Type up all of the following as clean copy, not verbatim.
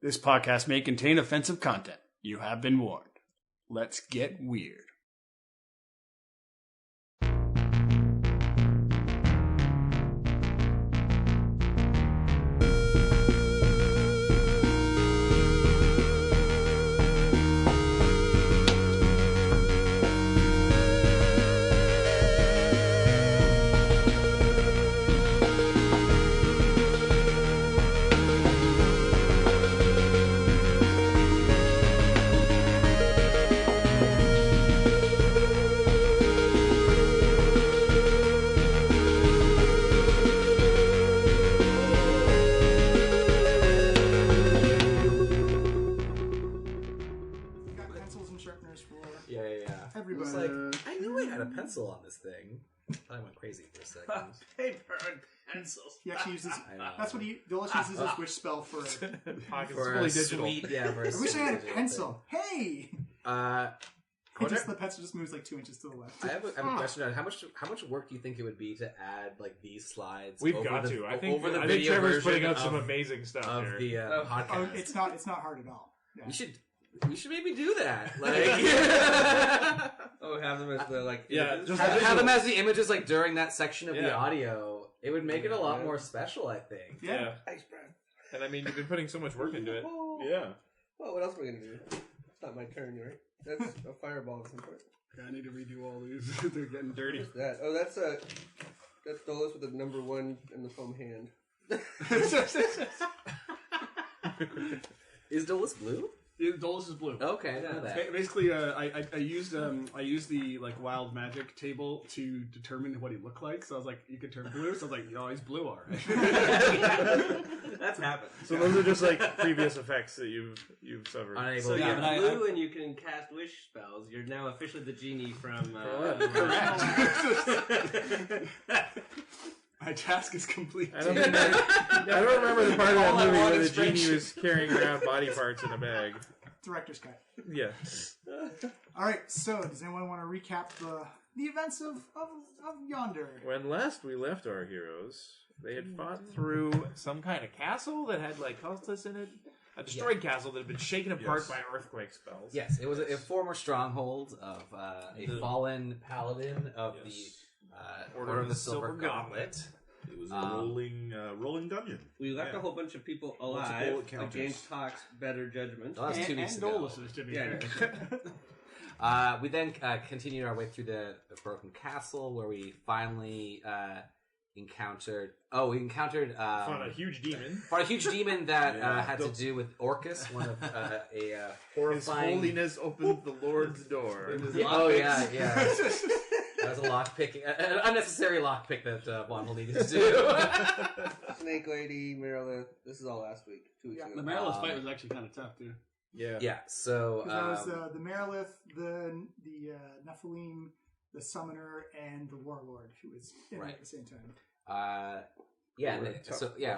This podcast may contain offensive content. You have been warned. Let's get weird. On this thing. I went crazy for a second. Paper and pencils. He actually uses. That's what Dolus uses his wish spell for. For a sweet, yeah. For a I wish I had a pencil. Hey. The pencil just moves like 2 inches to the left. I have a question on how much work do you think it would be to add like these slides? We've got to. I think Trevor's putting up some amazing stuff of here. The podcast. It's not hard at all. Yeah. We should maybe do that. Like, have them as the just have them as the images like during that section of the audio. It would make it a lot more special, I think. Yeah. Thanks, Brad. And I mean, you've been putting so much work into it. Yeah. Well, what else are we gonna do? It's not my turn, right? That's a fireball of some sort. I need to redo all these. They're getting dirty. What's that? Oh, that's Dolus with the number 1 in the foam hand. Is Dolus blue? Dolus is blue. Okay, I know that. Basically, I used the like wild magic table to determine what he looked like. So I was like, you could turn blue. So I was like, he's blue, all right. That's happened. So those are just like previous effects that you've suffered. So you're blue and you can cast wish spells. You're now officially the genie from. Correct. My task is complete. I don't remember the part of that movie where the genie was carrying around body parts in a bag. Director's cut. Yeah. All right. So, does anyone want to recap the events of Yonder? When last we left our heroes, they had fought through some kind of castle that had like cultists in it. A destroyed castle that had been shaken apart by earthquake spells. Yes, it was a former stronghold of a fallen paladin of the Order of the Silver Gauntlet. It was a rolling dungeon. We left a whole bunch of people alive against Hakh's better judgment. Well, that was 2 weeks ago. Dolus's, to be fair. We then continued our way through the broken castle, where we finally encountered. We encountered fought a huge demon. Fought a huge demon that had to do with Orcus, one of a horrifying. His Holiness opened the Lord's door. Yeah. That was a lockpick, an unnecessary lockpick that Juan will need to do. Snake Lady, Merilith. This is all last week, 2 weeks ago. The Merilith fight was actually kind of tough too. Yeah. So that was the Merilith, the Nephilim, the Summoner, and the Warlord, who was in at the same time.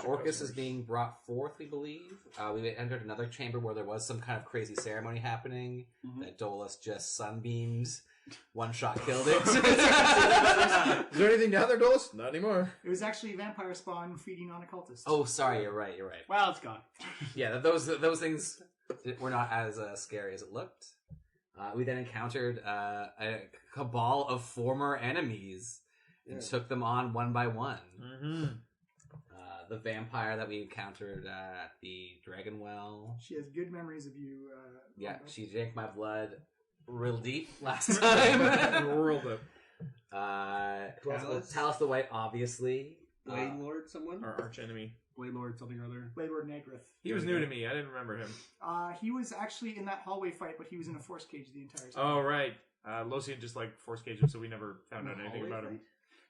Orcus is being brought forth, we believe. We entered another chamber where there was some kind of crazy ceremony happening that Dolus just sunbeamed. One shot killed it. Is there anything down there, Dolus? Not anymore. It was actually vampire spawn feeding on occultists. Oh, sorry, you're right. Well, it's gone. Yeah, those things were not as scary as it looked. We then encountered a cabal of former enemies and took them on one by one. Mm-hmm. The vampire that we encountered at the Dragon Well. She has good memories of you. She drank my blood real deep last time. Real deep. Talus the White, obviously. Blade Lord, someone? Our arch enemy. Blade Lord, something or other. Blade Lord Nagrith. He was new to me. I didn't remember him. He was actually in that hallway fight, but he was in a force cage the entire time. Oh, right. Losian just force caged him, so we never found out anything about him.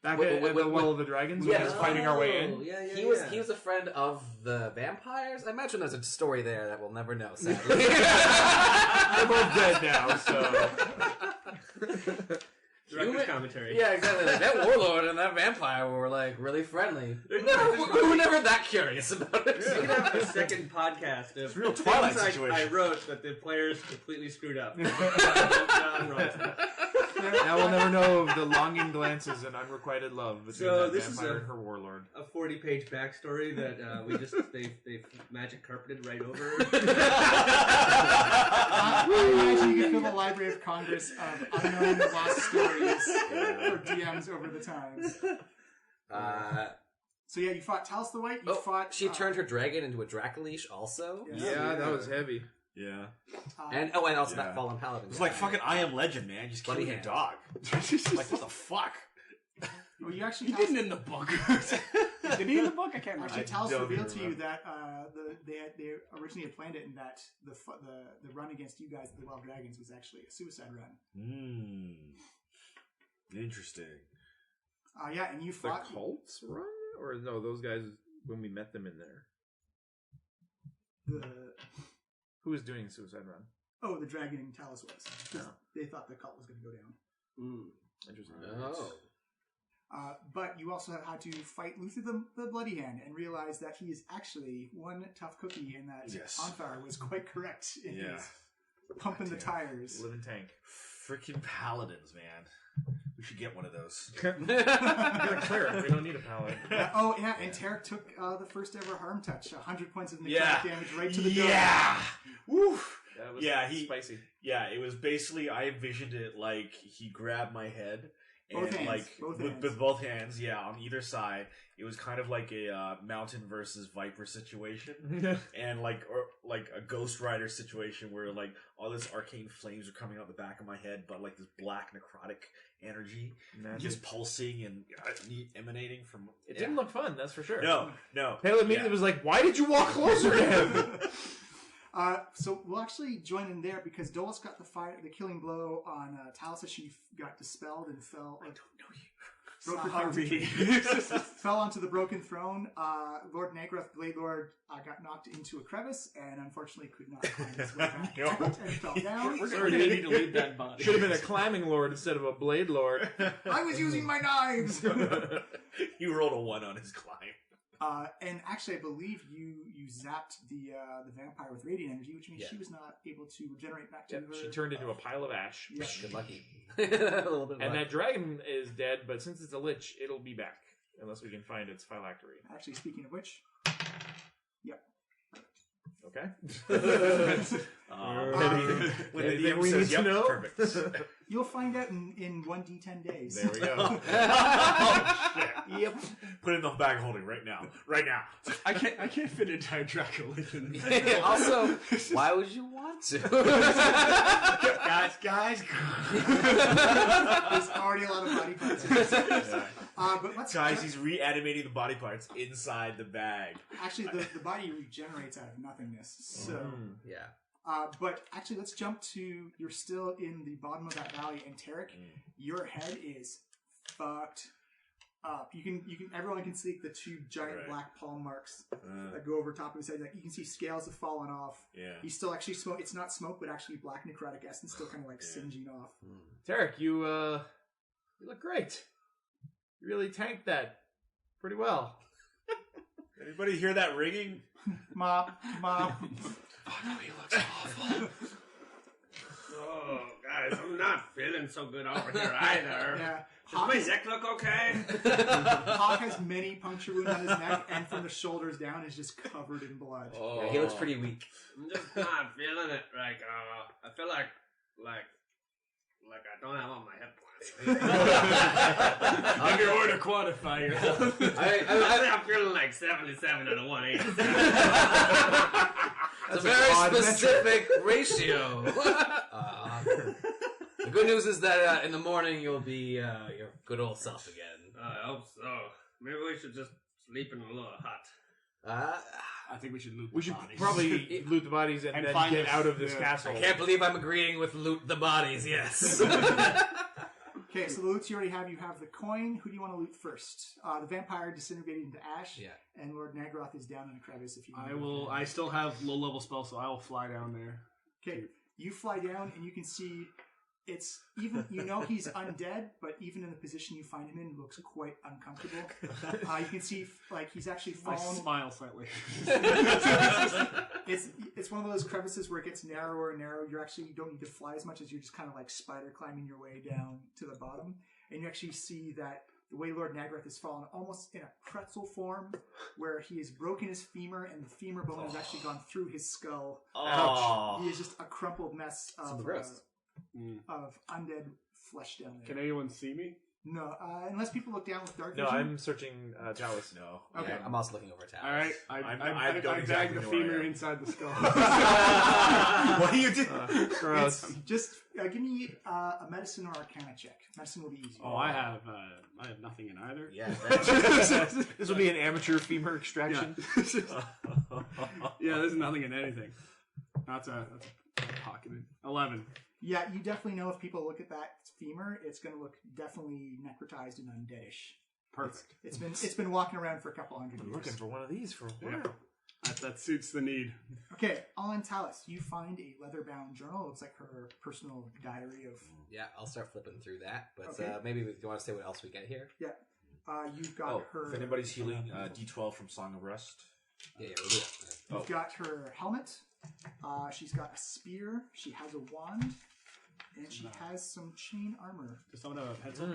Back at the Well of the Dragons, when he was fighting our way in. He was a friend of the vampires. I imagine there's a story there that we'll never know, sadly. They're both dead now, so... Director's commentary. Yeah, exactly. Like, that warlord and that vampire were really friendly. We were never that curious about it. We could have a second podcast of real Twilight things situation. I wrote that the players completely screwed up. Now we'll never know of the longing glances and unrequited love between So that this is vampire a- and her warlord. A 40-page backstory that they've magic carpeted right over. I imagine you can fill the Library of Congress of unknown lost stories for DMs over the times. So yeah, you fought Talos the White. You fought. She turned her dragon into a Dracolish also. Yeah, that was heavy. Yeah. And also that fallen paladin. It's like fucking I Am Legend, man. Just Bloody killing your hand. dog. Like, what the fuck? Well, you actually He didn't in the book. Did he in the book? I can't remember. Actually, Talos don't revealed to you remember. that they originally had planned it, and that the run against you guys, the Wild Dragons, was actually a suicide run. Interesting. Yeah, and you The fought. cults run? Or no, those guys, when we met them in there. Who was doing Suicide Run? The dragon and Talos was. 'Cause they thought the cult was going to go down. Interesting. Oh. But you also had to fight Luther the Bloody Hand and realize that he is actually one tough cookie, and that Onfire was quite correct in his pumping the tires. Living tank. Freaking paladins, man. We should get one of those. We got a cleric. We don't need a paladin. And Tarek took the first ever harm touch, 100 points of necrotic damage right to the dome. Yeah. Woo. That was spicy. Yeah, it was basically, I envisioned it like he grabbed my head. And Both hands, like both with hands. both hands, on either side, it was kind of like a mountain versus viper situation, and like a Ghost Rider situation where like all this arcane flames are coming out the back of my head, but like this black necrotic energy just pulsing and emanating from. It didn't look fun, that's for sure. No. Hale immediately was like, "Why did you walk closer to him?" So we'll actually join in there because Dolus got the killing blow on Talos as she got dispelled and fell. I don't know you. Fell onto the broken throne. Lord Nagrath, Blade Lord, got knocked into a crevice and unfortunately could not find his way back out and fell down. We're going to need to leave that body. Should have been a climbing lord instead of a blade lord. I was using my knives. You rolled a 1 on his climb. And actually, I believe you zapped the vampire with radiant energy, which means she was not able to regenerate back to her. She turned into a pile of ash. Yeah. Good lucky. A little bit of And luck. that dragon is dead, but since it's a lich, it'll be back. Unless we can find its phylactery. Actually, speaking of which, Okay? When the Anything DM we says, need to know? perfect. you'll find out in 1d10 days. There we go. Yep. Put it in the bag of holding right now. I can't fit an entire Dracula in. Also, why would you want to? guys. There's already a lot of body parts. But let's He's reanimating the body parts inside the bag. actually the body regenerates out of nothingness. So, Yeah. but actually, let's jump to you're still in the bottom of that valley, and Tarek, your head is fucked up. You can everyone can see the two giant black palm marks that go over top of his head. Like you can see scales have fallen off. Yeah. He's still actually smoke. It's not smoke, but actually black necrotic essence still kind of like singeing off. Tarek, you look great. You really tanked that pretty well. Anybody hear that ringing? Mom. He looks awful. Oh, guys, I'm not feeling so good over here either. Yeah. Does my neck look okay? Hakh has many puncture wounds on his neck, and from the shoulders down is just covered in blood. Yeah, he looks pretty weak. I'm just not feeling it. Like, I feel like I don't have all my hit points. If you were to quantify your health. I'm feeling like 77 out of 180. It's a very specific ratio. The good news is that in the morning you'll be your good old self again. I hope so. Maybe we should just sleep in a little hut. I think we should loot. We should bodies. probably loot the bodies and then find get us. out of this Yeah. castle. I can't believe I'm agreeing with loot the bodies, yes. Okay, so the loots you already have, you have the coin. Who do you want to loot first? The vampire disintegrated into ash. Yeah. And Lord Nagrath is down in a crevice if you want I will. I still have low level spells, so I will fly down there. Okay, you fly down and you can see It's even, he's undead, but even in the position you find him in, looks quite uncomfortable. You can see, he's actually I fallen. smile slightly. It's one of those crevices where it gets narrower and narrower. You don't need to fly as much as you're just kind of like spider climbing your way down to the bottom. And you actually see that the way Lord Nagrath has fallen almost in a pretzel form, where he has broken his femur and the femur bone has actually gone through his skull. Oh. He is just a crumpled mess of undead flesh down there. Can anyone see me? No, unless people look down with dark No, vision. I'm searching Talus. No. Okay. Yeah, I'm also looking over Talus. All right, I don't bag exactly the know where I femur am. inside the skull. What do you do? Gross. Just give me a medicine or arcana check. Medicine will be easier. Oh, I have nothing in either. Yeah. This will be an amateur femur extraction. Yeah, there's nothing in anything. That's pocketed. 11. Yeah, you definitely know if people look at that femur, it's going to look definitely necrotized and undeadish. Perfect. It's been walking around for a couple hundred I'm years. looking for one of these for a Yeah. while. That suits the need. Okay, on Talus, you find a leather-bound journal. It looks like her personal diary of. Yeah, I'll start flipping through that. But Okay. maybe do you want to say what else we get here? Yeah, you've got her. If anybody's healing, D12 from Song of Rest. Yeah, we'll do that. You've got her helmet. She's got a spear. She has a wand, and she has some chain armor. Does someone have a pencil?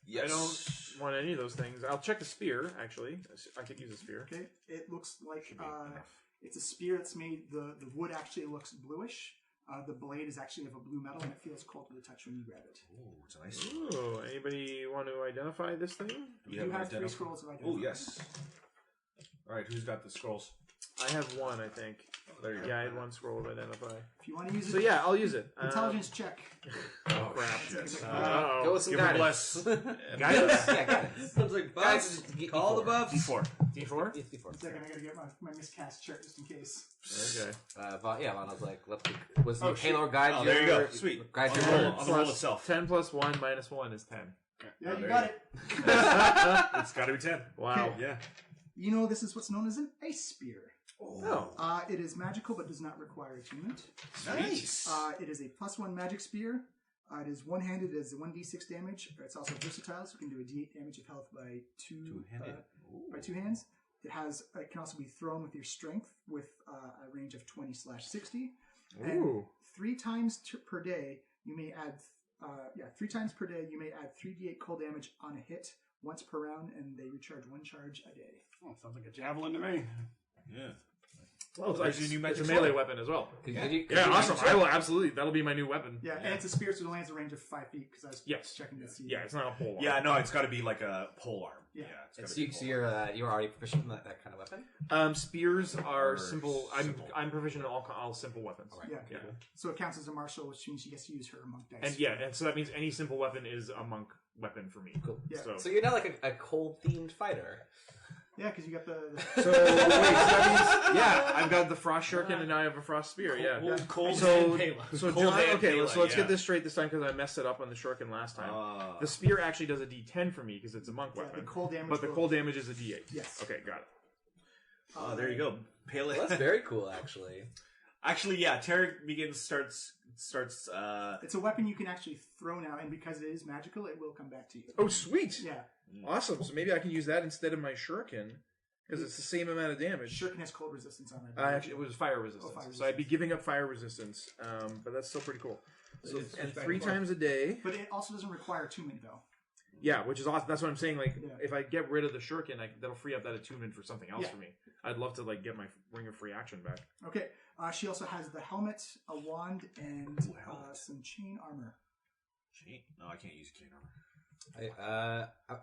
Yes. I don't want any of those things. I'll check a spear, actually. I could use a spear. Okay, it looks like Should be enough. it's a spear that's made. The wood actually looks bluish. The blade is actually of a blue metal, and it feels cold to the touch when you grab it. Ooh, it's a nice. Ooh, anybody want to identify this thing? Do You have 3 scrolls of identification. Oh, yes. All right, who's got the scrolls? I have one, I think. There you go. Yeah, I had one scroll of identify. If you want to use it, So yeah, I'll use it. intelligence check. Oh, crap. shit. Uh-oh. Go with some Give her guidance. Guidance? Yeah, guidance. Sounds like Guys, buffs. Call the buffs. D4. D4? It's before. One second, I gotta get my miscast chart just in case. Okay. Vaughn was like, was Oh, the Halo guide Oh, your... there you go. Sweet. Guide On your the roll, words. on the roll itself. 10 plus 1 minus 1 is 10. Yeah, Oh, you there got you it. It's got to be 10. Wow. Okay. Yeah. You know this is what's known as an ice spear. Oh. It is magical but does not require attunement. Nice. It is a +1 magic spear. It is one-handed. It is 1d6 damage. It's also versatile, so you can do a d8 damage of health by two hands. It can also be thrown with your strength with a range of 20/60. And Ooh. 3 times per day you may add 3 times per day you may add 3d8 cold damage on a hit once per round, and they recharge 1 charge a day. Oh, sounds like a javelin to me. Yeah. Well, it's, Actually, new it's a magic melee sword. weapon as well. Could Yeah, you awesome. I will absolutely. That'll be my new weapon. Yeah, and it's a spear, so it only has a range of 5 feet because I was Yes. checking to see. Yeah, it's not a pole. Yeah, no, it's got to be like a pole arm. Yeah. It's gotta So, be a pole you're already proficient in that kind of weapon? Spears are Or simple. simple. I'm proficient in all simple weapons. All right. Yeah. Yeah. So it counts as a martial, which means she gets to use her monk dice. And so that means any simple weapon is a monk weapon for me. Cool. Yeah. So, So you're not like a cold themed fighter. Yeah, because you got the so wait, so that means I've got the frost shuriken and now I have a frost spear. Yeah. Cold, cold So, hand Pela. so Cold John, hand okay, Pela, so let's yeah. get this straight this time because I messed it up on the shuriken last time. Ah. The spear actually does a D10 for me because it's a monk the weapon, cold damage. but the will- cold damage is a D8. Yes. Okay, got it. Oh, there you go. Pele. Well, that's very cool, actually. Actually, yeah. Tarek begins starts. It's a weapon you can actually throw now, and because it is magical, it will come back to you. Oh, sweet! Yeah, Awesome. So maybe I can use that instead of my shuriken because it's the same amount of damage. Shuriken has cold resistance on it. Actually, it was fire resistance. fire So I'd be resistance. giving up fire resistance, but that's still pretty cool. So, It's and back 3 and forth. times a day. But it also doesn't require attunement, though. Yeah, which is awesome. That's what I'm saying. Like, Yeah. if I get rid of the shuriken, that'll free up that attunement for something else Yeah. for me. I'd love to get my ring of free action back. Okay. She also has the helmet, a wand, and helmet. some chain armor. No, I can't use cane armor.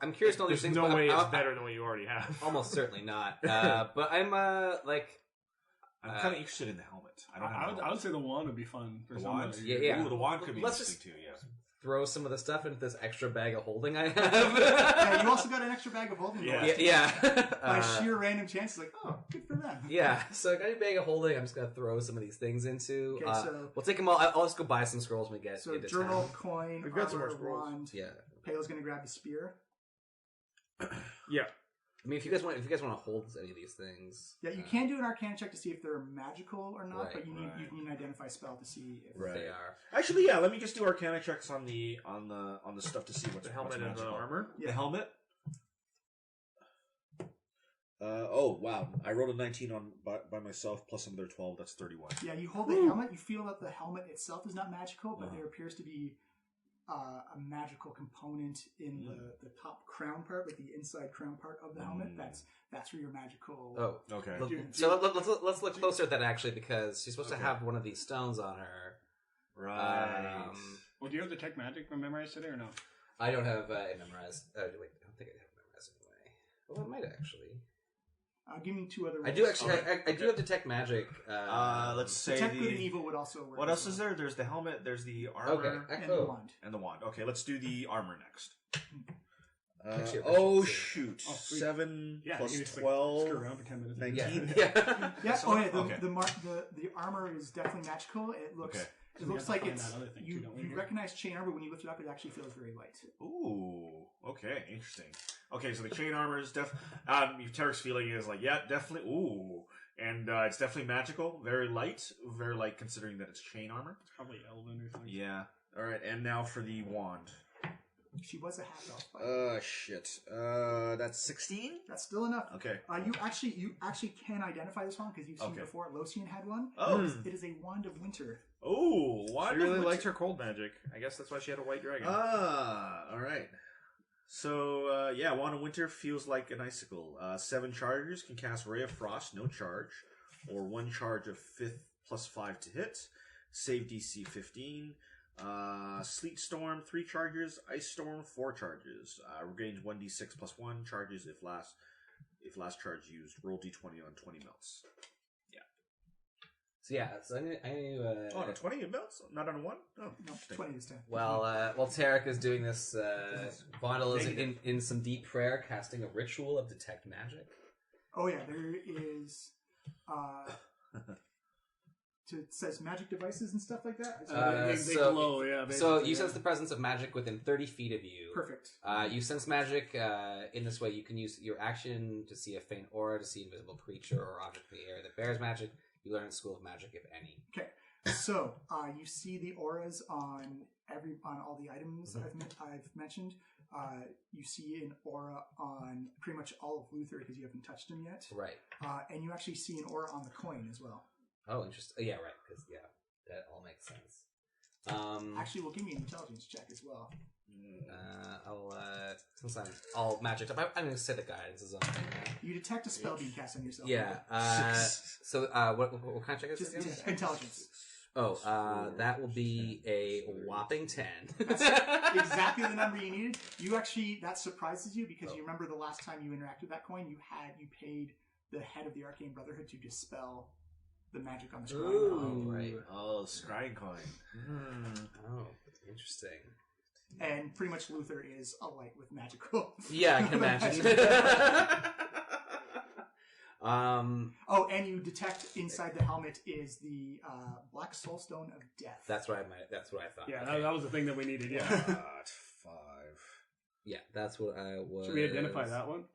I'm curious to know these There's things. no but way I- it's better than what you already have. Almost certainly not. But I'm like, I'm kind of interested in the helmet. I don't have. a I would helmet. say the wand would be fun for The someone. wand. Yeah. Ooh, the wand could be Let's interesting too. Yeah. throw some of the stuff into this extra bag of holding I have. Yeah, you also got an extra bag of holding. Yeah. yeah. By sheer random chance, like, oh, good for them. Yeah, so I got a bag of holding. I'm just gonna throw some of these things into. Okay, so- we'll take them all. I'll just go buy some scrolls when we get So into journal, town. coin, We've got some armor, more scrolls. wand. Yeah. Pale's gonna grab the spear. Yeah. I mean, if you guys want to hold any of these things, Yeah, you can do an Arcana check to see if they're magical or not, Right, but you need an identify spell to see if they are. Actually, yeah. Let me just do Arcana checks on the stuff to see what's The helmet what's and the magical. armor. Yeah. The helmet. Oh wow! I rolled a 19 on by myself plus another 12. That's 31. Yeah, you hold the helmet. You feel that the helmet itself is not magical, but there appears to be a magical component in the top crown part, like the inside crown part of the helmet. That's where your magical. Oh, Okay. so let's look closer at that actually, because she's supposed to have one of these stones on her. Right. Well, do you have detect magic memorized today or no? I don't have it memorized. Wait, I don't think I have it memorized anyway. Well, I might actually. Give me two other rolls. I do actually. I do have detect magic. Let's say Detect good and evil would also work. What else is there? There's the helmet. There's the armor. Okay. And the wand. And the wand. Okay, let's do the armor next. Actually, Oh shoot! Oh, sweet. 7 Yeah, plus you just, 12. screw around for 10 minutes. 19. Yeah. Yeah. So- Oh yeah. okay. The armor is definitely magical. It looks. Okay. It We looks have to like find it's that other thing you. too, don't we? You recognize chain armor when you lift it up. It actually feels very light. Ooh. Okay. Interesting. Okay, so the chain armor is Tarek's feeling is like, yeah, definitely. Ooh. And it's definitely magical. Very light considering that it's chain armor. It's probably Elven or something. Yeah. All right. And now for the wand. She was a half elf. By the way. Shit. That's 16. That's still enough. Okay. You actually can identify this one because you've seen Okay. before. Lothian had one. Oh. It is a wand of winter. Oh. She Wand really of liked winter. her cold magic. I guess that's why she had a white dragon. All right. So, yeah, Wand of Winter feels like an icicle. 7 chargers can cast Ray of Frost, no charge, or 1 charge of 5th plus 5 to hit. Save DC 15. Sleet Storm, 3 charges. Ice Storm, 4 charges. Regains 1d6 plus 1 charges if last charge used. Roll d20 on 20 melts. So I'm gonna Oh, on a 20 it melts? Not on a 1? Oh, No, interesting. 20 this time. while Tarek is doing this, Vondel is in some deep prayer, casting a ritual of detect magic. Oh yeah, there is. It says magic devices and stuff like that. They glow, yeah. So basically, you yeah. sense the presence of magic within 30 feet of you. Perfect. You sense magic in this way. You can use your action to see a faint aura, to see invisible creature or object in the air that bears magic. You learn in School of Magic, if any. Okay, so you see the auras on all the items I've mentioned. You see an aura on pretty much all of Luther because you haven't touched him yet. Right. And you actually see an aura on the coin as well. Oh, interesting. Yeah, right. Because that all makes sense. Actually, we'll give me an intelligence check as well. I'll since I'm all magicked up, I'm going to say the guidance is on right now. You detect a spell being cast on yourself. Yeah. So what kind of check is Just this again? intelligence. Oh, that will be a whopping 10. That's exactly the number you needed. You actually, that surprises you because you remember the last time you interacted with that coin, you paid the head of the Arcane Brotherhood to dispel the magic on the scrying coin. Oh, right. Oh, scrying coin. Oh, interesting. And pretty much Luther is a light with magical. Yeah, I can imagine. Oh, and you detect inside the helmet is the Black Soulstone of Death. That's what I thought. Yeah, Okay. that was the thing that we needed, yeah. 5. Yeah, that's what I was. Should we identify that one?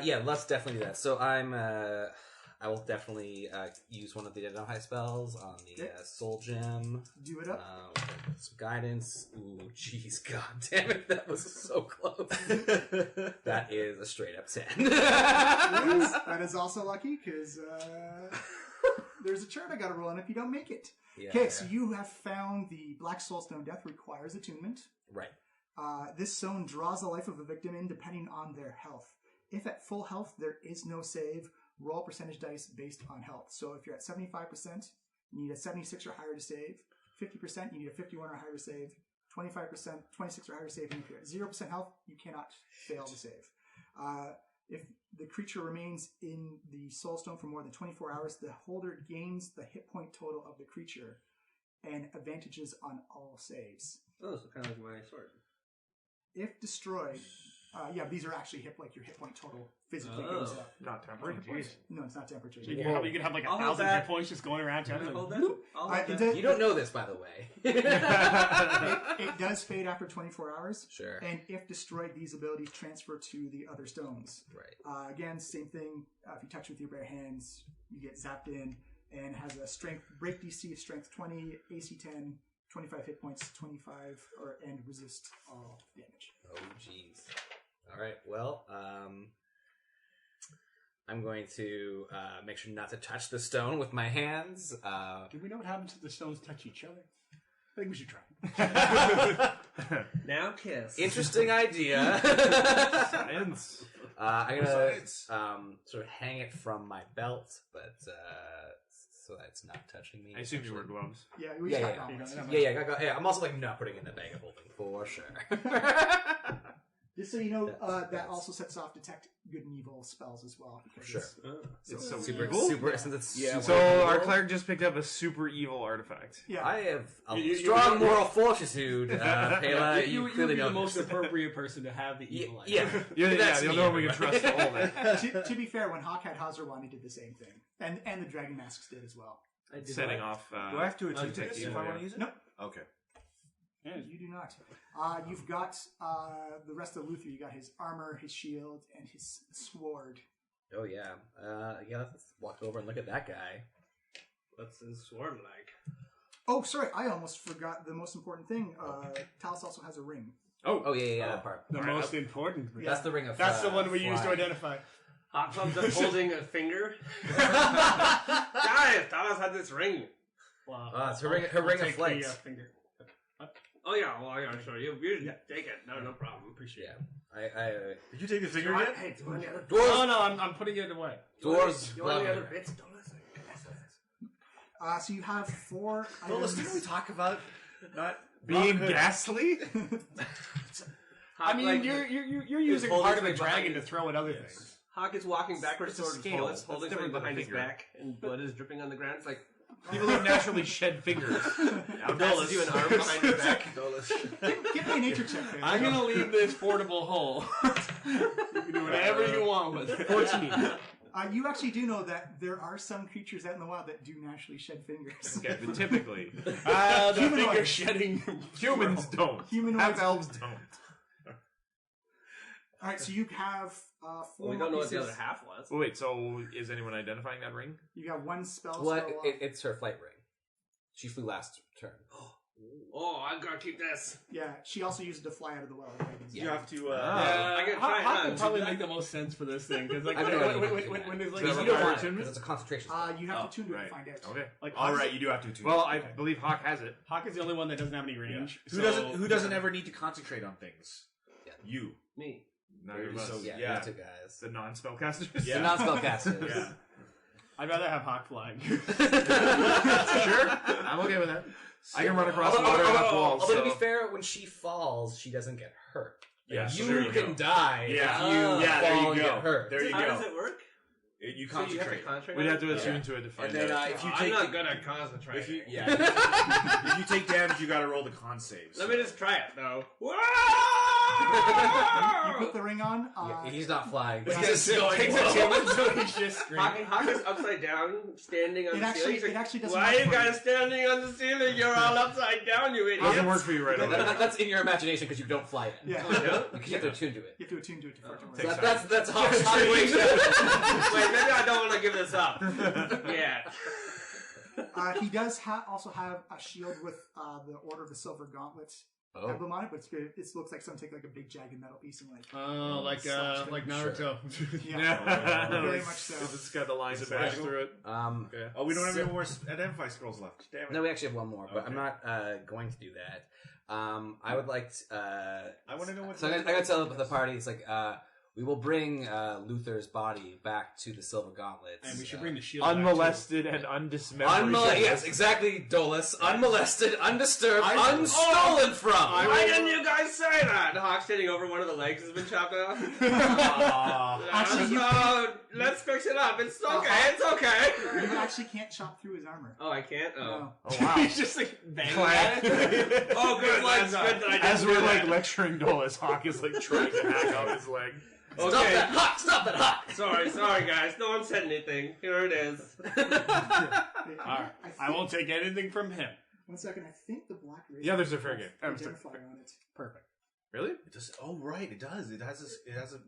Yeah, let's definitely do that. So I will definitely use one of the identify spells on the soul gem. Do it up. Some guidance. Ooh, jeez, god damn it, that was so close. That is a straight up 10. That is also lucky because there's a chart I got to roll on if you don't make it. Yeah. Okay, so you have found the Black Soulstone Death requires attunement. Right. This stone draws the life of a victim in depending on their health. If at full health, there is no save. Roll percentage dice based on health. So if you're at 75%, you need a 76 or higher to save. 50%, you need a 51 or higher to save. 25%, 26 or higher to save. And if you're at 0% health, you cannot fail to save. If the creature remains in the soulstone for more than 24 hours, the holder gains the hit point total of the creature and advantages on all saves. Oh, so kind of like my sword. If destroyed, Yeah, these are actually your hit point total physically goes up. Not temporary. Jeez. No, it's not temperature. You can have like I'll 1,000 hold hit that. points just going around town. I'll Like, hold that. I'll hold It that. does- You don't know this, by the way. it does fade after 24 hours. Sure. And if destroyed, these abilities transfer to the other stones. Right. Again, same thing. If you touch with your bare hands, you get zapped in, and has a strength break DC of strength 20, AC 10, 25 hit points, 25, and resist all damage. Oh, jeez. All right. Well, I'm going to make sure not to touch the stone with my hands. do we know what happens if the stones touch each other? I think we should try. Now kiss. Interesting idea. Science. I'm gonna sort of hang it from my belt, but so that it's not touching me. I assume you wear gloves. Yeah, we Yeah, got yeah. gauntlets. Yeah. I'm also not putting it in the bag of holding for sure. Just so you know, that that's- also sets off detect good and evil spells as well. because Sure. It's so super, evil. since it's Yeah, super So our evil. clerk just picked up a super evil artifact. Yeah. I have a You- strong moral fortitude, Pela. you would clearly be the know most this. appropriate person to have the evil eye. Yeah, You're the only one we can trust to hold it. to be fair, when Hakh had Hazarwan, he did the same thing, and the Dragon Masks did as well. Setting off. Do I have to attune detect this if evil, I want yeah. to use it? Nope. Okay. You do not. You've got the rest of Luther. You got his armor, his shield, and his sword. Oh yeah, let's walk over and look at that guy. What's his sword like? Oh, sorry, I almost forgot the most important thing. Talos also has a ring. Oh yeah, that part. The most important. Yeah. That's the ring of. That's the one we use to flying. identify. Hot comes up holding a finger. Guys, Thomas had this ring. Wow. It's her ring of flight. Finger. Oh yeah, well yeah, sure. You take it. No problem. Appreciate Yeah, it. Did you take the finger Do you yet? want- Hey, do you want the other No, no, I'm putting it away. Dwarves. You want the love other it. bits? Don't listen. So you have 4 Douglas, items. didn't we talk about not Being Robin Hood? ghastly? I mean, Like, you're using holding part of a something behind dragon to his- throw at other things. Hawk is walking backwards It's a towards scale. Polis, That's holding different something than a behind his finger. back, and blood is dripping on the ground. It's like People who naturally shed fingers. passes you an arm behind your back. Give me a nature check. There. I'm gonna leave this portable hole. You can do whatever you want with it. 14. You actually do know that there are some creatures out in the wild that do naturally shed fingers. Okay, but typically, The Humanoid. finger shedding. humans don't. Humanoids. Half elves don't. All right, so you have 4 Well, we more don't know what the pieces. other half was. Oh, wait, so is anyone identifying that ring? You got 1 spell. Well, spell it's her flight ring. She flew last turn. Oh, I gotta keep this. Yeah, she also used it to fly out of the well. You have to. I can try Hawk it would on. probably make the most sense for this thing because like I don't know. when there's like Does You it don't require want it, attunement? 'cause it's a concentration spell. You have to tune to it right. to find out. Okay. like All Hawk's- right, you do have to attune. Well, I believe Hawk has it. Hawk is the only one that doesn't have any range. Who so- doesn't? Who doesn't ever need to concentrate on things? Yeah. You. Me. Neither of us. So, Yeah, yeah. you two guys. The non-spellcasters. Yeah. The non-spellcasters. Yeah. I'd rather have Hawk flying. Sure. I'm okay with that. I can run across water and up walls. Although to be so- fair, when she falls, she doesn't get hurt. Yeah, you so there you can go. die Yeah. if you Yeah, there fall you and go. get hurt. There you How go. does it work? You So you have to concentrate. concentrate. We'd on have to it? attune to it to find And then out. if you I'm take not good at concentrating. if you if you take damage, you got to roll the con saves. Let me just try it though. You put the ring on. Yeah, he's not flying. It's He's just just going takes low. a chance. so he's just screaming. Hawk is upside down, standing on It the actually- ceiling. He's like, it actually doesn't Why are work you for guys you." standing on the ceiling? You're all upside down, you idiots. Doesn't work for you right away. That's in your imagination because you don't fly it. Yeah. Oh, yeah? Because you have to attune to it. You have to attune to it for it to work. Takes So that's Hawk's Wait, situation. maybe I don't want to give this up. Yeah. He does also have a shield with the Order of the Silver Gauntlet Oh. emblem on it, but it looks like someone take like a big jagged metal piece and like Oh, like Naruto. yeah, very much so. It's got the lines Is it that pass magical? through it. Okay. Oh, we don't have any more identify scrolls left. Damn it. No, we actually have one more, but Okay. I'm not going to do that. I would like to, I want to know what. so I'm gonna tell the party, it's like, We will bring Luther's body back to the Silver Gauntlets. And we should bring the shield Unmolested and undismembered. Yes, exactly, Dolus. Unmolested, undisturbed, unstolen from. Why didn't you guys say that? Hawk sitting over one of the legs has been chopped off. Actually, Let's fix it up. It's okay. It's okay. you actually can't chop through his armor. Oh, I can't? Oh. No. Oh, wow. He's just like banging at it. Oh, good. That's good that I didn't As do we're that. like lecturing Dolus, Hawk is like trying to hack out his leg. Stop that, Hawk! Stop that, Hawk! Sorry, guys. No one said anything. Here it is. Alright. I won't take anything from him. 1 second, I think the black race. Yeah, there's a fair game. Identify on it. Perfect. Really? It does. Oh, right. It does. It has a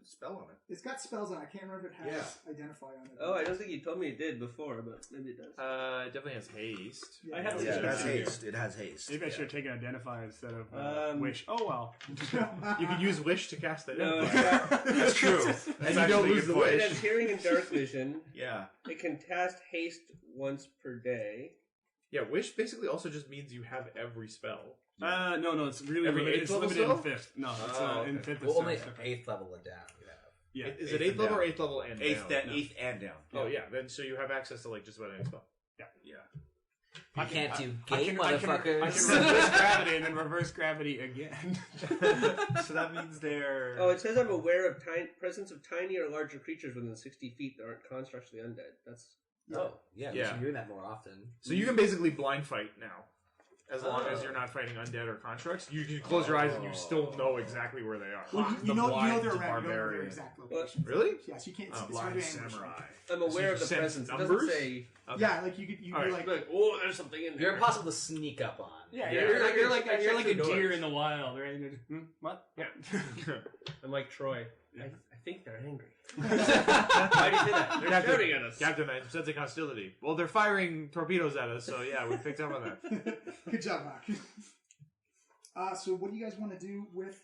spell on it. It's got spells on it. I can't remember if it has identify on it. Oh, I don't think you told me it did before, but maybe it does. It definitely has haste. Yeah. I have Yeah, it has Yeah. haste. It has haste. Maybe I should have taken Identify instead of Wish. Oh, well. You could use Wish to cast that. No, in. it's got, That's true. And you don't lose the it Wish. has hearing and dark vision. Yeah. It can cast haste once per day. Yeah, Wish basically also just means you have every spell. No, it's really Every limited. eighth It's level limited in spell? 5th. No, it's Oh, in okay. 5th. Well, only 8th level and down. You have. Yeah. Is it Eighth 8th level or and 8th level and Eighth, down? eighth and down. Oh, yeah. Then so you have access to like just about any spell. Yeah. You can't do I game, can motherfuckers. reverse gravity and then reverse gravity again. So that means they're. Oh, it says I'm aware of presence of tiny or larger creatures within 60 feet that aren't constructs of the undead. That's Oh, yeah, we Yeah. should be doing that more often. So you can basically blind fight now. As long as you're not fighting undead or constructs, you can close your eyes and you still know exactly where they are. Well, you The know blind they're around. You know their barbarian. exact locations. Really? Yes, you can't. Oh, It's blind hard to ambush samurai. I'm aware you of the sense presence. It numbers? doesn't say. Okay. Yeah, like you're Alright. like Oh, there's something in there. You're impossible to sneak up on. Yeah, Yeah. you're like I checked a the deer doors. in the wild, right? What? Yeah. I'm like Troy. I think they're angry. Why Why do you say that? They're Captain, shouting at us. Captain, I'm sensing hostility. Well, they're firing torpedoes at us, so yeah, we picked up on that. Good job, Mark. So what do you guys want to do with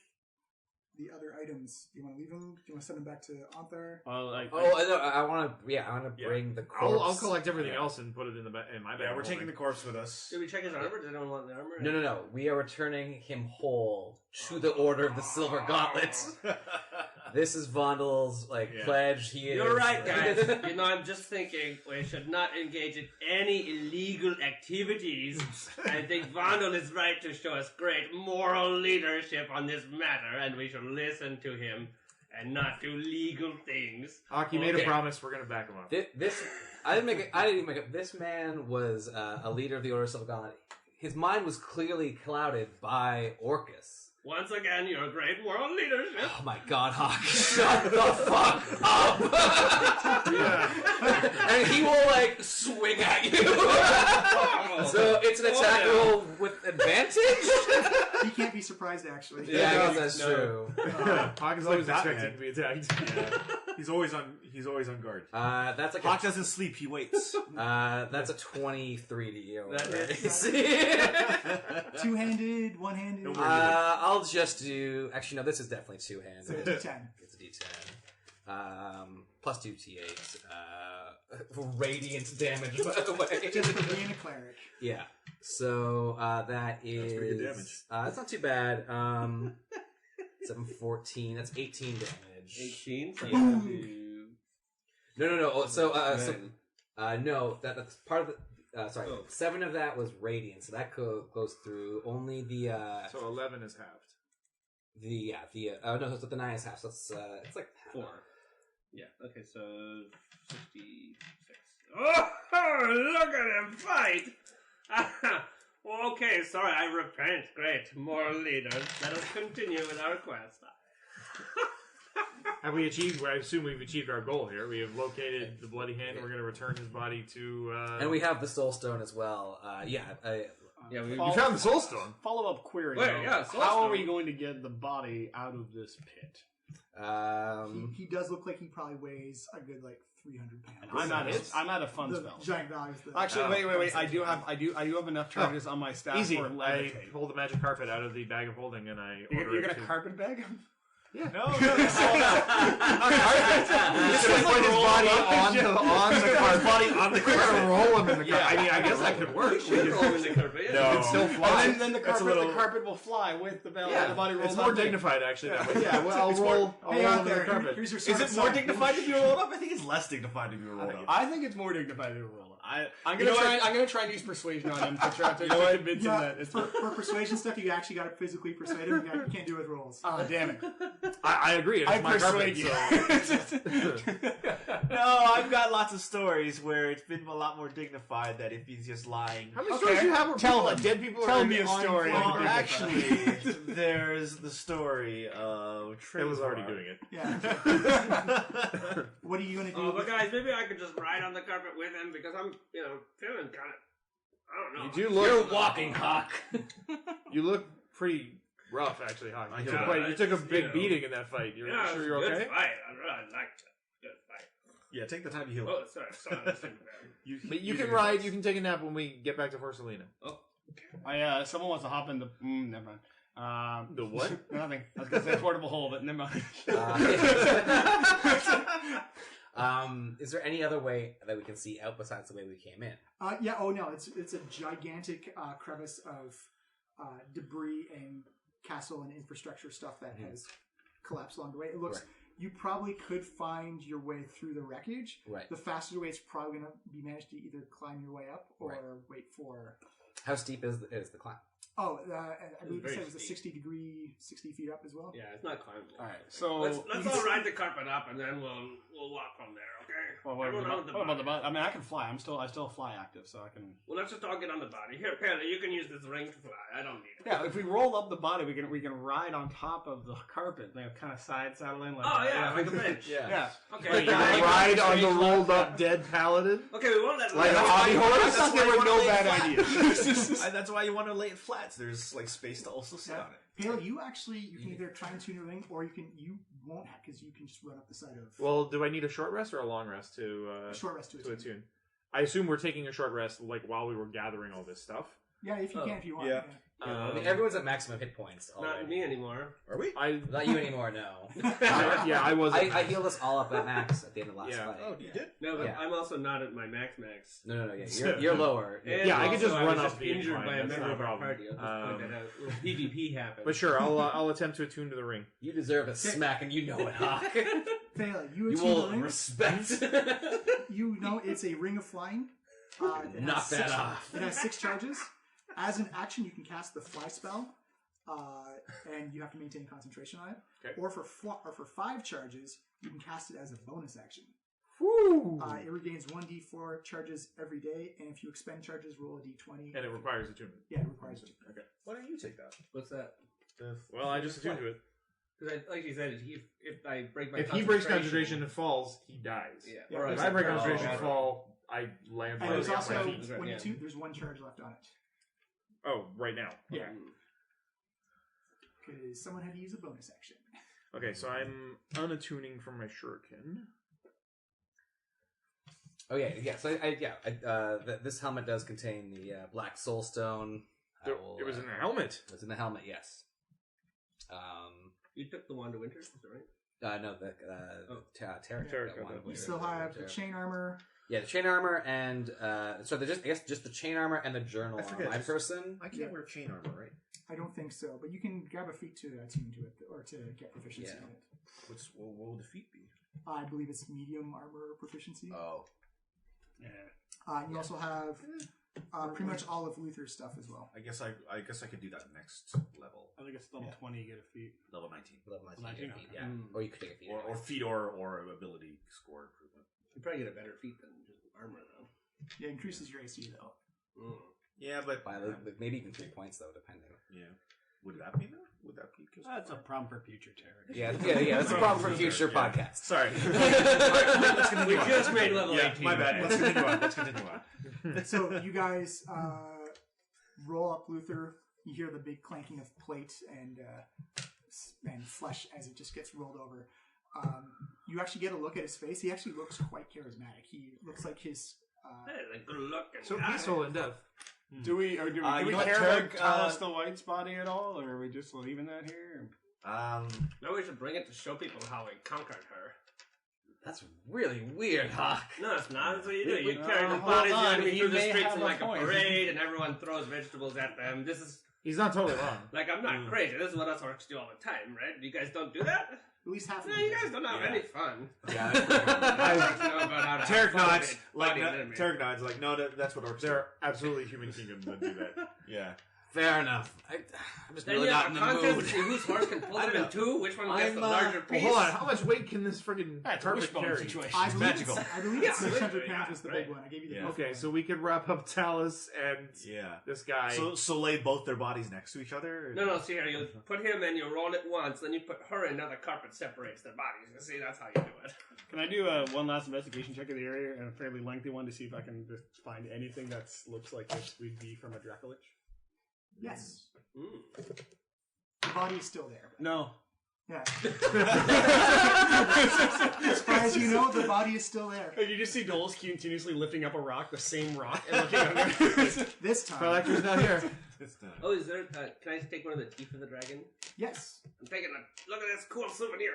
the other items? Do you want to leave them? Do you want to send them back to Anthar? I want to bring the corpse. I'll collect everything else and put it in my bag. Yeah, we're taking the corpse with us. Did we check his armor? Did anyone want the armor? No. We are returning him whole to the Order of the Silver Gauntlets. This is Vondel's pledge. He is. You're right, guys. I'm just thinking we should not engage in any illegal activities. I think Vondel is right to show us great moral leadership on this matter, and we should listen to him and not do legal things. Aki made a promise. We're gonna back him up. I didn't make it. This man was a leader of the Order of Silver Gauntlet. His mind was clearly clouded by Orcus. Once again, your great moral leadership. Oh my God, Hawk! Shut the fuck up! And he will swing at you. So it's an attack roll with advantage. He can't be surprised, actually. Yeah, I guess that's true. Hawk is always expecting to be attacked. Yeah. He's always on guard. That's like Hawk doesn't sleep. He waits. that's a 23 to you. That is Two-handed, one-handed. I'll just do. Actually, no. This is definitely two-handed. So it's a D10. It's a D10. Plus 2 T8. Radiant damage, by the way. Just for being a cleric. Yeah. So that is. pretty good damage. That's not too bad. 7, 14. That's 18 damage. 18? No. So no. That's part of the. Sorry, Oh. 7 of that was radiant, so that goes through. Only the So 11 is halved. no, so the 9 is half. So it's like 4. Yeah, okay, so 66. Oh, look at him fight! Well, okay, sorry, I repent. Great, moral leader. Let us continue with our quest. Have we achieved? I assume we've achieved our goal here. We have located the Bloody Hand. We're going to return his body to. and we have the Soul Stone as well. Yeah, we You found the Soul Stone. Follow-up query. Wait, though. yeah, Soul How are Stone. we going to get the body out of this pit? He does look like he probably weighs a good 300 pounds. I'm out of fun The spells. giant values. Actually, wait. I do have enough charges on my staff Easy. for I levitate. pull the magic carpet out of the bag of holding and I You're order gonna it to... carpet bag him? Yeah. No. Just gonna put his body on the carpet. On the We're gonna roll him in the carpet. Yeah. I mean, I guess that could work. We should roll in the carpet. Yeah. No. It could still fly. And then the That's a carpet will fly with the body. Yeah, The body rolls it's more up. dignified actually that way. Yeah, well, I'll roll Hey, out over the there, carpet. here's your Is it side more side. dignified if you roll up? I think it's less dignified if you roll up. I think it's more dignified to roll up. I'm you know gonna try and use persuasion on him to try to convince him Yeah, that it's. for persuasion stuff, you actually got to physically persuade him. You can't do it with rolls. Oh damn it! I agree. It's I my persuade carpet, you. No, I've got lots of stories where it's been a lot more dignified that if he's just lying. How many Okay. stories do you have where Tell people, them. dead people Tell are me a on story. fire? Well, actually, there's the story of It was already doing it. Yeah. What are you going to do? Oh, but guys, maybe I could just ride on the carpet with him because I'm, feeling kind of. I don't know. You do look. You're walking, Hakh. You look pretty rough, actually, Hakh. You, Yeah, you took a big you know. beating in that fight. You're Yeah, sure it you're was a okay? good fight. I really liked it. Good fight. Yeah, take the time to heal. Oh, sorry. This thing But you can ride. You can take a nap when we get back to Forsalina. Oh, Someone wants to hop in the. Never mind. The what? Nothing. I was gonna say portable hole, but never mind. Is there any other way that we can see out besides the way we came in? Yeah. Oh no, it's a gigantic crevice of debris and castle and infrastructure stuff that has collapsed along the way. It looks. Right. You probably could find your way through the wreckage. Right. The faster way is probably going to be managed to either climb your way up or wait for. How steep is the climb? Oh, I believe you very said it was a steep. 60 feet up as well. yeah, it's not climbable. All right, so Let's all ride the carpet up and then we'll walk from there, okay? Well, what Everyone about, on what about the body. body? I mean, I can fly. I still fly active, so I can. Well, let's just all get on the body. Here, Pele, you can use this ring to fly. I don't need it. Yeah, if we roll up the body, we can ride on top of the carpet, kind of side saddling. Like Oh, yeah, like a bench. Yeah. Okay. Like, you're guys. gonna ride on the straight rolled line. up dead paladin? Okay, we won't let Like a hobby horse? I thought they were no bad ideas. That's why you want to lay it flat. So there's like space to also sit on it. Pale, you can either try and tune your ring, or you won't have because you can just run up the side of Well, do I need a short rest or a long rest to a short rest to to it. attune? I assume we're taking a short rest like while we were gathering all this stuff. Yeah, if you Oh, can, if you want. yeah. I mean, everyone's at maximum hit points Not already. me anymore. Are we? Not you anymore, no. I was. I healed us all up at max at the end of last Yeah. fight. Oh, you did? No, but Yeah. I'm also not at my max. No, yeah, you're lower. And Yeah, I could also, just run was up the injured incline, by a that's member not a of our problem. party. I'll just point that out. Little PvP happened. But sure, I'll attempt to attune to the ring. You deserve a smack, and you know it, Hakh. Pale, you You attune the will ring. respect. You know it's a ring of flying. It Knock has that 6 off. It has 6 charges. As an action, you can cast the fly spell, and you have to maintain concentration on it. Okay. Or for 5 charges, you can cast it as a bonus action. Woo! It regains 1d4 charges every day, and if you expend charges, roll a d20. And it requires attunement. Yeah, it requires it. Okay. Why don't you take that? What's that? Well, I just attuned to it. Because like you said, if I break my If he breaks concentration and falls, he dies. yeah. Yeah, Or If I I break oh, concentration and okay. fall, I land And there's on also my feet. feet. Yeah. there's 1 charge left on it. Oh, right now. Yeah. Because someone had to use a bonus action. Okay, so I'm unattuning from my shuriken. Oh yeah. So this helmet does contain the black soul stone. It was in the helmet. It was in the helmet, yes. You took the Wand of Winter, is that right? No, the Tarek. Tarek, that one. okay. You still have the chain armor. Yeah, the chain armor and so they're just the chain armor and the journal I on forget. my person. I can't wear chain armor, right? I don't think so, but you can grab a feat to attune to it, or to get proficiency Yeah. on it. What will the feat be? I believe it's medium armor proficiency. Oh. Yeah. And you also have pretty much all of Luther's stuff as well. I guess I could do that next level. I think it's level 20. You get a feat. Level 19. Level 19, 19, feet, okay. yeah. Or you could take a feat. Or feat or ability score improvement. You probably get a better feat than just armor, though. Yeah, increases your AC though. Yeah, but By like, maybe even 3 points though, depending. yeah. Would that be though? Would that be? That's a problem for future Tarek. Yeah. That's a problem for future podcasts. Sorry. We just made level 18. My bad. Let's continue on. So you guys roll up Luther. You hear the big clanking of plate and flesh as it just gets rolled over. You actually get a look at his face. He actually looks quite charismatic. He looks like his. Hey, a good looking So guy. peaceful in death. Do we you care know what, about Tarek, Alice the White's body at all, or are we just leaving that here? Maybe we should bring it to show people how we conquered her. That's really weird, Hakh. No, it's not. That's what you do. You Wait, carry the hold bodies of the on, enemy he through the may streets have in a like a point. parade, and everyone throws vegetables at them. This is He's not totally wrong. like, I'm not crazy. This is what us orcs do all the time, right? You guys don't do that? At least half of No, them. you guys don't have any fun. Yeah. You know about how to have Tarek fun nods. with Like body enemy. Tarek nods. Like no, that's what orcs do. There are absolutely human kingdoms that do that. Yeah. Fair enough. I'm just Then really you not have in a the contest mood. to see whose horse can pull I them don't in two, which one gets the I'm, larger Well, piece. hold on. How much weight can this friggin' That's a carpet wishbone carry? situation. I believe magical. I believe Yeah, it's 600 literally, pounds yeah, was the right. big one. I gave you the Yeah. big Okay, one. so we could wrap up Talus and Yeah. this guy. So lay both their bodies next to each other. Or? No, see here, you put him in, you roll it once, then you put her in, now the carpet separates their bodies. You see, that's how you do it. Can I do one last investigation check of the area, and a fairly lengthy one, to see if I can just find anything that looks like this would be from a Dracolich? Yes. Mm. The body is still there. No. Yeah. As far as you know, the body is still there. You just see Doles continuously lifting up a rock, the same rock, and looking under. This time. Electra's not here. It's done. Oh, is there, can I take one of the teeth of the dragon? Yes. I'm taking a, look at this cool souvenir.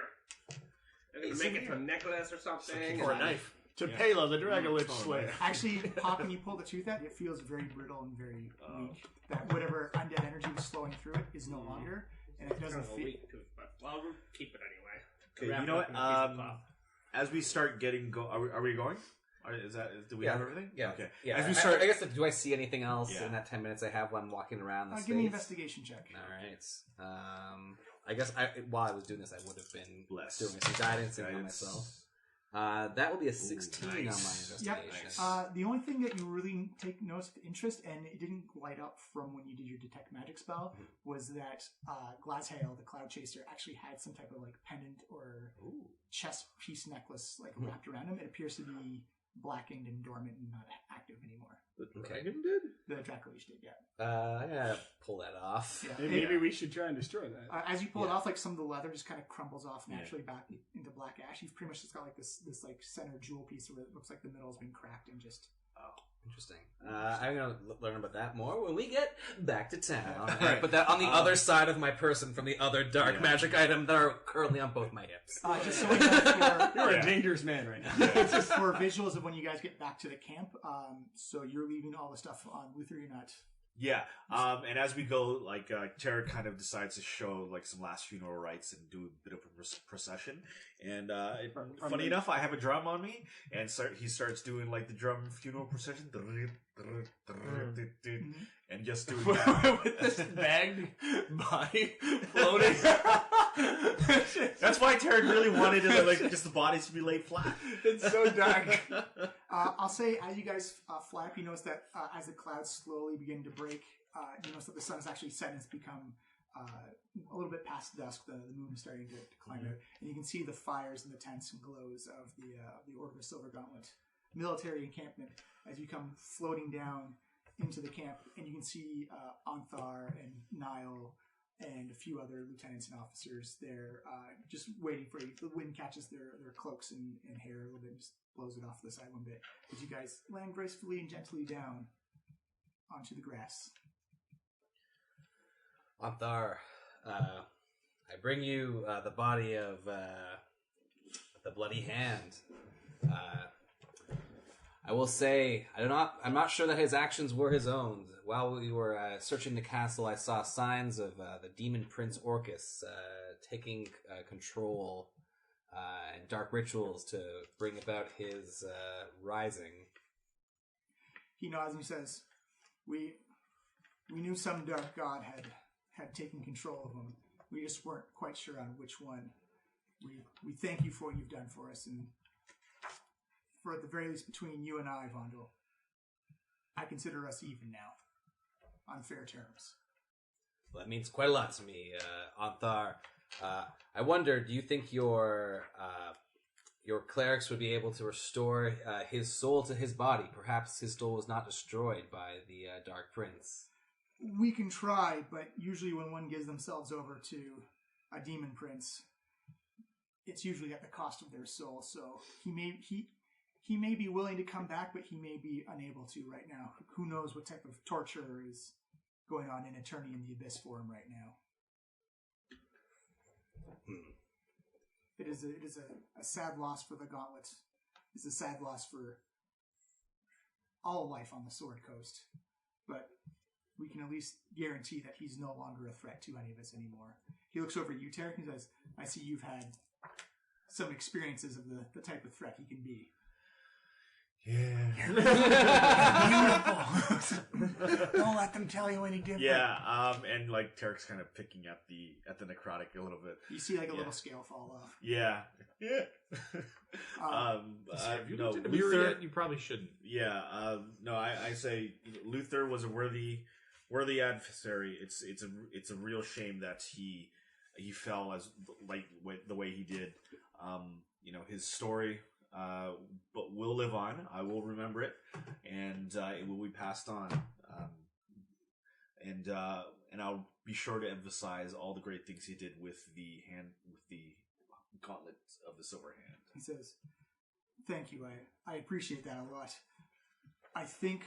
I'm gonna make it to a necklace or something. Or a knife. To Pela, the Dragolich Slayer. Actually, Pop, when you pull the tooth out, it feels very brittle and very weak. That whatever undead energy was flowing through it is no longer, and it doesn't Kind of a feel. weak tooth, but well, we'll keep it anyway. Okay, Wrap you it know up what? in a piece of cloth. As we start getting are we going? Do we Yeah. have everything? Yeah. Okay. Yeah. As we start, I guess, do I see anything else Yeah. in that 10 minutes I have while I'm walking around the space? Give me an investigation check. All right. I guess while I was doing this, I would have been Bless. doing some guidance on myself. That will be a 16 on my nice. investigation. Yep. The only thing that you really take notice of interest, and it didn't light up from when you did your detect magic spell, was that Glazhael, the Cloud Chaser, actually had some type of like pendant or chest piece necklace like wrapped around him. It appears to be blackened and dormant and not active anymore. The dragon did? The Dracolich did, yeah. I'm gonna pull that off. Yeah. Maybe we should try and destroy that. As you pull it Yeah. off, like some of the leather just kind of crumbles off naturally back into black ash. You've pretty much just got like this like center jewel piece where it looks like the middle's been cracked and just. Interesting. I'm gonna learn about that more when we get back to town. Right. Put that on the other side of my person from the other dark Yeah. magic item that are currently on both my hips. Just so we know You're Yeah. a dangerous man right now. for visuals of when you guys get back to the camp. So you're leaving all the stuff on Luther. You're not. yeah. And as we go, like Tarek kind of decides to show like some last funeral rites and do a bit of a procession. And funny enough, I have a drum on me, and he starts doing like the drum funeral procession, and just doing that. With this bagged body floating. That's why Tarek really wanted it, like just the bodies to be laid flat. It's so dark. I'll say as you guys fly up, you notice that as the clouds slowly begin to break, you notice that the sun has actually set and it's become a little bit past dusk. The moon is starting to climb out, and you can see the fires and the tents and glows of the Order of Silver Gauntlet military encampment as you come floating down into the camp, and you can see Anthar and Niall and a few other lieutenants and officers there just waiting for you. The wind catches their cloaks and hair a little bit and just blows it off to the side one bit as you guys land gracefully and gently down onto the grass. Anthar, I bring you the body of the Bloody Hand. I will say, I'm not sure that his actions were his own. While we were searching the castle, I saw signs of the demon prince Orcus taking control and dark rituals to bring about his rising. He nods and he says, "We knew some dark god had taken control of him. We just weren't quite sure on which one. We thank you for what you've done for us, and for at the very least between you and I, Vondel, I consider us even now, on fair terms." Well, that means quite a lot to me, Anthar. I wonder, do you think your clerics would be able to restore his soul to his body? Perhaps his soul was not destroyed by the Dark Prince. We can try, but usually when one gives themselves over to a demon prince, it's usually at the cost of their soul. So he may be willing to come back, but he may be unable to right now. Who knows what type of torture is going on in Eternity in the Abyss for him right now. It is a sad loss for the Gauntlet. It's a sad loss for all life on the Sword Coast. But we can at least guarantee that he's no longer a threat to any of us anymore. He looks over at you, Tarek, and says, I see you've had some experiences of the type of threat he can be. Yeah. Beautiful. Don't let them tell you any different. Yeah, and like Tarek's kind of picking at the necrotic a little bit. You see like a little scale fall off. Yeah. Yeah. Have you no, looked at the mirror Luther, yet? You probably shouldn't. Yeah, no, I say Luther was a worthy adversary. It's a real shame that he fell as like the way he did. His story but will live on. I will remember it, and it will be passed on. And I'll be sure to emphasize all the great things he did with the gauntlet of the Silver Hand. He says, "Thank you. I appreciate that a lot. I think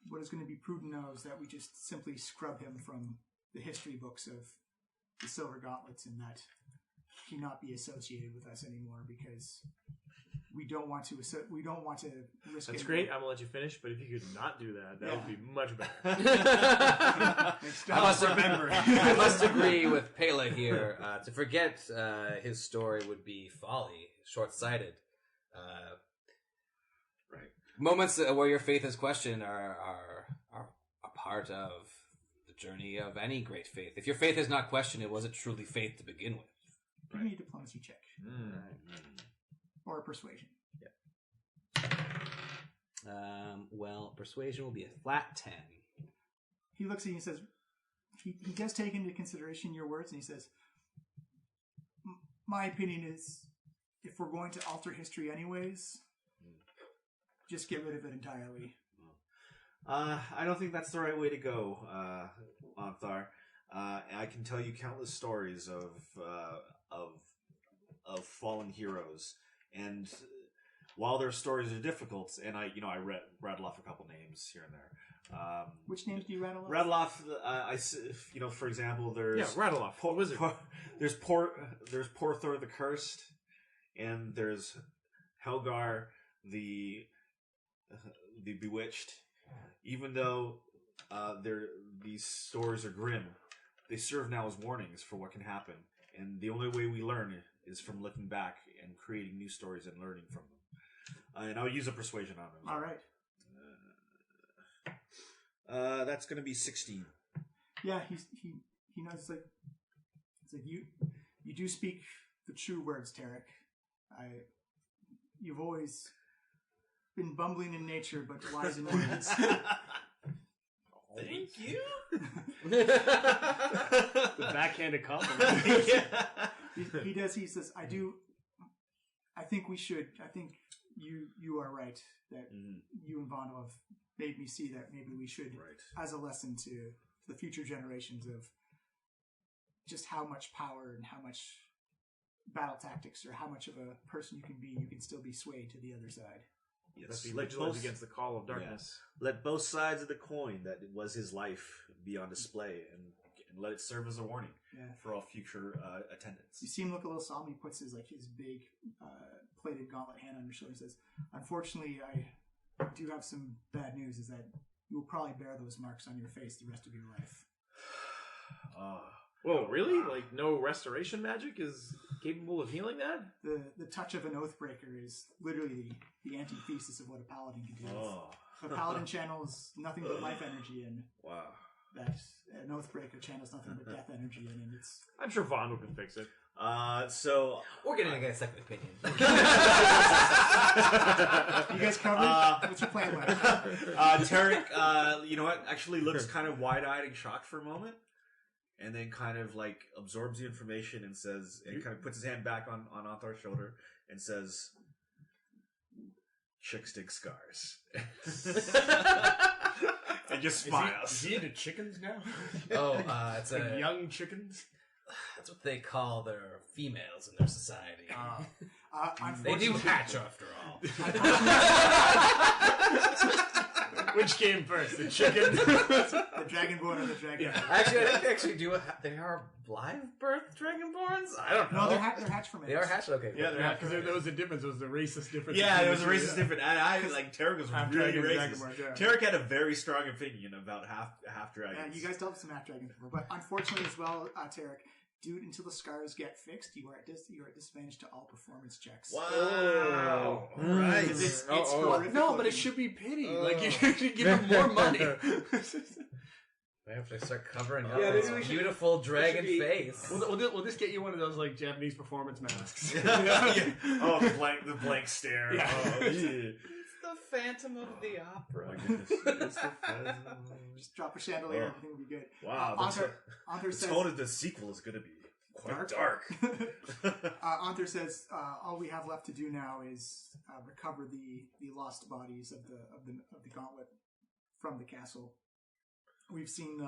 what is going to be prudent now is that we just simply scrub him from the history books of the Silver Gauntlets, and that he not be associated with us anymore, because we don't want to risk. That's great. I'm gonna let you finish, but if you could not do that, that would be much better. I must agree with Pela here. To forget his story would be folly, short-sighted. Right. Moments where your faith is questioned are a part of the journey of any great faith. If your faith is not questioned, it wasn't truly faith to begin with. Give me a diplomacy check. Or a persuasion. Well, persuasion will be a flat 10. He looks at you and says, he does take into consideration your words, and he says, my opinion is, if we're going to alter history anyways, just get rid of it entirely. I don't think that's the right way to go, Anthar. I can tell you countless stories of fallen heroes, and while their stories are difficult, and I rattle off a couple names here and there. Which names do you rattle off? Rattle off. For example, there's rattle off. What was it? There's Porthor the Cursed, and there's Helgar the Bewitched. Even though these stories are grim, they serve now as warnings for what can happen, and the only way we learn is from looking back and creating new stories and learning from them. And I'll use a persuasion on them. All right. That's going to be 16. Yeah, he knows. It's like you do speak the true words, Tarek. You've always been bumbling in nature, but wise in words. Thank you. The backhanded compliment. He does. He says, I think we should. I think you are right that you and Vando have made me see that maybe we should, as a lesson to the future generations, of just how much power and how much battle tactics, or how much of a person you can be, you can still be swayed to the other side. Yes. Be vigilant against the call of darkness. Yeah. Let both sides of the coin that was his life be on display, and let it serve as a warning for all future attendants. You see him look a little solemn. He puts his big plated gauntlet hand on your shoulder and says, "Unfortunately, I do have some bad news. Is that you will probably bear those marks on your face the rest of your life." Whoa, really? Like, no restoration magic is capable of healing that? The touch of an Oathbreaker is literally the antithesis of what a paladin can do. A paladin channels nothing but life energy, and that an Oathbreaker channels nothing but death energy, and it's... I'm sure Vando can fix it. So we're gonna get a second opinion. You guys covered? What's your plan, Tarek, you know what? Actually looks kind of wide-eyed and shocked for a moment, and then kind of like absorbs the information and says, and kind of puts his hand back on Anthar's shoulder and says, "Chicks dig scars." And just smiles. Is he into chickens now? It's like young chickens? That's what they call their females in their society. They do hatch after all. Which came first, the chicken? The Dragonborn or the Dragon? Yeah. Actually, I think they actually do. They are live birth Dragonborns. I don't know. No, they're hatched from eggs. They are hatched. Okay. Yeah, because there was a difference. It was the racist difference. Yeah, there was a between the racist two, difference. I like Tarek was Half really dragon, racist. dragonborn, yeah. Tarek had a very strong opinion about half dragons. Yeah, you guys dealt with some half dragons before, but unfortunately as well, Tarek, dude, until the scars get fixed, you are at disadvantage to all performance checks. Wow! Right. It's horrific No, but it looking. should be pity. Like you should give him more money. I have to start covering up Yeah, this maybe we should- beautiful dragon be- face. We'll just get you one of those like Japanese performance masks. Yeah. Oh, the blank stare. Yeah. Oh, yeah. It's the Phantom of the Opera. Oh my goodness. It's the pheasant. Just drop a chandelier, Oh. everything will be good. Wow, Anther the says, tone of the sequel is going to be quite dark. Anther says, all we have left to do now is recover the lost bodies of the gauntlet from the castle. We've seen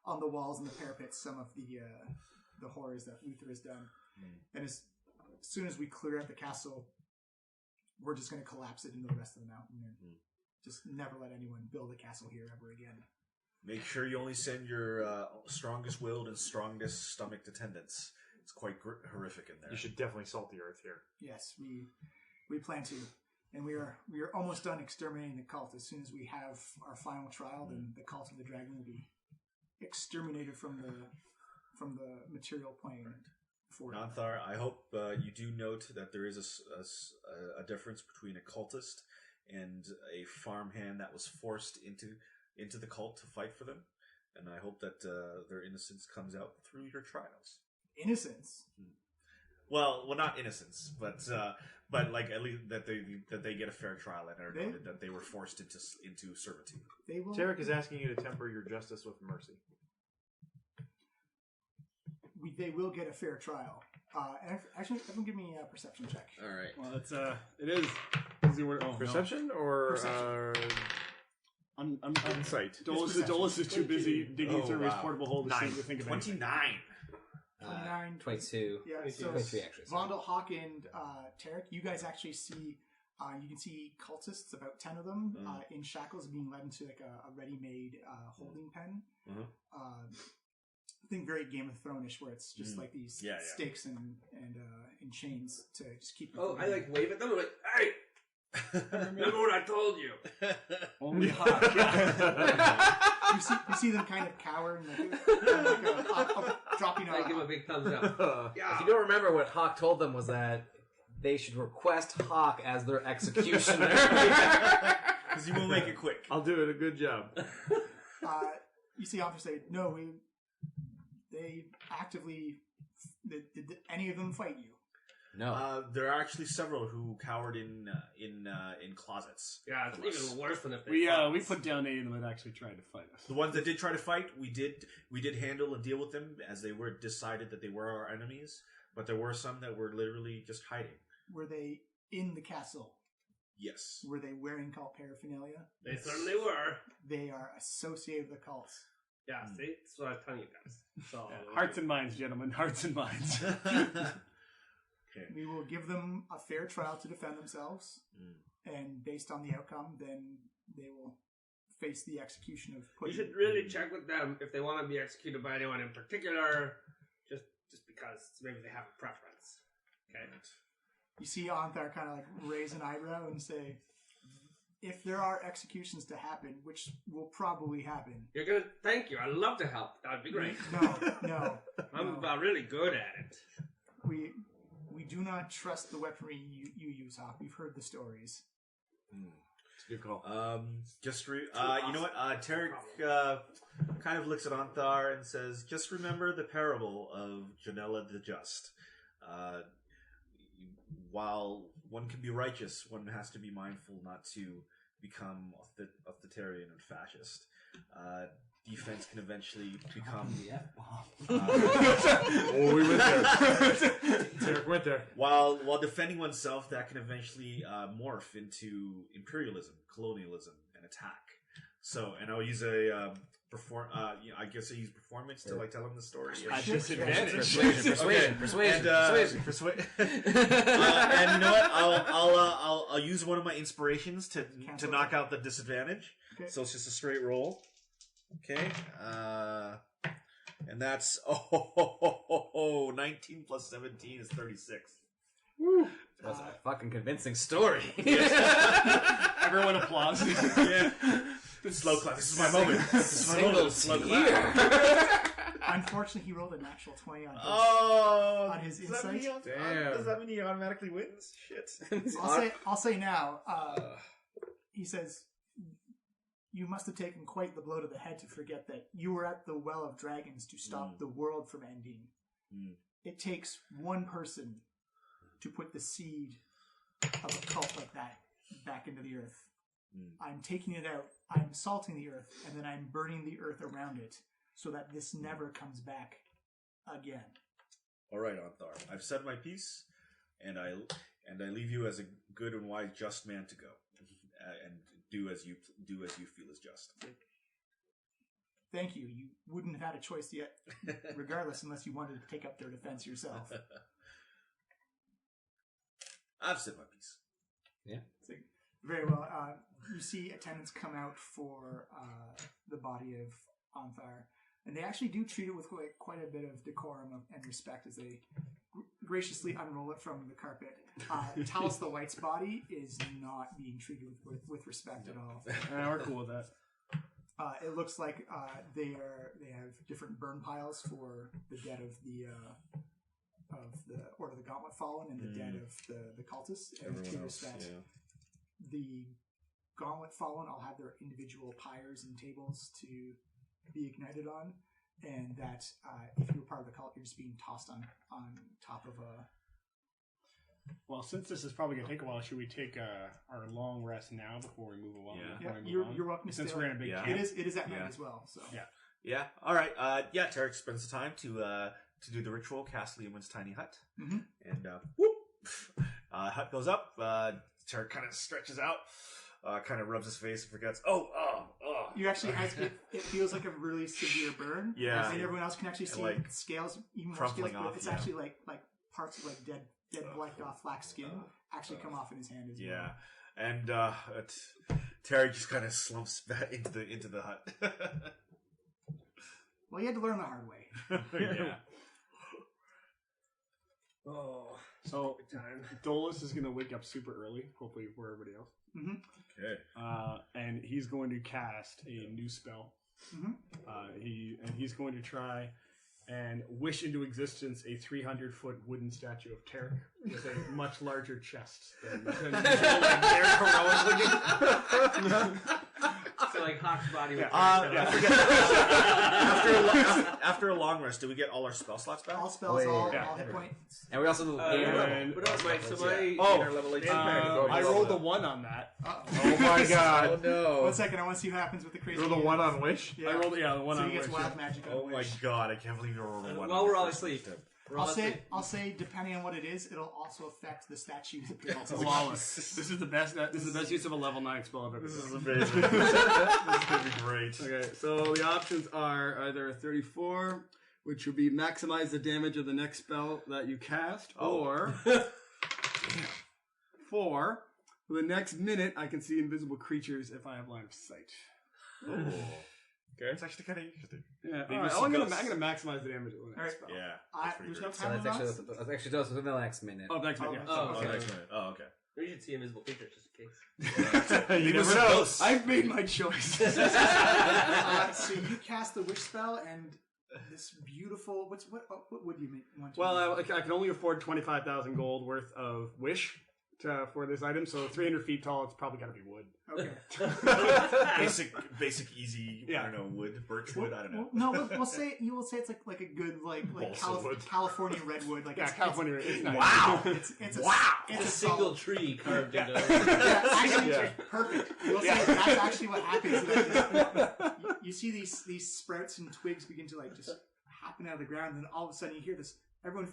on the walls and the parapets some of the horrors that Luther has done, and as soon as we clear out the castle, we're just going to collapse it into the rest of the mountain and just never let anyone build a castle here ever again. Make sure you only send your strongest-willed and strongest stomached attendants. It's quite horrific in there. You should definitely salt the earth here. Yes, we plan to, and we are almost done exterminating the cult. As soon as we have our final trial, then the cult of the dragon will be exterminated from the material plane. Nanthar, I hope you do note that there is a difference between a cultist and a farmhand that was forced into the cult to fight for them, and I hope that their innocence comes out through your trials. Innocence. Well, not innocence, but like at least that they get a fair trial and that they were forced into servitude. They will. Tarek is asking you to temper your justice with mercy. They will get a fair trial. And actually, everyone give me a perception check. All right. Well, it is. Perception or Perception. I'm insight? Dolus is too busy digging through his portable hole to 9. think of anything. 29. 29. 22. Yeah, so 23 actually. Vondel, Hakh, and Tarek, you guys actually see, you can see cultists, about 10 of them, in shackles being led into like a ready-made holding pen. I think very Game of Thrones-ish, where it's just like these stakes and chains to just keep. Oh, I like wave at them. I'm like, hey, remember what I told you? Only Hakh. you see them kind of cower and dropping. I give him a big thumbs up. Yeah. If you don't remember, what Hawk told them was that they should request Hawk as their executioner. Because he will make it quick. I'll do it. A good job. You see officers say, no, they actively, did any of them fight you? No. There are actually several who cowered in closets. Yeah, it's even worse than if they We put down 8 of them that actually tried to fight us. The ones that did try to fight, we did handle and deal with them as they were decided that they were our enemies. But there were some that were literally just hiding. Were they in the castle? Yes. Were they wearing cult paraphernalia? They certainly were. They are associated with the cults. Yeah, see? That's what I was telling you guys. So, Hearts and minds, gentlemen. Hearts and minds. Okay. We will give them a fair trial to defend themselves, and based on the outcome, then they will face the execution of. You should really check with them if they want to be executed by anyone in particular, just because maybe they have a preference. Okay. You see Anther kind of like raise an eyebrow and say, if there are executions to happen, which will probably happen. You're gonna thank you. I'd love to help. That'd be great. No. I'm really good at it. We do not trust the weaponry you use, Hakh. We've heard the stories. It's a good call. You know what? Tarek kind of looks at Anthar and says, "Just remember the parable of Janella the Just. While one can be righteous, one has to be mindful not to become authoritarian and fascist. Defense can eventually become the F-bomb. Oh, we went there. Tarek went there. While defending oneself, that can eventually morph into imperialism, colonialism, and attack. So, and I'll use a I guess I use performance to like tell him the story. Disadvantage. Persuasion. And you know what? I'll use one of my inspirations to knock out the disadvantage. Okay. So it's just a straight roll. Okay. And that's 19 plus 17 is 36. That's a fucking convincing story. Everyone applauds. Yeah. Slow clap. This is my moment. This is my moment. Slow clap. Unfortunately, he rolled a natural 20 on his, on his does that mean insight. Damn. Does that mean he automatically wins? Shit. I'll say now. He says, "You must have taken quite the blow to the head to forget that you were at the Well of Dragons to stop the world from ending. It takes one person to put the seed of a cult like that back into the earth. I'm taking it out, I'm salting the earth, and then I'm burning the earth around it so that this never comes back again." All right, Anthar. I've said my piece, and I leave you as a good and wise, just man to go, and do as you feel is just. Thank you. You wouldn't have had a choice yet, regardless, unless you wanted to take up their defense yourself. I've said my piece. So, very well. You see attendants come out for the body of Anthar, and they actually do treat it with quite a bit of decorum and respect as they graciously unroll it from the carpet. Talos the White's body is not being treated with respect at all. Yeah, we're cool with that. It looks like they have different burn piles for the dead of the Order of the Gauntlet Fallen and the dead of the cultists. And it appears that the Gauntlet Fallen all have their individual pyres and tables to be ignited on, and that if you were part of the cult, you're just being tossed on top of a. Well, since this is probably going to take a while, should we take our long rest now before we move along? Yeah. You're welcome to Since stay. we're in a big camp. It is at night as well. So Yeah. All right. Tarek spends the time to do the ritual, cast Liamon's tiny hut, and whoop, hut goes up. Tarek kind of stretches out, kind of rubs his face and forgets. you actually, it feels like a really severe burn. Yeah. and everyone else can actually see like, scales, even more crumpling scales, but off, it's yeah. actually like parts of like dead blacked off flax skin actually come off in his hand as well. Yeah, and Terry just kind of slumps back into the hut. Well, you had to learn the hard way. Yeah. Oh, So Dolus is going to wake up super early, hopefully for everybody else. Okay. And he's going to cast a new spell. He's going to try and wish into existence a 300-foot wooden statue of Tarek with a much larger chest than usual, like Derek Heroic looking. so like Hak's body would After a long rest, do we get all our spell slots back? All spells, all yeah. hit points. And we also and- But also, so my Oh, level I rolled a 1 on that. Oh my god. no. 1 second, I want to see what happens with the crazy. You're the one on Wish? Yeah. I rolled the 1 so on he gets which, wild magic on Oh my Wish. god! I can't believe you rolled a one. While we're all asleep. I'll say, depending on what it is, it'll also affect the statue's appearance. Flawless. This is the best use of a level 9 spell I've ever This is done. amazing. This is gonna be great. Okay, so the options are either 34, which would be maximize the damage of the next spell that you cast, or 4, for the next minute I can see invisible creatures if I have line of sight. Oh. Okay, it's actually kind of interesting. Yeah, Maybe alright, some I'm gonna ghosts. maximize the damage of the next Alright. spell. Yeah. There's no So time that's on us. actually does within the next minute. Oh, next minute, yeah. Oh, Oh, okay. next minute. Oh, okay. We should see invisible creatures just in case. You never know. I've made my choice. So you cast the wish spell, and this beautiful. What would you want to? Well, I can only afford 25,000 gold worth of wish for this item, so 300 feet tall, it's probably got to be wood. okay. Basic, easy. Yeah. I don't know, wood, birch wood. I don't know. No, we'll say it's like a good Balsa wood. California redwood. Like Yeah, it's, California. It's nice. Wow. It's a It's a single tree carved into Yeah, actually, Yeah. perfect. We'll say that's actually what happens. You see these sprouts and twigs begin to like just happen out of the ground, and then all of a sudden you hear this. Everyone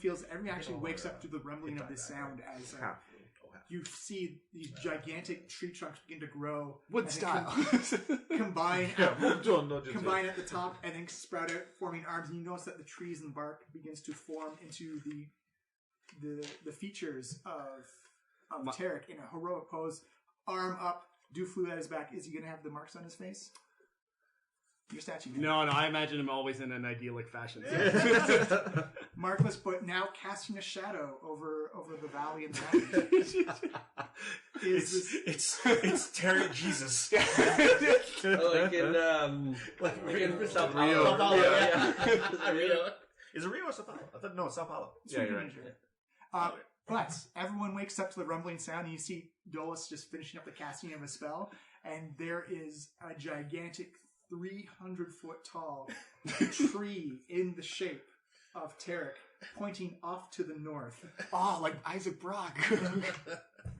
actually wakes up to the rumbling of this sound as you see these gigantic tree trunks begin to grow. Wood and style. Combine Combine combine at the top and then sprout out, forming arms. And you notice that the trees and bark begins to form into the features of Tarek in a heroic pose, arm up, Duflu at his back. Is he going to have the marks on his face? Your statue. Man. No, I imagine him always in an idyllic fashion. Markless, but now casting a shadow over the valley and the mountain. It's Terry Jesus. Like in Sao Paulo. Rio. Is it Rio or Sao Paulo? I thought no, it's Sao Paulo. Yeah, you're right. But everyone wakes up to the rumbling sound, and you see Dolus just finishing up the casting of a spell, and there is a gigantic 300-foot tall tree in the shape of Tarek, pointing off to the north. Oh, like Isaac Brock.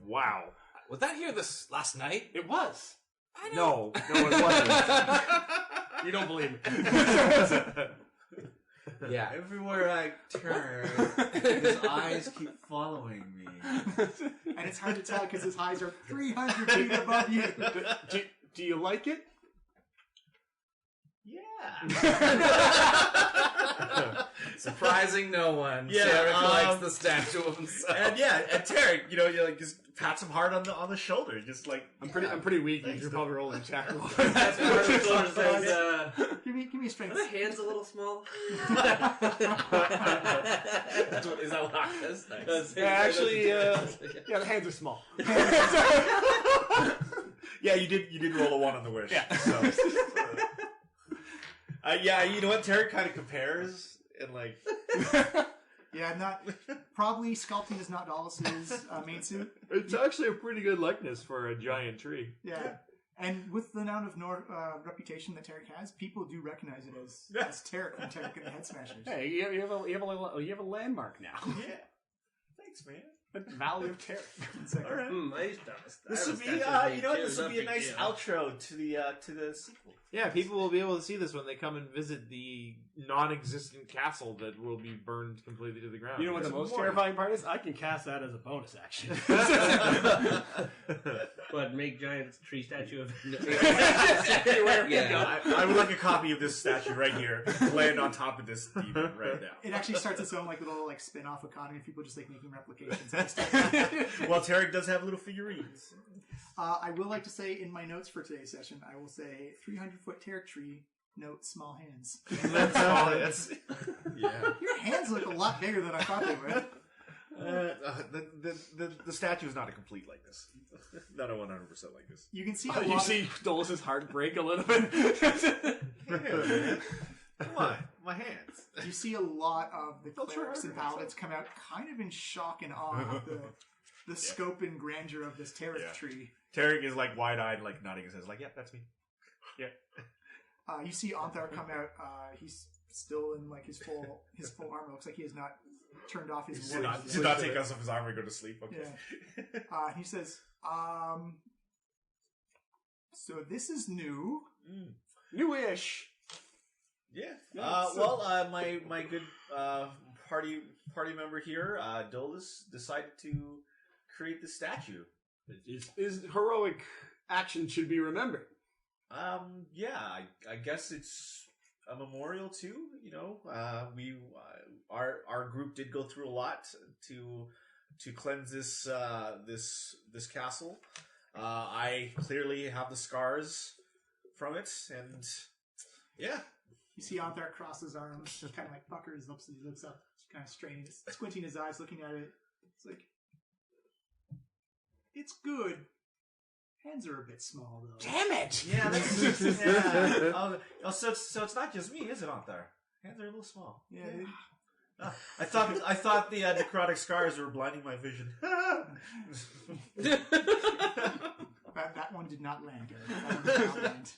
Wow. Was that here this last night? It was. I know. No, it wasn't. You don't believe me. Yeah. Everywhere I turn, his eyes keep following me. And it's hard to tell because his eyes are 300 feet above you. Do you like it? Yeah. Surprising no one. Yeah, Tarek likes the statue of himself. And Tarek, you like just pats him hard on the shoulder, just like I'm pretty weak. You should probably roll in tackle. That's what Flora says. Give me a Are strength. the hands a little small? Is that what Hakh says? Yeah, actually, the hands are small. yeah, you did roll a 1 on the wish. Yeah. So, yeah, you know what? Tarek kind of compares and like. Yeah, probably sculpting is not Dolus's main suit. It's actually a pretty good likeness for a giant tree. Yeah, and with the amount of reputation that Tarek has, people do recognize it as Tarek from Tarek and the Head Smashers. Hey, you have a landmark now. Yeah. Thanks, man. The Valley of Terror. All right. I used to have a This would be, this would be a nice outro to the sequel. Yeah, people will be able to see this when they come and visit the non-existent castle that will be burned completely to the ground. You know what the most terrifying part is? I can cast that as a bonus action. But make giant tree statue of Yeah. I would like a copy of this statue right here, land on top of this demon right now. It actually starts its own little spin-off economy of people just making replications. Well, Tarek does have little figurines. I will like to say in my notes for today's session, I will say 300-foot Tarek tree. Note small hands. Yeah. Your hands look a lot bigger than I thought they would. The statue is not a complete likeness. Not a 100% likeness. You can see You see Dolus's heart break a little bit. Come on, my hands. You see a lot of the clerics and paladins come out kind of in shock and awe of the scope and grandeur of this Tarek tree. Tarek is like wide-eyed, like nodding his head, like, "Yeah, that's me." Yeah. You see Anthar come out. He's still in like his full armor. Looks like he has not turned off his. Did not take us off his armor and go to sleep. Okay. Yeah. He says, "So this is new. Newish." Yeah. My good party member here, Dolus, decided to create the statue. His heroic action should be remembered. Yeah, I guess it's a memorial too. Our group did go through a lot to cleanse this castle. I clearly have the scars from it, and yeah. You see Anthar cross his arms, just kind of like pucker his lips, and he looks up, kind of straining, squinting his eyes, looking at it. It's like, it's good. Hands are a bit small, though. Damn it! Yeah, that's yeah. So it's not just me, is it, Anthar? Hands are a little small. Yeah. I thought the necrotic scars were blinding my vision. That one did not land, Eric. That one did not land.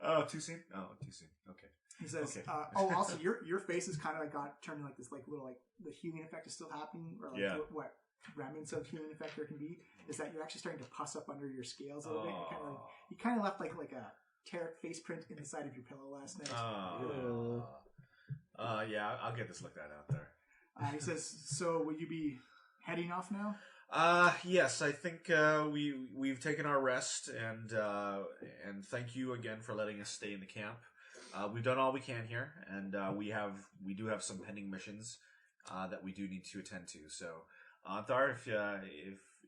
Oh, too soon? Oh, too soon. Okay. He says, Okay. also, your face is kind of like got turned like this, like little, like the healing effect is still happening, or like what remnants of healing effect there can be, is that you're actually starting to pus up under your scales a little bit. You kind of left like a Tarek face print in the side of your pillow last night. Yeah, I'll get this looked at out there. He says, so will you be heading off now? Yes, I think we've taken our rest, and thank you again for letting us stay in the camp. We've done all we can here, and we do have some pending missions that we do need to attend to. So, Anthar,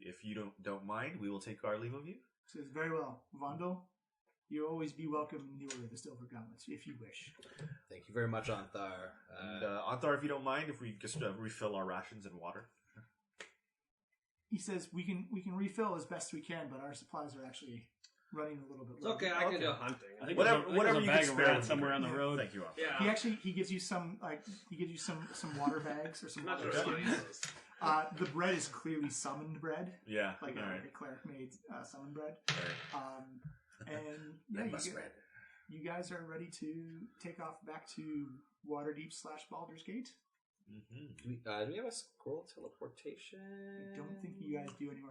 if you don't mind, we will take our leave of you. Says, very well. Vondel, you'll always be welcome in the Order of the Silver Gauntlets, if you wish. Thank you very much, Anthar. And Anthar, if you don't mind, if we just refill our rations and water. He says, we can refill as best we can, but our supplies are actually running a little bit It's low. okay, I can do hunting. I think Whatever there's a you bag can of spare rats somewhere on the road. Thank you, Anthar. Yeah. He gives you some some water bags or some Not water sure skins. The bread is clearly summoned bread, Yeah. like all a right. cleric made summoned bread. All right. And yeah, you guys are ready to take off back to Waterdeep / Baldur's Gate. Do we have a scroll teleportation? I don't think you guys do anymore.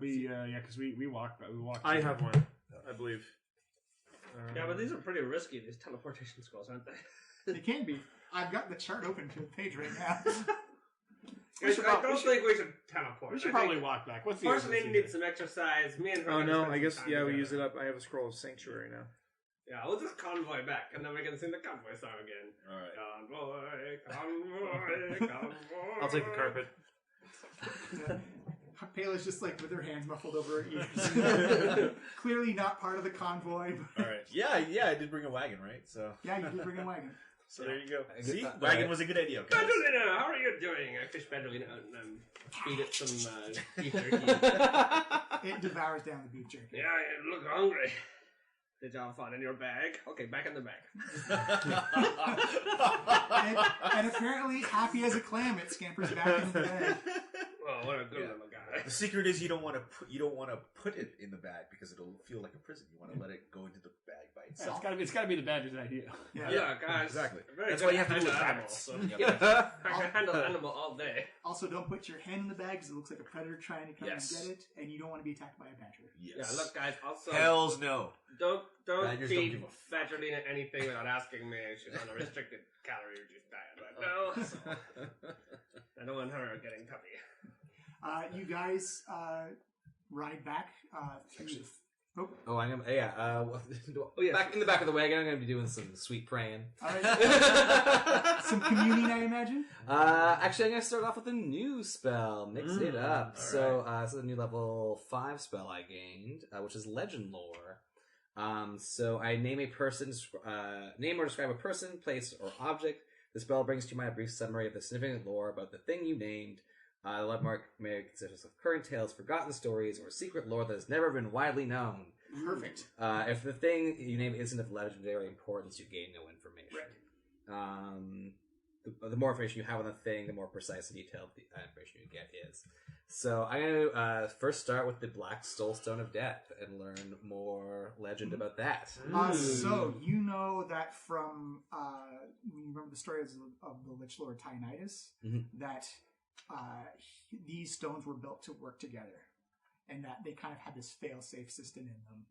Because we walked. We walked. I have one, I believe. Yeah, but these are pretty risky, these teleportation scrolls, aren't they? They can be. I've got the chart open to the page right now. I don't think we should teleport. We should probably walk back. What's the First urgency? Lady needs some exercise. Me and her. Oh are no, gonna I spend guess some time we together. use it up. I have a scroll of sanctuary now. Yeah, we'll just convoy back, and then we can sing the convoy song again. All right. Convoy, convoy, convoy. I'll take the carpet. Payla's just like with her hands muffled over her ears. Clearly not part of the convoy. All right. Yeah, I did bring a wagon, right? So Yeah, you did bring a wagon. there you go. I See, get- wagon was a good idea. Guys. Bandolina, how are you doing? I fish Bandolina and feed it some beef jerky. It devours down the beef jerky. Yeah, you look hungry. Did you have fun in your bag? Okay, back in the bag. And apparently, happy as a clam, it scampers back into the bag. Oh, what a good little guy. The secret is you don't want to put it in the bag because it'll feel like a prison. You want to let it go into the bag by Yeah, itself. it's gotta be the badger's idea. Yeah, guys. exactly. Very That's good why you have to at do it with handling rabbits. animals, Yeah. I can handle an animal all day. Also, don't put your hand in the bag because it looks like a predator trying to come Yes. and get it, and you don't want to be attacked by a badger. Yes. Yeah, look, guys. Also, Hells no. don't Badgers don't feed give a fuck. Badgerina anything without asking me. She's on a restricted calorie reduced diet right now. So I don't want her getting puppy. You guys ride back through the... Oh, I'm gonna. Yeah. yeah. Back in the back of the wagon, I'm gonna be doing some sweet praying. All right. Some communing, I imagine? Actually, I'm gonna start off with a new spell, mix it up. all So, this is a new level 5 spell I gained, which is Legend Lore. So I name a person, name or describe a person, place, or object. The spell brings to mind a brief summary of the significant lore about the thing you named. The landmark may consist of current tales, forgotten stories, or secret lore that has never been widely known. Perfect. If the thing you name isn't of legendary importance, you gain no information. The more information you have on the thing, the more precise and detailed the information you get is. So I'm going to first start with the Black Soulstone of Death and learn more legend about that. So, you know that from... you remember the stories of the Lich Lord Tyonitis? Mhm. That these stones were built to work together. And that they kind of had this fail-safe system in them.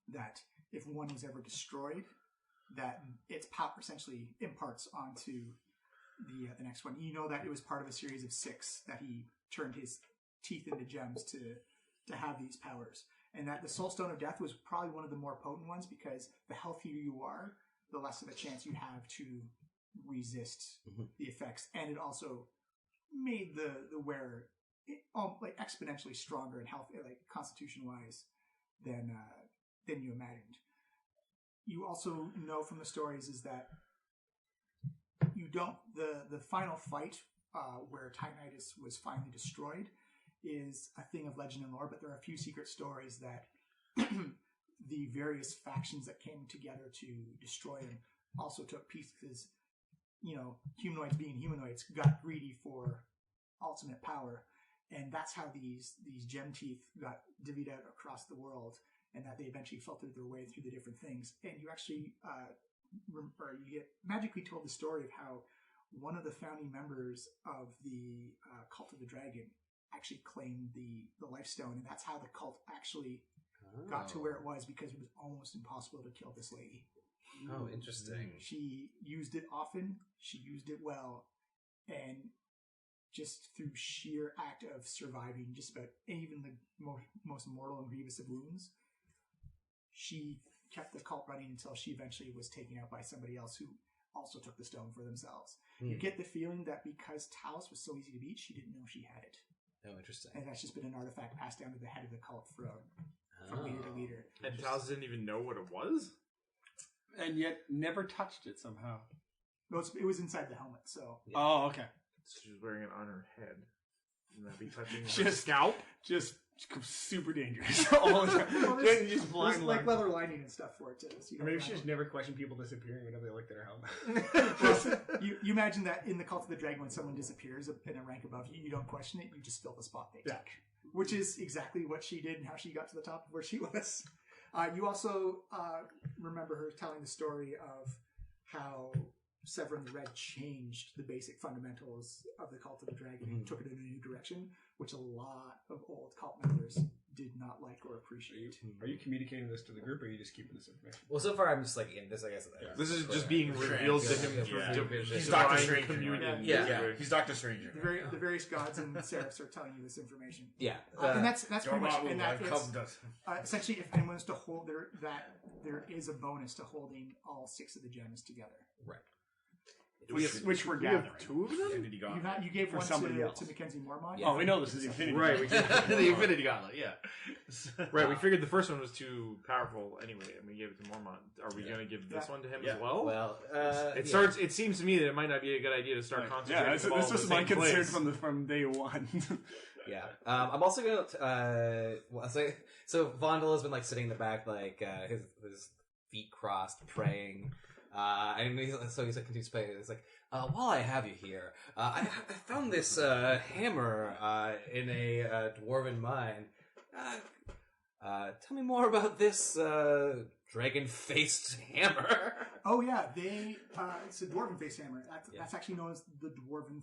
That if one was ever destroyed, that its power essentially imparts onto the next one. You know that it was part of a series of 6 that he turned his teeth into gems to have these powers. And that the Soulstone of Death was probably one of the more potent ones because the healthier you are, the less of a chance you have to resist the effects. And it also made the wearer like exponentially stronger and healthy, like constitution-wise, than you imagined. You also know from the stories is that you don't the final fight where Tyonitis was finally destroyed is a thing of legend and lore, but there are a few secret stories that the various factions that came together to destroy him also took pieces. You know, humanoids being humanoids got greedy for ultimate power, and that's how these gem teeth got divvied out across the world, and that they eventually filtered their way through the different things. And you actually you get magically told the story of how one of the founding members of the Cult of the Dragon actually claimed the Life Stone, and that's how the cult actually got to where it was, because it was almost impossible to kill this lady. Oh, interesting. She used it often, she used it well, and just through sheer act of surviving just about even the most mortal and grievous of wounds, she kept the cult running until she eventually was taken out by somebody else who also took the stone for themselves. You get the feeling that because Talos was so easy to beat, she didn't know she had it. Oh, interesting. And that's just been an artifact passed down to the head of the cult throughout from leader to leader. And Tals didn't even know what it was? And yet never touched it somehow. No, it was inside the helmet, so. Yeah. Oh, okay. She's wearing it on her head. Wouldn't that be touching her Just- scalp? Just super dangerous. All the time. Well, Just there's blind like line. leather lining and stuff for it too. So you Or maybe don't she have- just never questioned people disappearing whenever they looked at her helmet. Plus, you imagine that in the Cult of the Dragon, when someone disappears in a rank above you, you don't question it, you just fill the spot they Yeah. took. Which is exactly what she did and how she got to the top of where she was. You also remember her telling the story of how Severin the Red changed the basic fundamentals of the Cult of the Dragon and took it in a new direction, which a lot of old cult members did not like or appreciate. Are you communicating this to the group, or are you just keeping this information? Well, so far I'm just like in this. I guess This is just being revealed to him Yeah. through He's divine Dr. Strange. communion. Yeah. He's Dr. Stranger. The various gods and seraphs are telling you this information. Yeah. And that's pretty much, and that I've is, come to- essentially, if anyone wants to hold there is a bonus to holding all 6 of the gems together. right. Which we're We have gathering. 2 of them? Infinity Gauntlet. You gave For one somebody else. to Mackenzie Mormont. Yeah. Oh, we know this is the Infinity. Right, we The Infinity Gauntlet, yeah. Right, we figured the first one was too powerful anyway, and we gave it to Mormont. Are we going to give this one to him Yeah. as well? Well, It seems to me that it might not be a good idea to start concentrating. Yeah, this was my concern from day one. Yeah. I'm also gonna. So Vondel has been like sitting in the back, like his feet crossed, praying. And he's like continues playing. It's like, while I have you here, I found this hammer in a dwarven mine. Tell me more about this dragon-faced hammer. Oh yeah, it's a dwarven face hammer. That's actually known as the dwarven.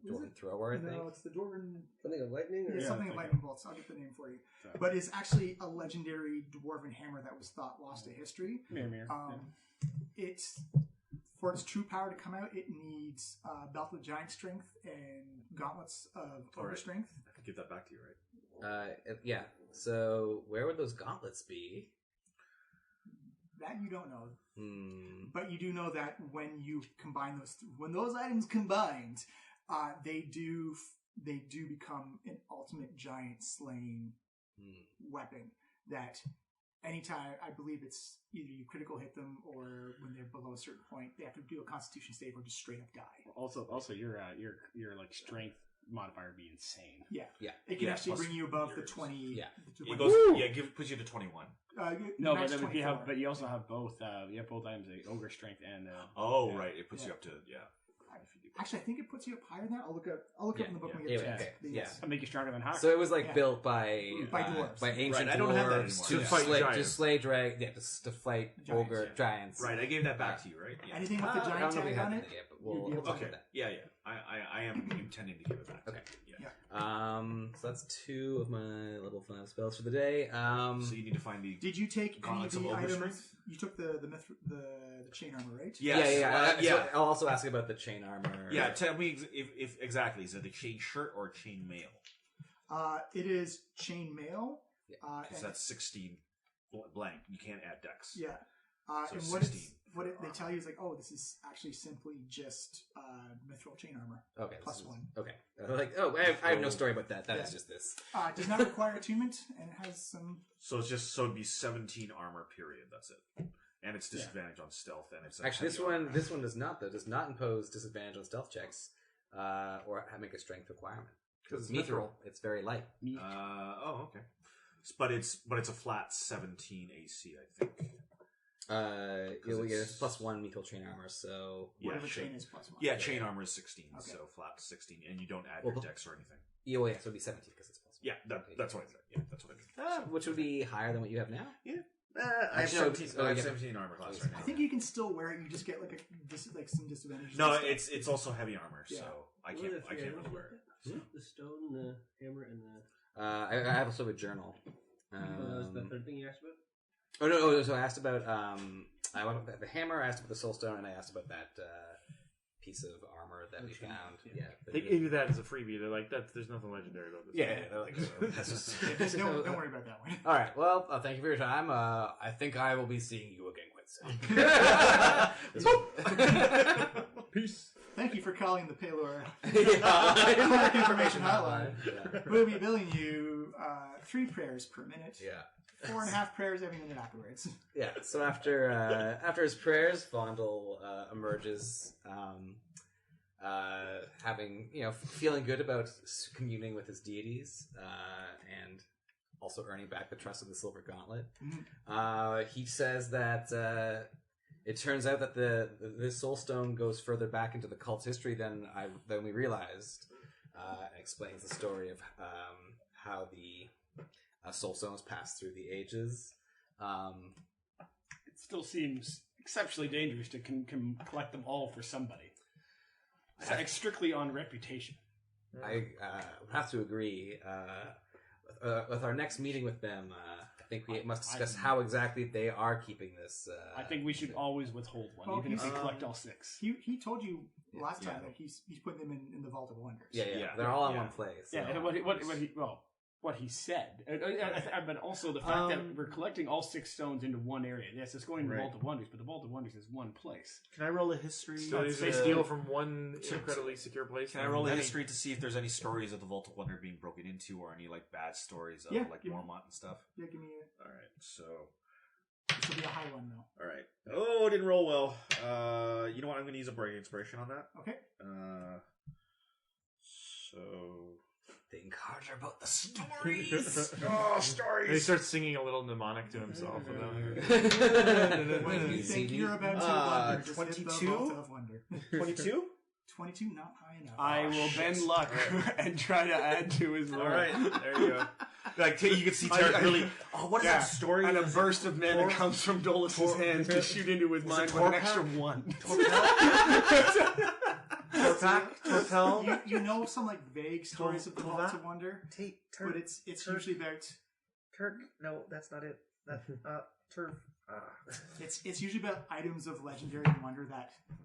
Dwarven thrower, I think. No, it's the dwarven. Something of lightning? Or? Yeah, something of lightning bolts. I'll get the name for you. But it's actually a legendary dwarven hammer that was thought lost to history. Mirror. It's for its true power to come out, it needs belt of giant strength and gauntlets of ogre strength. I can give that back to you, right? Yeah. So where would those gauntlets be? That you don't know, But you do know that when you combine when those items combined, they do become an ultimate giant slaying weapon. That anytime, I believe it's either you critical hit them or when they're below a certain point, they have to do a Constitution save or just straight up die. Also, your like strength modifier would be insane. Yeah, Yeah. it can Yeah, actually plus bring you above the yours. 20. Yeah. the It 20. goes, puts you to 21. No, max but 24. but you also have both. You have both items, the ogre strength and. Oh, yeah. right. It puts Yeah. you up to, Actually, I think it puts you up higher than that. I'll look up in the book when we Yeah, get to okay, the- yeah. That'll make you stronger than Hakh. So it was like Yeah. built by dwarves. by ancient Right, I don't have that dwarves anymore. to To fight giants. slay drag, yeah, to fight Giants, ogre yeah. giants. Right, I gave that back to you, right? Yeah. Anything with the I giant don't know if we tag have on that it. yet, but you'd we'll be able talk to- Okay. about Yeah. I am intending to give it back. Okay. Yeah. that. So that's 2 of my level 5 spells for the day. So you need to find the. Did you take any of Gauntlets of the ogre items? strength? You took the chain armor, right? Yes. Yeah. So I'll also ask about the chain armor. Yeah, tell me if exactly. Is it a chain shirt or a chain mail? It is chain mail. Because And- that's 16 blank. You can't add decks. Yeah. So And 16. they tell you is like, oh, this is actually simply just mithril chain armor. Okay. Plus 1. Okay. Like, I have no story about that. That is just this. It does not require attunement and it has some. So it's just it'd be 17 armor. Period. That's it. And it's disadvantage on stealth. And it's Actually, heavy armor. this one does not though. Does not impose disadvantage on stealth checks, or make a strength requirement. Because it's mithril, it's very light. Okay. But it's a flat 17 AC, I think. You'll get it's- plus 1 mithril chain armor. So Whatever chain. chain is plus 1. Yeah, chain armor is 16, Okay. so flat 16, and you don't add Well, your dex or anything. yeah, well, yeah, so it'd be 17 because it's plus 1. Yeah, that's what I said. Yeah, that's what I mean. Which would be higher than what you have now. I have Actually, 17, oh, I have yeah. 17 armor class right I now. think you can still wear it. You just get like some disadvantages. No, and stuff. it's also heavy armor, Yeah. so I What can't are the three really items wear it. left? The stone, the hammer, and the. I have also a journal. That was the third thing you asked about? So I asked about I went with the hammer. I asked about the soul stone, and I asked about that piece of armor that we found. Yeah, They gave you that as a freebie. They're like, there's nothing legendary about this. yeah. They're like, that's just. don't worry about that one. All right. Well, thank you for your time. I think I will be seeing you again quite soon. Peace. Thank you for calling the Paylor Yeah. information hotline. Yeah. We'll be billing you 3 prayers per minute Yeah. 4.5 prayers every minute afterwards. Yeah. So after his prayers, Vondel emerges, having feeling good about communing with his deities, and also earning back the trust of the Silver Gauntlet. He says that it turns out that the Soul Stone goes further back into the cult's history than we realized. Explains the story of how the Soul Stones pass through the ages. It still seems exceptionally dangerous to collect them all for somebody. It's strictly on reputation. I have to agree. With our next meeting with them, I think we must discuss how exactly they are keeping this. I think we should always withhold one, even if we collect all 6. He told you last time that he's putting them in the Vault of Wonders. Yeah. They're all in one place. Yeah, what he said, but also the fact that we're collecting all 6 stones into one area. Yes, it's going to the Vault of Wonders, but the Vault of Wonders is one place. Can I roll a history? So they steal from one incredibly secure place. Can I roll a history to see if there's any stories of the Vault of Wonder being broken into, or any bad stories of Mormont and stuff? Yeah, give me a... All right, so this will be a high one though. All right. Oh, didn't roll well. You know what? I'm going to use a break inspiration on that. Okay. So. Think harder about the stories. Stories! And he starts singing a little mnemonic to himself. What do you think you're about to wonder? 22? 22? 22, not high enough. I will bend luck and try to add to his roll. All right, there you go. Like you can see Tarek really. Oh, what is that story? And a burst of mana comes from Dolus's hands to shoot into his mind with an extra 1. Torpel? You know some like vague stories of the Vault of Wonder, but it's usually about Turk. No, that's not it. That Turf. It's usually about items of legendary wonder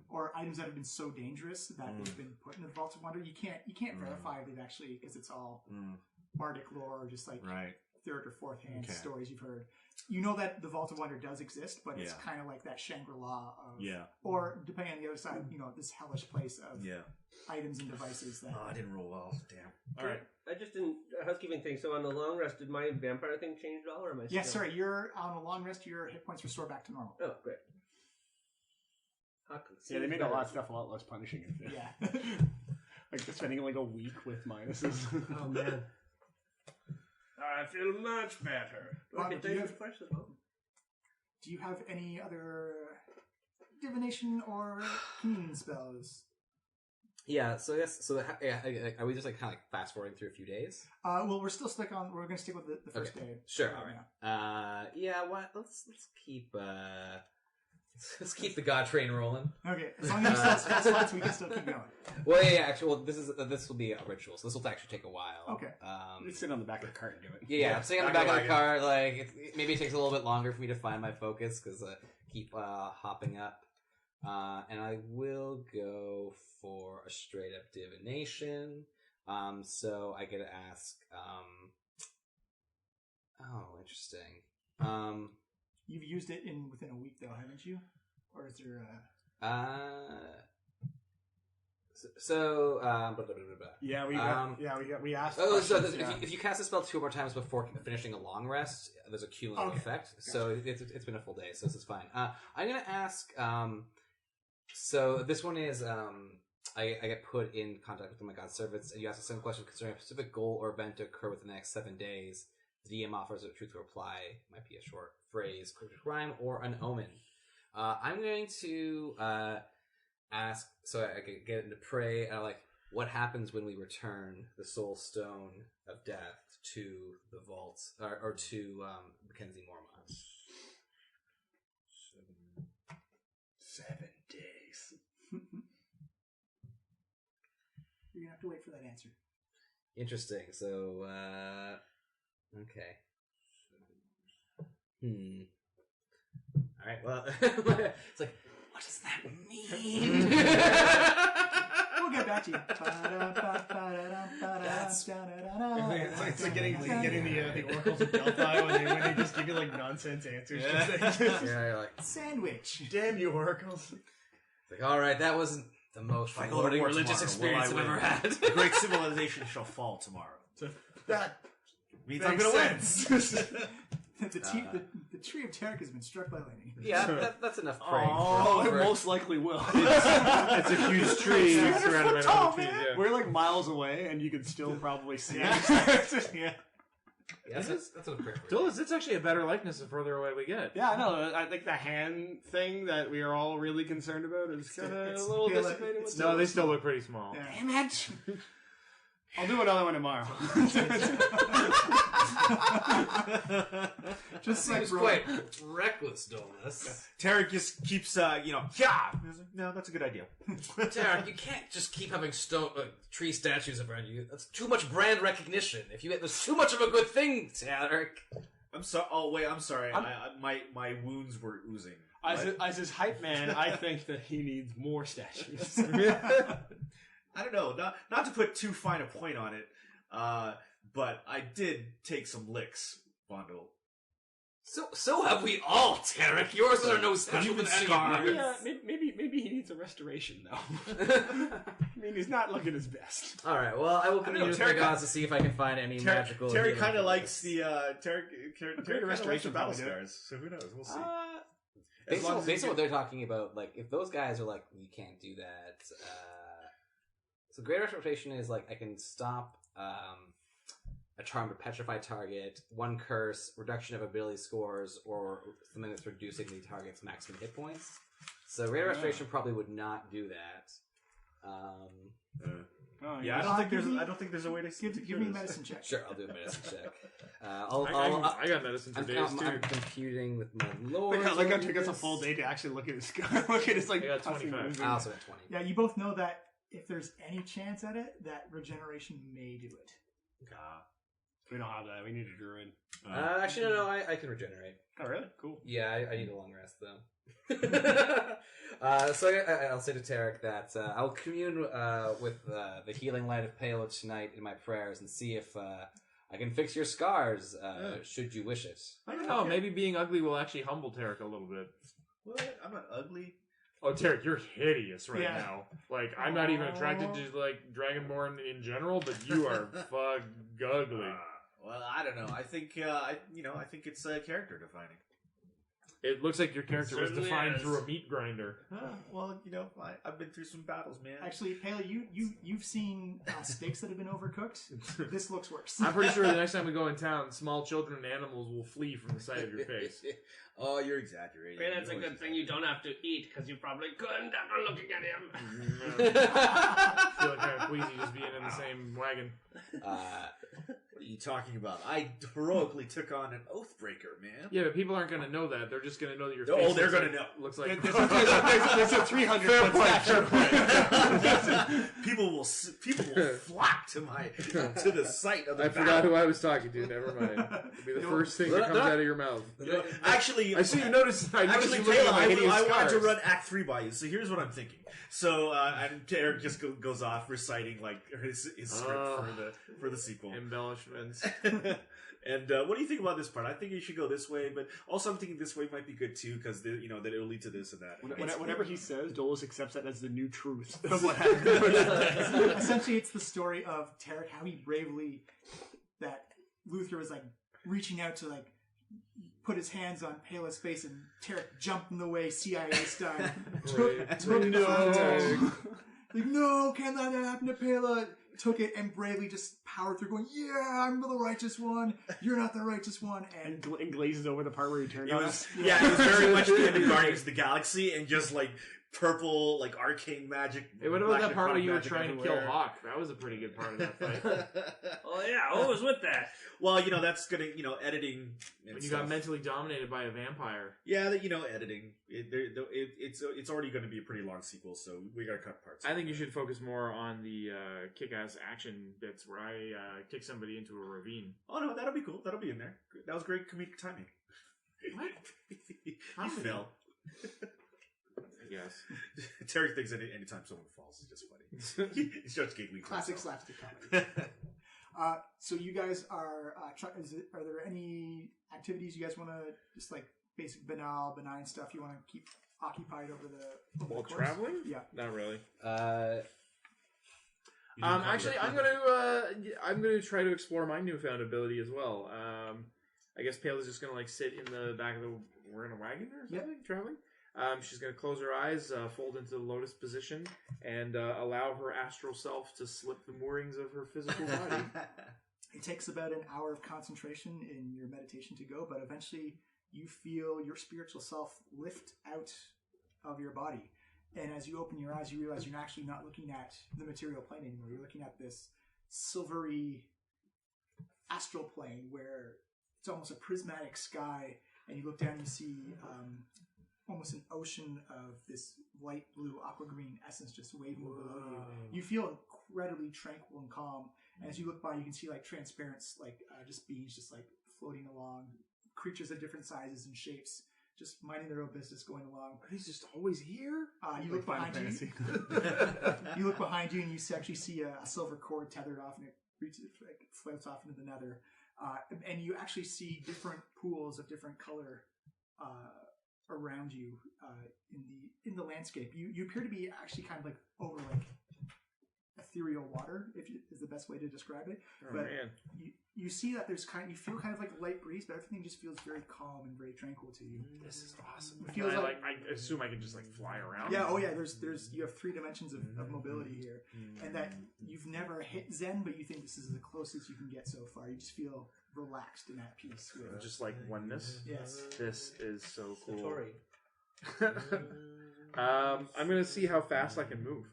or items that have been so dangerous that they've been put in the Vault of Wonder. You can't verify if they've actually, because it's all bardic lore or just like third or fourth hand stories you've heard. You know that the Vault of Wonder does exist, but it's kind of like that Shangri-La of, or depending on the other side, this hellish place of items and devices that. Oh, I didn't roll well. Damn. All right. I just didn't housekeeping thing. So on the long rest, did my vampire thing change at all, or am I? Yeah, sorry. You're on a long rest. Your hit points restore back to normal. Oh, great. Yeah, they made a lot of stuff a lot less punishing. Yeah. Like spending like a week with minuses. Oh man. I feel much better. Okay, do you have any other divination or healing spells? Yeah, so I guess are we just like kind of like fast forwarding through a few days? Well, we're still we're going to stick with the first day. Sure. All right. Let's keep the God train rolling. Okay, as long as you still spell slots, we can still keep going. Well, yeah. Actually, this will be a ritual, so this will actually take a while. Okay. Let's sit on the back of the cart and do it. Yeah. Sitting on the back of the cart, like maybe it takes a little bit longer for me to find my focus because I keep hopping up. And I will go for a straight up divination. So I get to ask. Interesting. You've used it within a week, though, haven't you? Or is there we asked. Oh, so if you cast a spell 2 more times before finishing a long rest, there's a cumulative effect. Gotcha. So it's been a full day, so this is fine. I'm gonna ask. So this one is I get put in contact with my God servants, and you ask a simple question concerning a specific goal or event to occur within the next 7 days. The DM offers a truthful reply. Might be a short phrase, cryptic rhyme, or an omen. I'm going to ask, so I can get into pray. What happens when we return the Soul Stone of Death to the vaults or to Mackenzie Mormont? 7 days. You're gonna have to wait for that answer. Interesting. So, okay. All right. Well, it's like, what does that mean? We'll get back to you. It's like getting the oracles of Delphi when they just give you like nonsense answers. Yeah, you're like sandwich. Damn you, oracles! It's like, all right, that wasn't the most rewarding religious experience I've ever had. A great civilization shall fall tomorrow. So that means I'm going to win. The tree of Tarek has been struck by lightning. Yeah, that's enough prey. Oh, it most likely will. It's a huge tree surrounded by other trees. Yeah. We're like miles away, and you can still probably see it. Yeah. Yeah, that's what a prayer. Still, it's actually a better likeness the further away we get. Yeah, I know. I think the hand thing that we are all really concerned about is kind of a little feel dissipated. like- No, they still look pretty small. Yeah. Damn it! I'll do another one tomorrow. Just like Seems Bro. quite reckless, Dolus. Tarek just keeps, yeah. I was like, no, that's a good idea. Tarek, you can't just keep having tree statues around you. That's too much brand recognition. There's too much of a good thing, Tarek. I'm sorry. Oh wait, I'm sorry. My wounds were oozing. As his hype man, I think that he needs more statues. I don't know. Not to put too fine a point on it, but I did take some licks, Bondo. So have we all, Tarek. Yours are no special than any of mine. Yeah, maybe he needs a restoration though. I mean, he's not looking his best. All right. Well, I will continue with my gods to see if I can find any magical. Terry kind of likes the Terry restoration battle probably, yeah. scars, so who knows? We'll see. Based on what they're talking about, like if those guys are like, you can't do that. So great restoration is like I can stop a charm to petrify target, one curse, reduction of ability scores, or something that's reducing the target's maximum hit points. So great restoration probably would not do that. Yeah, I don't think there's a way to Give me a medicine check. Sure, I'll do a medicine check. I got medicine for days too. I'm computing with my lord. Like it took us a full day to actually look at his look at his like. I got 25. I also got 20. Yeah, you both know that if there's any chance at it, that regeneration may do it. We don't have that. We need a druid. Actually, no, I can regenerate. Oh, really? Cool. Yeah, I need a long rest though. So I'll say to Tarek that I'll commune with the healing light of Palo tonight in my prayers and see if I can fix your scars should you wish it. I don't know. Maybe being ugly will actually humble Tarek a little bit. What? I'm not ugly. Oh, Tarek, you're hideous right Yeah. now. Like, I'm not even attracted to like Dragonborn in general, but you are ugly. Well, I don't know. I think I think it's character defining. It looks like your character was Certainly defined is. through a meat grinder. Well, I've been through some battles, man. Actually, Pele, you've seen steaks that have been overcooked. This looks worse. I'm pretty sure the next time we go in town, small children and animals will flee from the sight of your face. Oh, you're exaggerating. Okay, that's a good thing you don't have to eat, because you probably couldn't after looking at him. I feel like kind of queasy just being in the same wagon. What are you talking about? I heroically took on an Oathbreaker, man. Yeah, but people aren't going to know that. They're just going to know that your Oh, face they're looks gonna like- know. Looks like... There's a 300 foot statue. People will flock to the sight of the I forgot battle. who I was talking to. Never mind. It'll be the first thing that comes out of your mouth. Actually, I see you notice. I noticed Actually, you looking at Kayla, my I hideous wanted to scars. run Act 3 by you, so here's what I'm thinking. So, and Eric just goes off reciting like his script for the sequel. Embellishments. And what do you think about this part? I think you should go this way, but also I'm thinking this way might be good too because that it'll lead to this and that. Whatever he says, Dolus accepts that as the new truth of what happened. Essentially, it's the story of Tarek, how he bravely, that Luther was like reaching out to like put his hands on Pela's face, and Tarek jumped in the way CIA style. took like, no, can't let that happen to Pela. Took it and bravely just powered through, going, "Yeah, I'm the righteous one. You're not the righteous one." And glazes over the part where he turned It on was, us. yeah, it was very much the end of Guardians of the Galaxy and just like purple, like arcane magic. Hey, what about that part where black you were magic trying to everywhere. kill Hakh? That was a pretty good part of that fight. Oh yeah, what was with that? Well, that's gonna, editing. And When you stuff. got mentally dominated by a vampire. Yeah, editing. It's already going to be a pretty long sequel, so we got to cut parts. I think you should focus more on the kick-ass action bits where I kick somebody into a ravine. Oh no, that'll be cool. That'll be in there. That was great comedic timing. What? You fell. I guess. Terry thinks anytime someone falls is just funny. He's just giggling. to Classic himself. slapstick comedy. So you guys are are there any activities you guys want to just like basic benign stuff you want to keep occupied over the While course? traveling? Yeah. Not really. You didn't Actually, cover I'm gonna try to explore my newfound ability as well. I guess Pale is just gonna like sit in the back of the. We're in a wagon or something, traveling. She's gonna close her eyes, fold into the lotus position, and allow her astral self to slip the moorings of her physical body. It takes about an hour of concentration in your meditation to go, but eventually you feel your spiritual self lift out of your body. And as you open your eyes, you realize you're actually not looking at the material plane anymore. You're looking at this silvery astral plane where it's almost a prismatic sky, and you look down and you see almost an ocean of this light blue aqua green essence just waving below you. You feel incredibly tranquil and calm. And as you look by, you can see like transparent, like just beings just like floating along, creatures of different sizes and shapes, just minding their own business, going along. Are these just always here? You look behind you. You look behind you, and you actually see a silver cord tethered off, and it reaches, like, floats off into the nether. And you actually see different pools of different color around you in the landscape. You appear to be actually kind of like over like ethereal water, is the best way to describe it. Oh, but man. You see that you feel kind of like a light breeze, but everything just feels very calm and very tranquil to you. This is awesome. It feels I assume I can just like fly around. Yeah, oh yeah, there's you have 3 dimensions of mobility here. And that you've never hit Zen, but you think this is the closest you can get so far. You just feel relaxed and at peace. Just like oneness. Yes. This is so cool. Satori. I'm gonna see how fast I can move.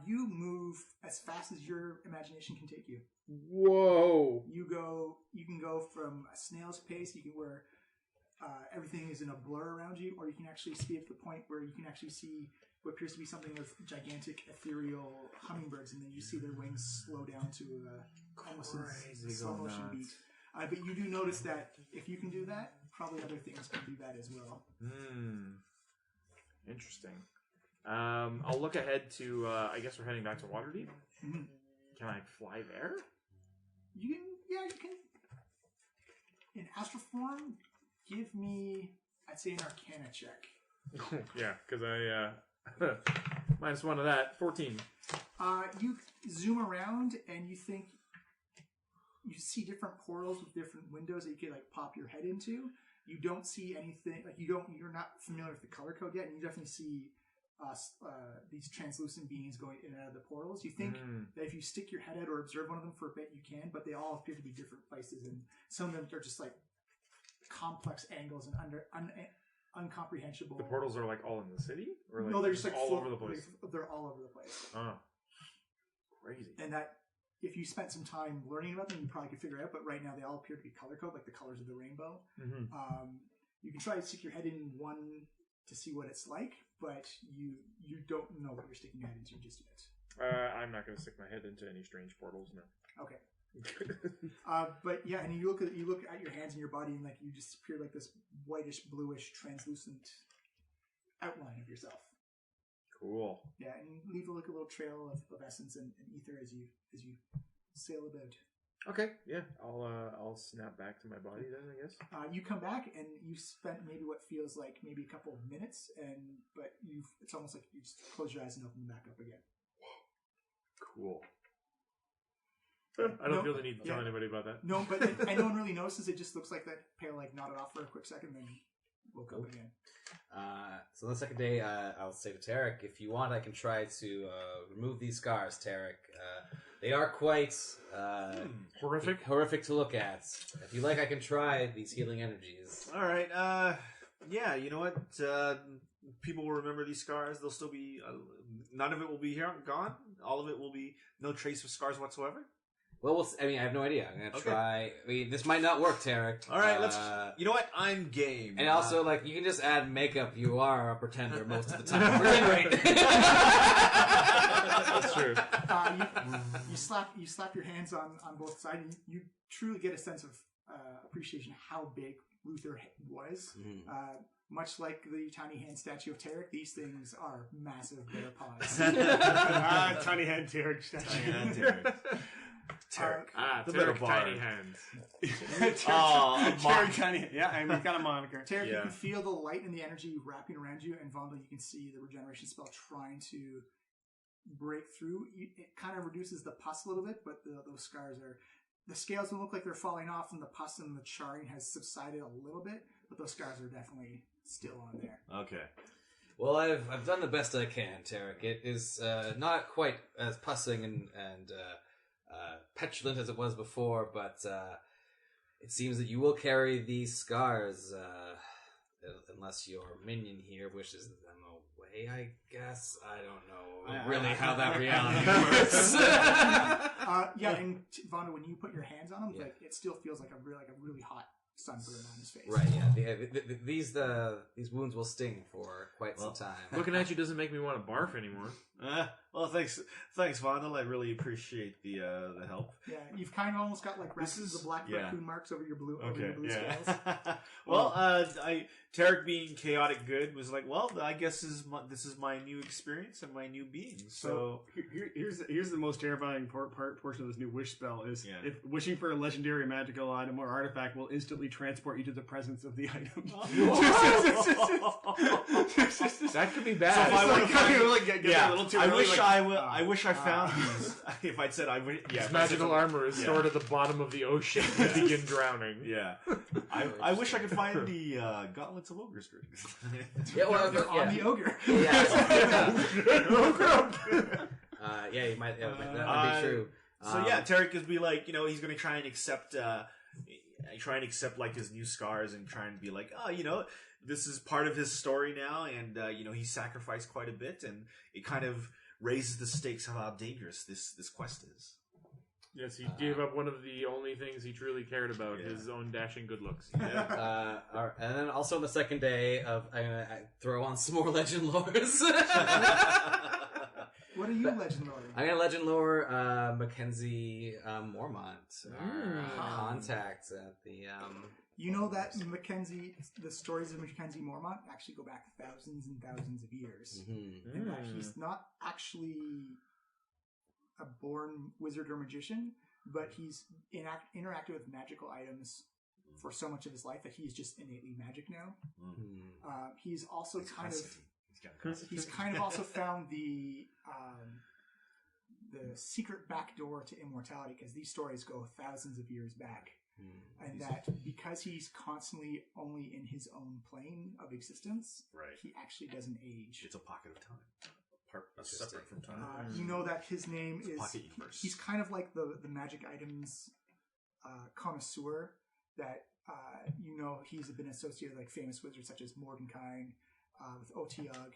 You move as fast as your imagination can take you. Whoa! You can go from a snail's pace, where everything is in a blur around you, or you can actually speed up to the point where you can actually see what appears to be something of gigantic ethereal hummingbirds, and then you see their wings slow down to almost a slow motion beat. But you do notice that if you can do that, probably other things can do that as well. Interesting. I'll look ahead to, I guess we're heading back to Waterdeep. Mm-hmm. Can I fly there? You can. In astral form, give me, I'd say, an Arcana check. Yeah, because I, -1 of that, 14. You zoom around and you think you see different portals with different windows that you could like pop your head into. You don't see anything, like you're not familiar with the color code yet, and you definitely see these translucent beings going in and out of the portals. You think that if you stick your head out or observe one of them for a bit, you can, but they all appear to be different places, and some of them are just like complex angles and uncomprehensible. The portals are like all in the city, or like no, they're just like all over the place. They're all over the place. Oh, crazy! And that, if you spent some time learning about them, you probably could figure it out. But right now, they all appear to be color code, like the colors of the rainbow. You can try to stick your head in one to see what it's like, but you don't know what you're sticking your head into just yet. I'm not going to stick my head into any strange portals, no. Okay. But yeah, and you look at your hands and your body, and like you just appear like this whitish, bluish, translucent outline of yourself. Cool. Yeah, and you leave a little trail of essence and ether as you sail about. Okay, yeah, I'll snap back to my body then, I guess. You come back and you've spent maybe what feels like maybe a couple of minutes, but it's almost like you just close your eyes and open them back up again. Cool. I don't feel the need to tell anybody about that. No, but and no one really notices. It just looks like that pair like nodded off for a quick second, then woke up again. So on the second day, I'll say to Tarek, if you want, I can try to remove these scars, Tarek. They are quite horrific to look at. If you like, I can try these healing energies. All right. Yeah, you know what? People will remember these scars. They'll still be... none of it will be gone. All of it will be no trace of scars whatsoever. Well, I mean, I have no idea. I'm gonna try. I mean, this might not work, Tarek. All right, let's. You know what? I'm game. And also, like, you can just add makeup. You are a pretender most of the time. Regenerate. That's true. You slap your hands on both sides, and you truly get a sense of appreciation of how big Luther was. Much like the tiny hand statue of Tarek, these things are massive bear paws. Tiny hand Tarek statue. Tiny hand Tarek. Tarek. The Tarek tiny hand. Tarek tiny hand. Yeah, and we've got a moniker. Tarek, you can feel the light and the energy wrapping around you, and Vonda, you can see the regeneration spell trying to break through. It kind of reduces the pus a little bit, but those scars are the scales don't look like they're falling off, and the pus and the charring has subsided a little bit, but those scars are definitely still on there. Okay. Well, I've done the best I can, Tarek. It is not quite as pussing and petulant as it was before, but it seems that you will carry these scars unless your minion here wishes them away, I guess. I don't know really how that reality works. And Vonda, when you put your hands on him, like it still feels like a really hot sunburn on his face. Right, yeah. These wounds will sting for quite some time. Looking at you doesn't make me want to barf anymore. Well, thanks, Vondel. I really appreciate the help. Yeah, you've kind of almost got like the black raccoon marks over your blue scales. Well, Tarek being chaotic good was like, well, I guess this is my new experience and my new being. So here's the most terrifying portion of this new wish spell is if wishing for a legendary magical item or artifact will instantly transport you to the presence of the item. That could be bad. So if I want to find, a little too early, I wish I found these. If I'd said I would, His magical armor is stored at the bottom of the ocean and begin drowning. Yeah, I wish I could find the gauntlets of ogre strings. On the ogre. Yeah, you might. That might be true. So Tarek could be like, he's going to try and accept like his new scars and try and be like, this is part of his story now, and he sacrificed quite a bit, and it kind of raises the stakes of how dangerous this quest is. Yes, he gave up one of the only things he truly cared about, his own dashing good looks. Yeah. And then also on the second day I'm gonna throw on some more legend lores. What are you legend loring? I'm gonna legend lore Mackenzie Mormont, our contact at the. You know that the stories of Mackenzie Mormont actually go back thousands and thousands of years, and that he's not actually a born wizard or magician, but he's interacted with magical items for so much of his life that he's just innately magic now. He's also he's kind of also found the secret back door to immortality, because these stories go thousands of years back. And that because he's constantly only in his own plane of existence, he actually doesn't age. It's a pocket of time. Separate from time. You know that his name is... Pocket universe. He's kind of like the magic items connoisseur that, he's been associated with like famous wizards such as Mordenkainen, with Otuliux.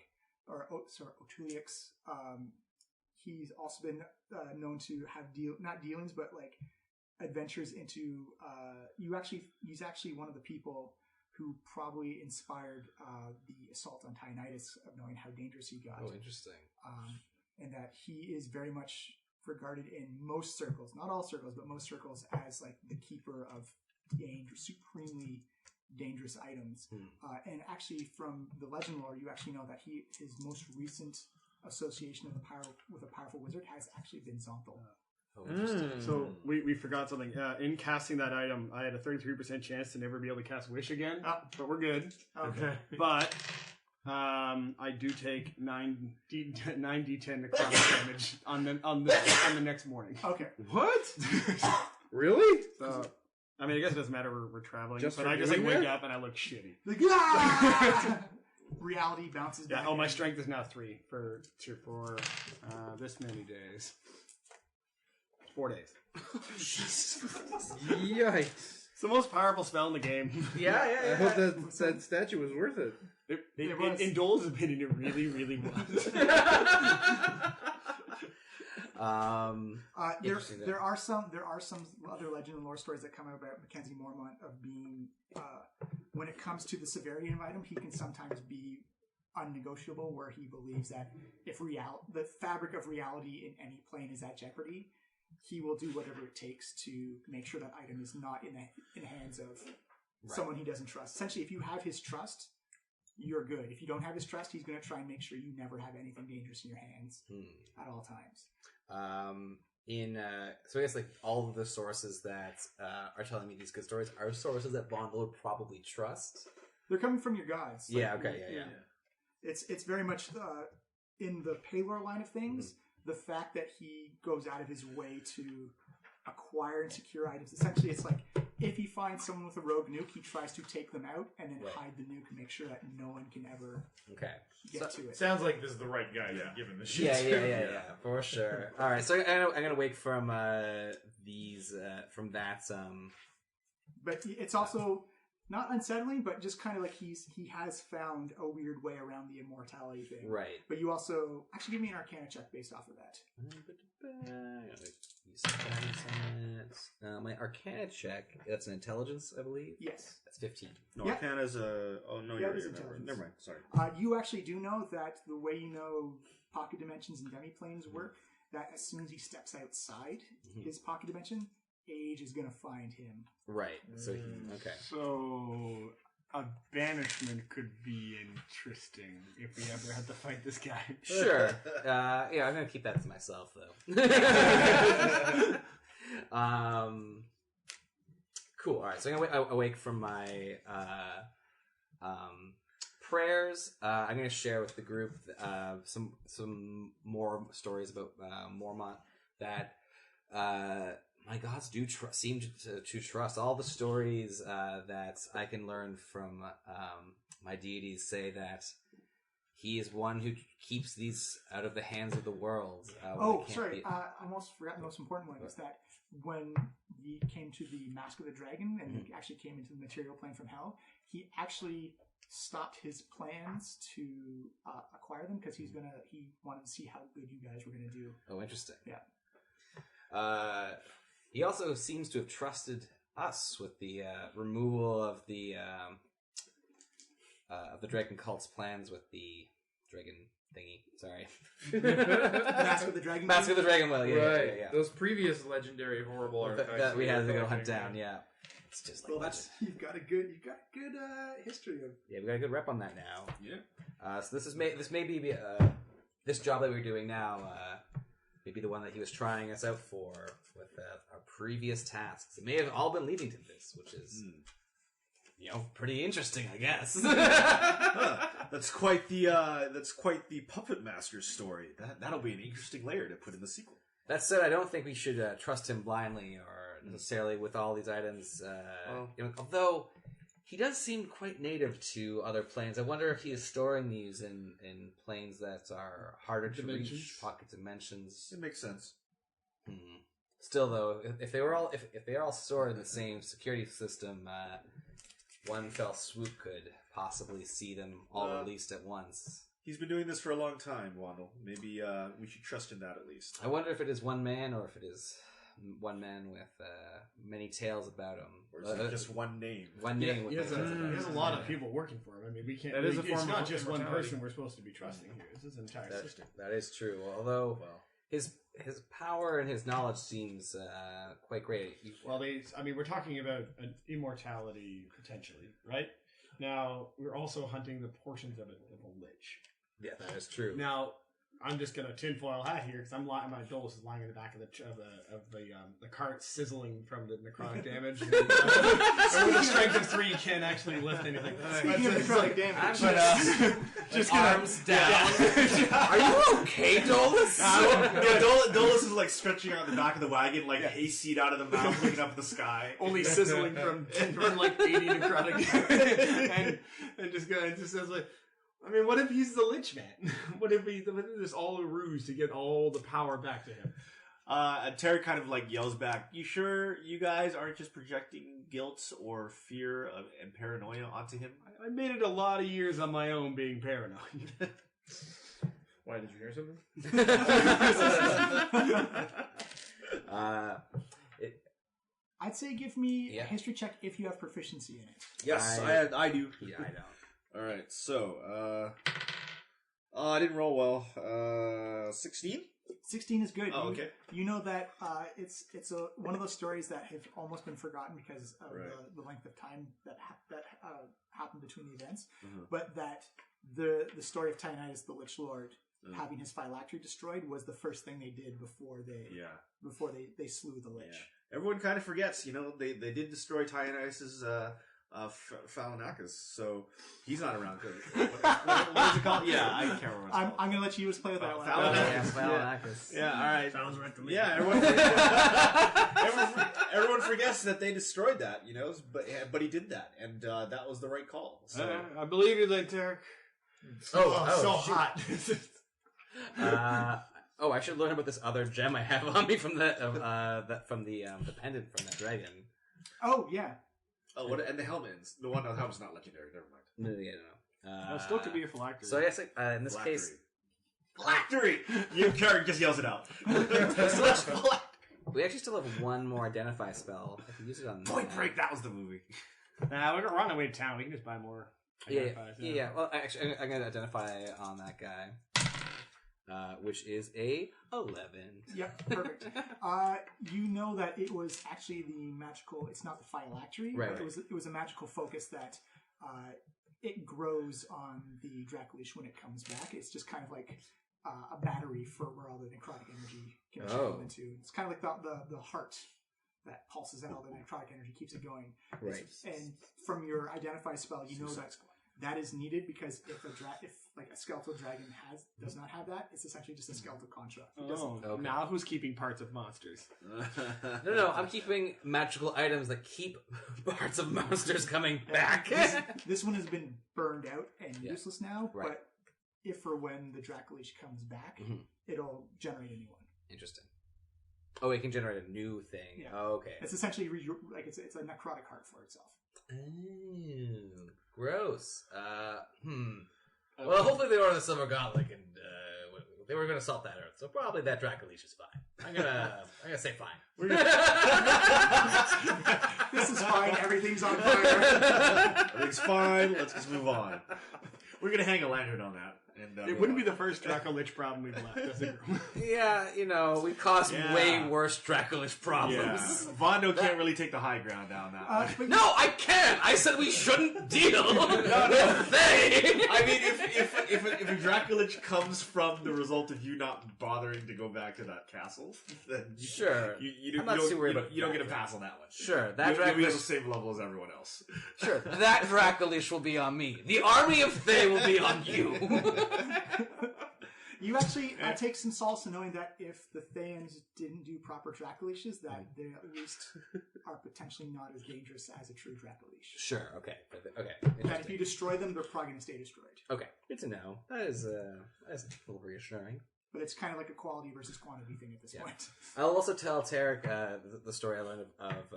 He's also been known to have not dealings, but like adventures into he's actually one of the people who probably inspired the assault on Tyanitis, of knowing how dangerous he got. Oh, interesting. And that he is very much regarded in most circles, not all circles, but most circles, as like the keeper of supremely dangerous items. And actually, from the legend lore, you actually know that his most recent association with a powerful wizard has actually been Zonthal. Oh, interesting. So we forgot something. In casting that item, I had a 33% chance to never be able to cast Wish again, but we're good. Okay. But I do take 9d10 necrotic damage on the next morning. Okay. What? Really? So I mean, I guess it doesn't matter. We're traveling, Just but for I just like doing wake that? up and I look shitty. Reality bounces back. Yeah. Oh, my strength is now 3 for this many days. 4 days. Yikes. It's the most powerful spell in the game. I hope that statue was worth it. In Dole's opinion, it really, really was. There are some other legend and lore stories that come out about Mackenzie Mormont of being, when it comes to the severity of item, he can sometimes be unnegotiable, where he believes that if the fabric of reality in any plane is at jeopardy, he will do whatever it takes to make sure that item is not in the hands of someone he doesn't trust. Essentially, if you have his trust, you're good. If you don't have his trust, he's going to try and make sure you never have anything dangerous in your hands at all times. So I guess like all of the sources that are telling me these good stories are sources that Bond would probably trust. They're coming from your gods. Yeah. Okay. Yeah. It's very much in the Paylor line of things. The fact that he goes out of his way to acquire and secure items. Essentially, it's like if he finds someone with a rogue nuke, he tries to take them out and then hide the nuke and make sure that no one can ever get to it. Sounds like this is the right guy to be given the shit. Yeah, for sure. All right, so I'm gonna wake from these from that. But it's also not unsettling, but just kind of like he has found a weird way around the immortality thing. Right. But you also actually give me an Arcana check based off of that. My Arcana check. That's an intelligence, I believe. Yes. That's 15. No, Arcana's a. Oh no, you're intelligence. never mind. Sorry. You actually do know that the way you know pocket dimensions and demiplanes work, that as soon as he steps outside his pocket dimension, Age is going to find him. Right. So So a banishment could be interesting if we ever had to fight this guy. Sure. I'm going to keep that to myself, though. Cool. All right. So I'm going to awake from my prayers. I'm going to share with the group some more stories about Mormont that my gods do seem to trust. All the stories that I can learn from my deities say that he is one who keeps these out of the hands of the world. I almost forgot the most important one is that when he came to the Mask of the Dragon and he actually came into the material plane from hell, he actually stopped his plans to acquire them because he wanted to see how good you guys were going to do. Oh, interesting. Yeah. He also seems to have trusted us with the removal of the Dragon Cult's plans with the dragon thingy. Sorry. Mask of the Dragon. Mask of the Dragon. Well, yeah. Those previous legendary horrible artifacts that we had to go hunt down. Yeah. It's just like you've got a good history of. Yeah, we got a good rep on that now. Yeah. So this may be this job that we're doing now. Maybe the one that he was trying us out for with our previous tasks. It may have all been leading to this, which is, pretty interesting, I guess. That's quite the puppet master's story. That'll be an interesting layer to put in the sequel. That said, I don't think we should trust him blindly or necessarily with all these items. Although he does seem quite native to other planes. I wonder if he is storing these in planes that are harder to reach, pocket dimensions. It makes sense. Still, though, if they are all stored in the same security system, one fell swoop could possibly see them all released at once. He's been doing this for a long time, Wandel. Maybe we should trust in that at least. I wonder if it is one man or if it is one man with many tales about him. Or is it just one name? One name. He has a lot of people working for him. I mean, we can't. That is a form it's of not just one immortality. person we're supposed to be trusting here. It's his entire system. That is true. Although his power and his knowledge seems quite great. Well, we're talking about an immortality potentially, right? Now we're also hunting the portions of it of a lich. Yeah, that is true. Now, I'm just gonna tinfoil hat here because my Dolus is lying in the back of the cart, sizzling from the necrotic damage. And with a strength of 3, you can't actually lift anything. Speaking of necrotic damage, Just arms down. Are you okay, Dolus? Dolus is like stretching out the back of the wagon, like hayseed out of the mouth, looking up at the sky. Only sizzling from like 80 necrotic, and just says like. I mean, what if he's the Lich Man? What if this all a ruse to get all the power back to him? And Terry kind of like yells back, "You sure you guys aren't just projecting guilt or fear and paranoia onto him?" I made it a lot of years on my own being paranoid. Why, did you hear something? I'd say give me a history check if you have proficiency in it. Yes, I do. Yeah, I don't. All right, so I didn't roll well. 16. 16 is good. Oh, okay. You know that it's one of those stories that have almost been forgotten because of the length of time that happened between the events, but that the story of Tyanitus the Lich Lord having his phylactery destroyed was the first thing they did before they slew the Lich. Yeah. Everyone kind of forgets, they did destroy Tyanitus's Phalanakis, so he's not around. What is it called? Yeah, I can't remember. I'm going to let you just play with that one. Phalanakis. Phalanakis. Yeah, all Sounds right to me. Yeah, everyone forgets that they destroyed that, you know. But he did that, and that was the right call. So I believe you, then, Tarek. Oh, so hot. I should learn about this other gem I have on me from the pendant from that dragon. Oh yeah. Oh, what? And the helmet's the one. The helmet's not legendary. Never mind. No. It still could be a phylactery. So I guess in this case, phylactery. Your character just yells it out. we actually still have one more identify spell. I can use it on Point Break. That was the movie. Nah, we're on our way to town. We can just buy more. Yeah. Well, actually, I'm going to identify on that guy, which is a 11. Yep, perfect. You know that it was actually the magical. It's not the phylactery. Right. It was a magical focus that it grows on the Dracolish when it comes back. It's just kind of like a battery for where all the necrotic energy can go into. It's kind of like the heart that pulses out all the necrotic energy, keeps it going. Right. And from your identify spell, you know that is needed because if like a skeletal dragon does not have that, it's essentially just a skeletal construct. Okay. Now who's keeping parts of monsters? No, I'm keeping magical items that keep parts of monsters coming back. This one has been burned out and useless now, Right. but if or when the Dracolish comes back, it'll generate a new one. Interesting. Oh, it can generate a new thing. Yeah. Oh, okay. It's essentially like it's a necrotic heart for itself. Oh, gross. Well, hopefully they order the Silver Gauntlet, and they were going to salt that earth, so probably that Dracolish is fine. I'm gonna say fine. This is fine. Everything's on fire. Everything's fine. Let's just move on. We're gonna hang a lantern on that. And, It wouldn't be the first Dracolich problem we've left as a group. Yeah, we caused way worse Dracolish problems. Yeah. Vondo can't really take the high ground down that one. No, I can't! I said we shouldn't deal with they! I mean, if a Dracolich comes from the result of you not bothering to go back to that castle, then Sure. you I'm not too worried about you don't get a that. pass on that one. Sure, that You'll be on the Dracolish... same level as everyone else. Sure, that Dracolish will be on me. The army of Thay will be on you. You actually take some solace in knowing that if the Thayans didn't do proper Dracolishes, that they at least are potentially not as dangerous as a true Dracolish. Sure, okay. That if you destroy them, they're probably going to stay destroyed. Okay, good to know. That is a little reassuring. But it's kind of like a quality versus quantity thing at this point. I'll also tell Tarek the story I learned of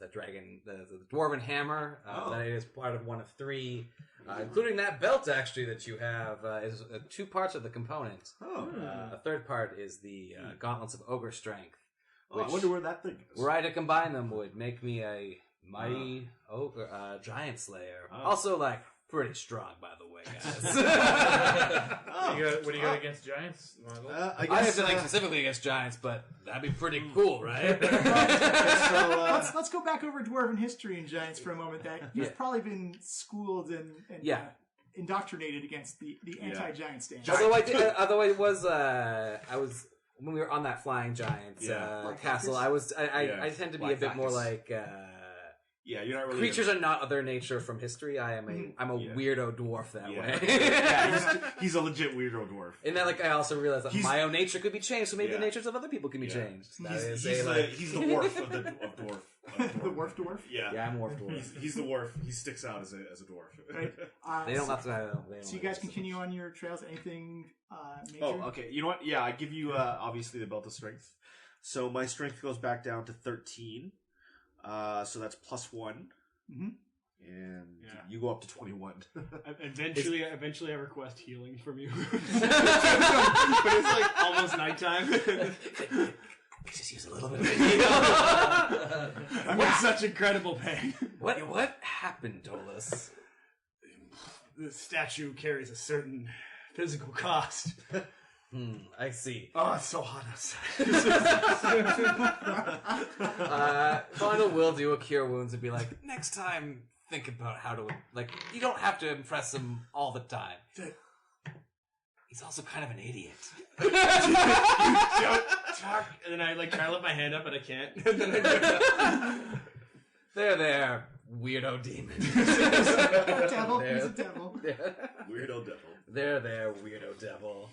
the dragon, the dwarven hammer. That it is part of one of three, including that belt actually that you have. Is two parts of the component. A third part is the gauntlets of ogre strength. I wonder where that thing is. Were I to combine them, would make me a mighty ogre, giant slayer. Also, pretty strong, by the way, guys. What do you got against giants? I have nothing specifically against giants, but that'd be pretty cool, right? Let's go back over dwarven history and giants for a moment. That you've probably been schooled and indoctrinated against the anti-giant stance. Although I was when we were on that flying giant castle, I tend to be a bit more like. Yeah, you're not really creatures are not of their nature from history. I'm a weirdo dwarf that way. He's a legit weirdo dwarf. And then, I also realized that my own nature could be changed, so maybe the natures of other people can be changed. He's the dwarf of dwarf. The dwarf? Yeah, I'm dwarf dwarf. He's the dwarf. He sticks out as a dwarf. Right. They don't have to. So you guys continue on your trails. Anything major? Oh, okay. You know what? Yeah, I give you obviously the belt of strength. So my strength goes back down to 13. So that's +1. Mm-hmm. And you go up to 21. Eventually I request healing from you. But it's almost nighttime. Just use a little bit of it. I'm in such incredible pain. What happened, Dolus? The statue carries a certain physical cost. I see. Oh, it's so hot outside. Final will do a cure wounds and be like, next time, think about how to, you don't have to impress him all the time. He's also kind of an idiot. You don't talk. And then I try to lift my hand up, but I can't. And then I There, weirdo demon. Devil. He's a devil. Weirdo devil. There, weirdo devil.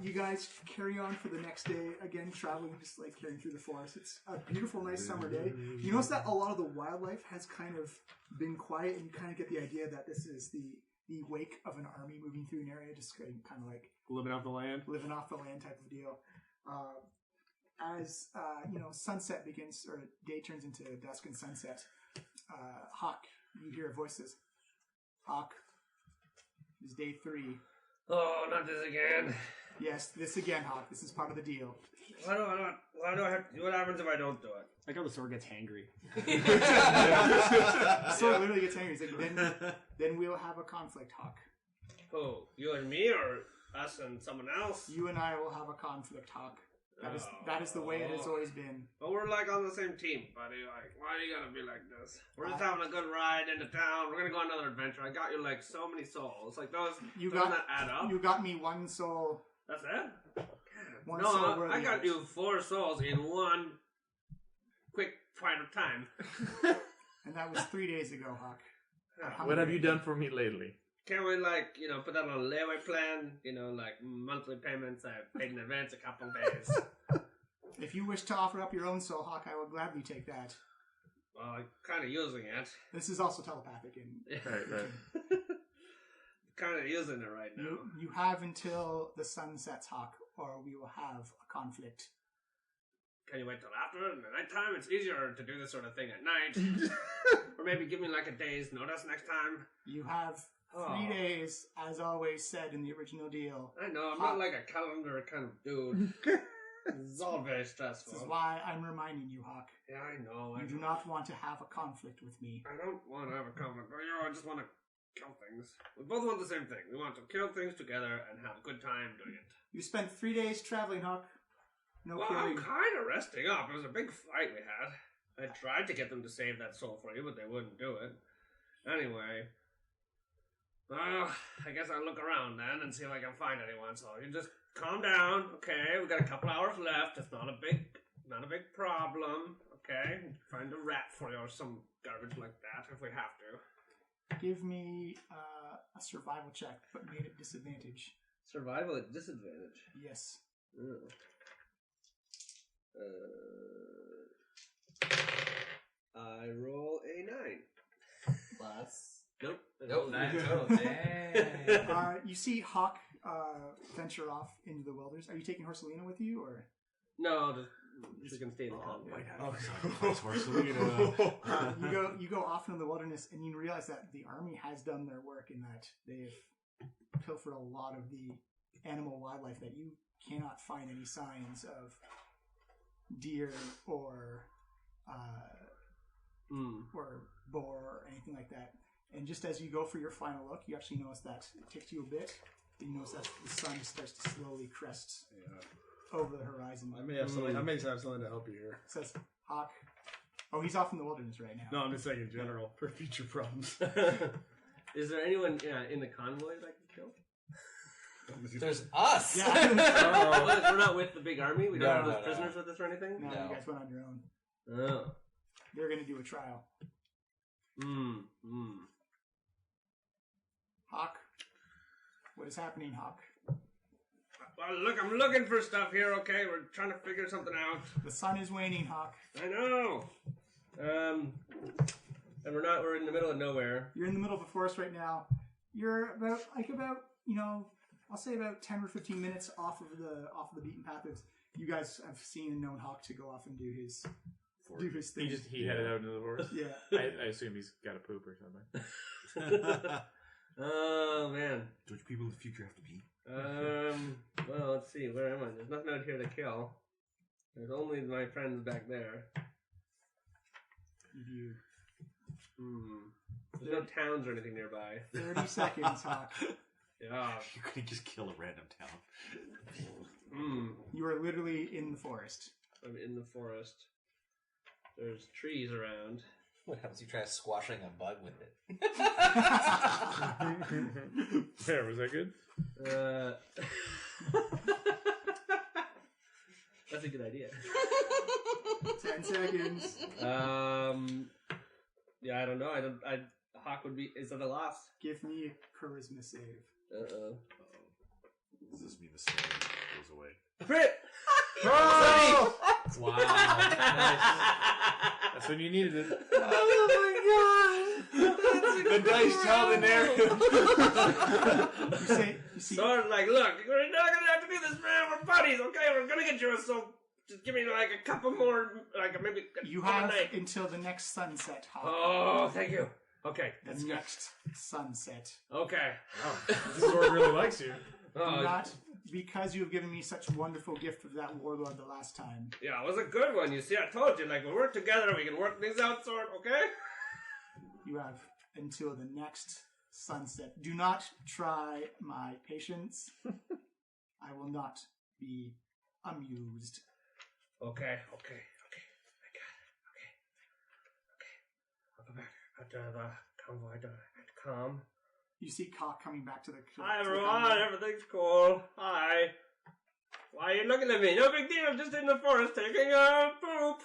You guys carry on for the next day, again, traveling, just like carrying through the forest. It's a beautiful, nice summer day. You notice that a lot of the wildlife has kind of been quiet, and you kind of get the idea that this is the wake of an army moving through an area, just kind of like Living off the land type of deal. As sunset begins, or day turns into dusk and sunset, Hakh, you hear voices. Hakh, it's day 3. Oh, not this again. Yes, this again, Hakh. This is part of the deal. Why do I have to, what happens if I don't do it? Like how the sword gets hangry. So it literally gets angry. He's like, then we'll have a conflict, Hakh. Who? You and me, or us and someone else? You and I will have a conflict, Hakh. That is the way it has always been. But we're like on the same team, buddy. Like, why are you gonna be like this? We're just having a good ride into town. We're gonna go on another adventure. I got you like so many souls. Like those doesn't that add up? You got me 1 soul. That's it? One soul No, I got you 4 souls in one quick point of time. And that was 3 days ago, Hakh. What have you done for me lately? Can't we, put that on a layaway plan? Like monthly payments. I paid in advance a couple of days. If you wish to offer up your own soul, Hakh, I will gladly take that. Well, I'm kind of using it. This is also telepathic. Right. Kind of using it right now. You have until the sun sets, Hakh, or we will have a conflict. Can you wait till after? In the nighttime, it's easier to do this sort of thing at night. Or maybe give me like a day's notice next time. You have 3 days, as always said in the original deal. I know, I'm not like a calendar kind of dude. It's all very stressful. This is why I'm reminding you, Hakh. Yeah, I know. You do not want to have a conflict with me. I don't want to have a conflict. I just want to kill things. We both want the same thing. We want to kill things together and have a good time doing it. You spent 3 days traveling, Hakh. No I'm killing. kind of resting up. It was a big fight we had. I tried to get them to save that soul for you, but they wouldn't do it. Anyway, I guess I'll look around then and see if I can find anyone. So you just calm down, okay? We've got a couple hours left. It's not a big problem, okay? Find a rat for you or some garbage like that if we have to. Give me a survival check, but made at disadvantage. Survival at disadvantage? Yes. Ooh. I roll a 9. Plus. Nope. Nope, 9 total. Dang. You see Hakh venture off into the wilderness. Are you taking Horselina with you, or? No, just gonna stay in the convoy. You go off into the wilderness, and you realize that the army has done their work in that they've pilfered a lot of the animal wildlife that you cannot find any signs of deer or boar or anything like that. And just as you go for your final look, you actually notice that it takes you a bit. You notice that the sun starts to slowly crest over the horizon. I may have something to help you here. It says Hakh. Oh, he's off in the wilderness right now. No, I'm just saying in general for future problems. Is there anyone in the convoy that I can kill? There's us! Yeah. We're not with the big army? We don't have those prisoners with us or anything? No, you guys went on your own. Oh. They're going to do a trial. Hakh. What is happening, Hakh? Well, look, I'm looking for stuff here, okay? We're trying to figure something out. The sun is waning, Hakh. I know! And we're in the middle of nowhere. You're in the middle of a forest right now. You're about, I'll say about 10 or 15 minutes off of the beaten path. You guys have seen and known Hakh to go off and do his thing. He headed out into the forest. Yeah. I assume he's got a poop or something. Oh man. Which people in the future have to be? Well, let's see. Where am I? There's nothing out here to kill. There's only my friends back there. There's no towns or anything nearby. 30 seconds, Hakh. Yeah. You couldn't just kill a random town. You are literally in the forest. I'm in the forest. There's trees around. What happens if you try squashing a bug with it? There, was that good? That's a good idea. 10 seconds. Yeah, I don't know. Hakh would be. Is it a loss? Give me a charisma save. Uh-oh. Does this mean the story? away. Crit! Oh! Wow. Nice. That's when you needed it. Oh my god! The dice tell the narrative. You see, So it's like, look, we're not gonna have to do this, man. We're buddies, okay? We're gonna get you so just give me like a couple more, like maybe you have overnight. until the next sunset, Hakh. Oh, thank you. Okay, that's The good. next sunset. Okay. This sword really likes you. Oh, Not because you have given me such a wonderful gift of that warlord the last time. yeah, it was a good one. You see, I told you, like, we work together, we can work things out, sort, okay? You have until the next sunset. Do not try my patience. I will not be amused. Okay. I got it. Okay. I'll go back at the convoy at calm. You see Hakh coming back to the. Hi, to the everyone. convoy. Everything's cool. Hi. Why are you looking at me? No big deal. I'm just in the forest taking a poop.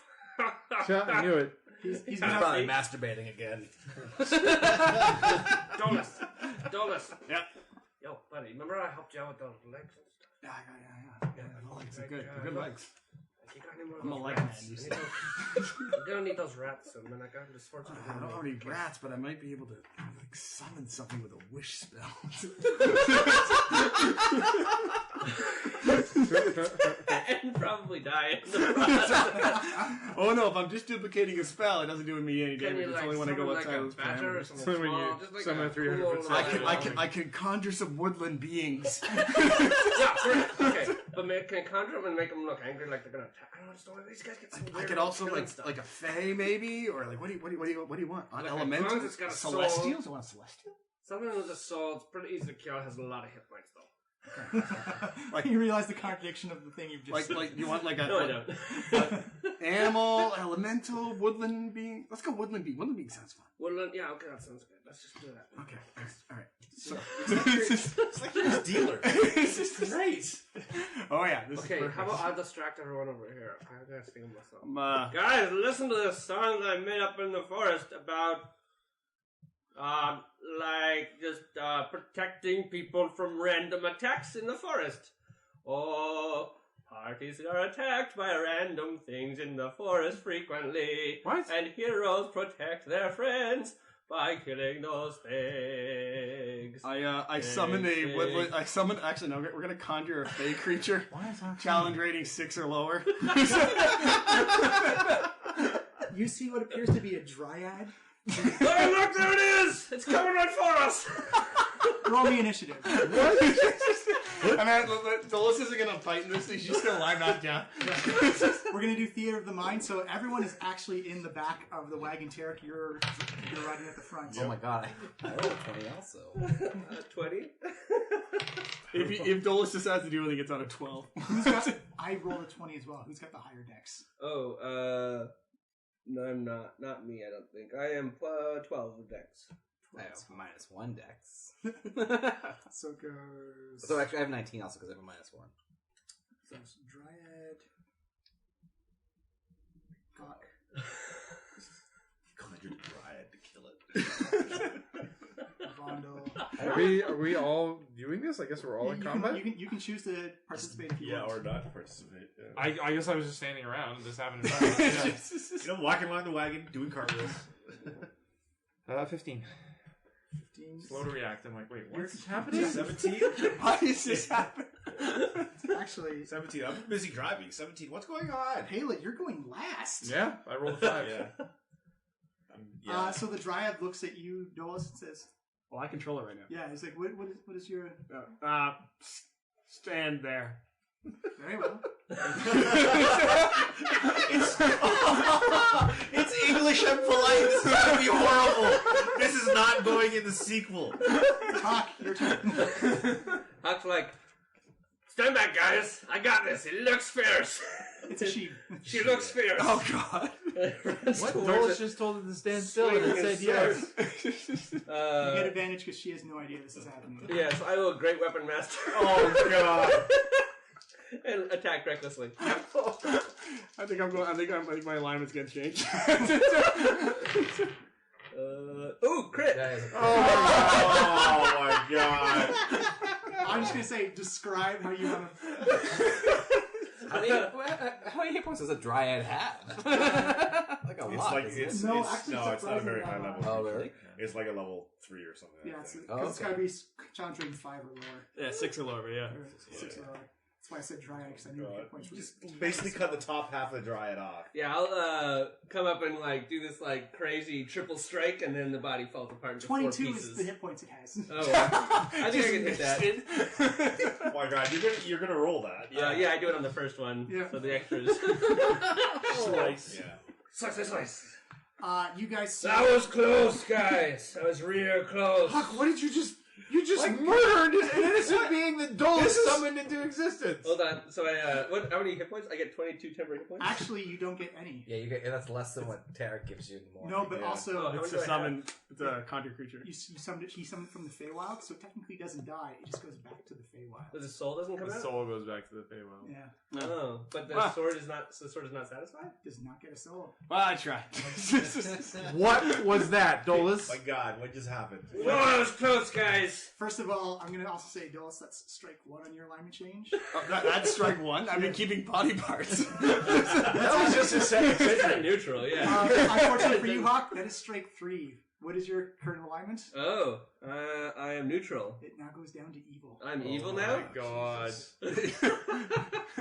I knew it. He's I'm gonna probably masturbating again. Dolus. Yep. Yo, buddy, remember I helped you out with those legs and stuff? Yeah. The legs are good. They're good legs. You got any more of I'm a those leg rats? man, you I see. need those- I'm gonna need those rats soon, man. I got this fortune. I don't have any rats, but I might be able to like summon something with a wish spell. And probably die in the process. Oh no! If I'm just duplicating a spell, it doesn't do me any Can damage. you It's like only when I go summon outside like a those badger or parameters. something So when you small? Just like summon a a 300 cool foot little- statue. I can conjure some woodland beings. Yeah, correct. Okay, but can I conjure them and make them look angry like they're gonna attack? I don't understand why these guys get so weird. I could about also killing like stuff. like a fae maybe, or like what do you want? An Like, elemental, as long as it's got a soul. celestials. I want a celestial. Something with a soul. It's pretty easy to kill. It has a lot of hit points though. Like- you realize the contradiction of the thing you've just said. Like you want like a No, I don't. animal, elemental, woodland being. Let's go woodland being. Woodland being sounds fun. Well, yeah, okay, that sounds good. Let's just do that. Okay, all right. So It's like you're his dealer. this is great. Oh yeah, this Okay, is perfect. how about I distract everyone over here? I gotta think of myself. I'm, Guys, listen to this song that I made up in the forest about, protecting people from random attacks in the forest. Oh, parties are attacked by random things in the forest frequently. What? And heroes protect their friends by killing those things. I summon a woodland. I summon. Actually, no. We're gonna conjure a fey creature. Challenge rating 6 or lower. You see what appears to be a dryad. Oh, look, there it is! It's coming right for us! Roll me initiative. I mean, Dolus isn't gonna fight in this thing. She's still alive, not down. We're gonna do theater of the mind, so everyone is actually in the back of the wagon. Tarek, you're riding at the front. Oh my god, I rolled 20 also. 20? If Dolus decides to do it, he gets on a 12. Who's got? I rolled a 20 as well. Who's got the higher dex? Oh, no, I'm not. Not me, I don't think. I am 12 with dex. I have -1 dex. So goes. So actually, I have 19 also because I have a -1. So it's dryad. Hakh. Conjured a dryad to kill it. Vondel. Are we all doing this? I guess we're all in combat. You can choose to participate if you Yeah, want. or not participate. Yeah. I guess I was just standing around and just having fun. You know, walking around the wagon, doing cartwheels. 15. 15. Slow to react. I'm like, wait, what's You're- happening? 17? Why is this happening? Actually, 17. I'm busy driving. 17. What's going on? Haley, you're going last. Yeah, I rolled a 5. Yeah. Yeah. So the dryad looks at you, Dolus, and says, Well, I control it right now. "Yeah." He's like, "What is your?" Stand there. Very well. It's English and polite. This is going to be horrible. This is not going in the sequel. Hakh, your turn. Hack's like, stand back, guys. I got this. It looks fierce. It's a sheep. She looks fierce. Oh God. What? Dolus just told it to stand still and it said yes. You get advantage because she has no idea this is happening. Yes, I will great weapon master. Oh God. And attack recklessly. I think my alignment's gonna change. Ooh, crit. That is Oh my god. I'm just gonna say, describe how you want to. How many hit points does a dryad have? Like a lot. It's No, it's actually, not a surprisingly very high not. level. Oh, really? It's like a level 3 or something. Yeah, I it's, think. cause it's okay. gotta be challenge rating 5 or lower. Yeah, 6 or lower, yeah. Or 6 or lower. That's why I said dryad, because I knew the hit points were Just basically cut the top half of the dryad off. Yeah, I'll come up and like do this like crazy triple strike, and then the body falls apart into 4 22 pieces. is the hit points it has. Oh, I think I can hit that. Oh my god, you're gonna roll that. Yeah, I do it on the first one. Yeah. So the extras. Slice. Yeah. Slice. You guys see... That was close, guys. That was real close. Huck, what did you just... You just murdered an innocent being that Dolus summoned into existence. Hold on. So how many hit points? I get 22 temporary hit points. Actually, you don't get any. Yeah, that's less than what Tarek gives you in the morning. No, but also... Oh, It's a summon. It's a conjure creature. He summoned it from the Feywild, so it technically doesn't die. It just goes back to the Feywild. But the soul doesn't come The out. soul goes back to the Feywild. Yeah. Oh, but the sword is not. So the sword is not satisfied. Does not get a soul. Well, I tried. What was that, Dolus? My god, what just happened? Oh, that was close, guys. First of all, I'm going to also say, Dulles, that's strike 1 on your alignment change. That's strike 1. I've been keeping body parts. That was just a second It's century. kind of neutral, yeah. Unfortunately for you, Hawk, that is strike 3. What is your current alignment? Oh, I am neutral. It now goes down to evil. I'm evil Oh now. my god.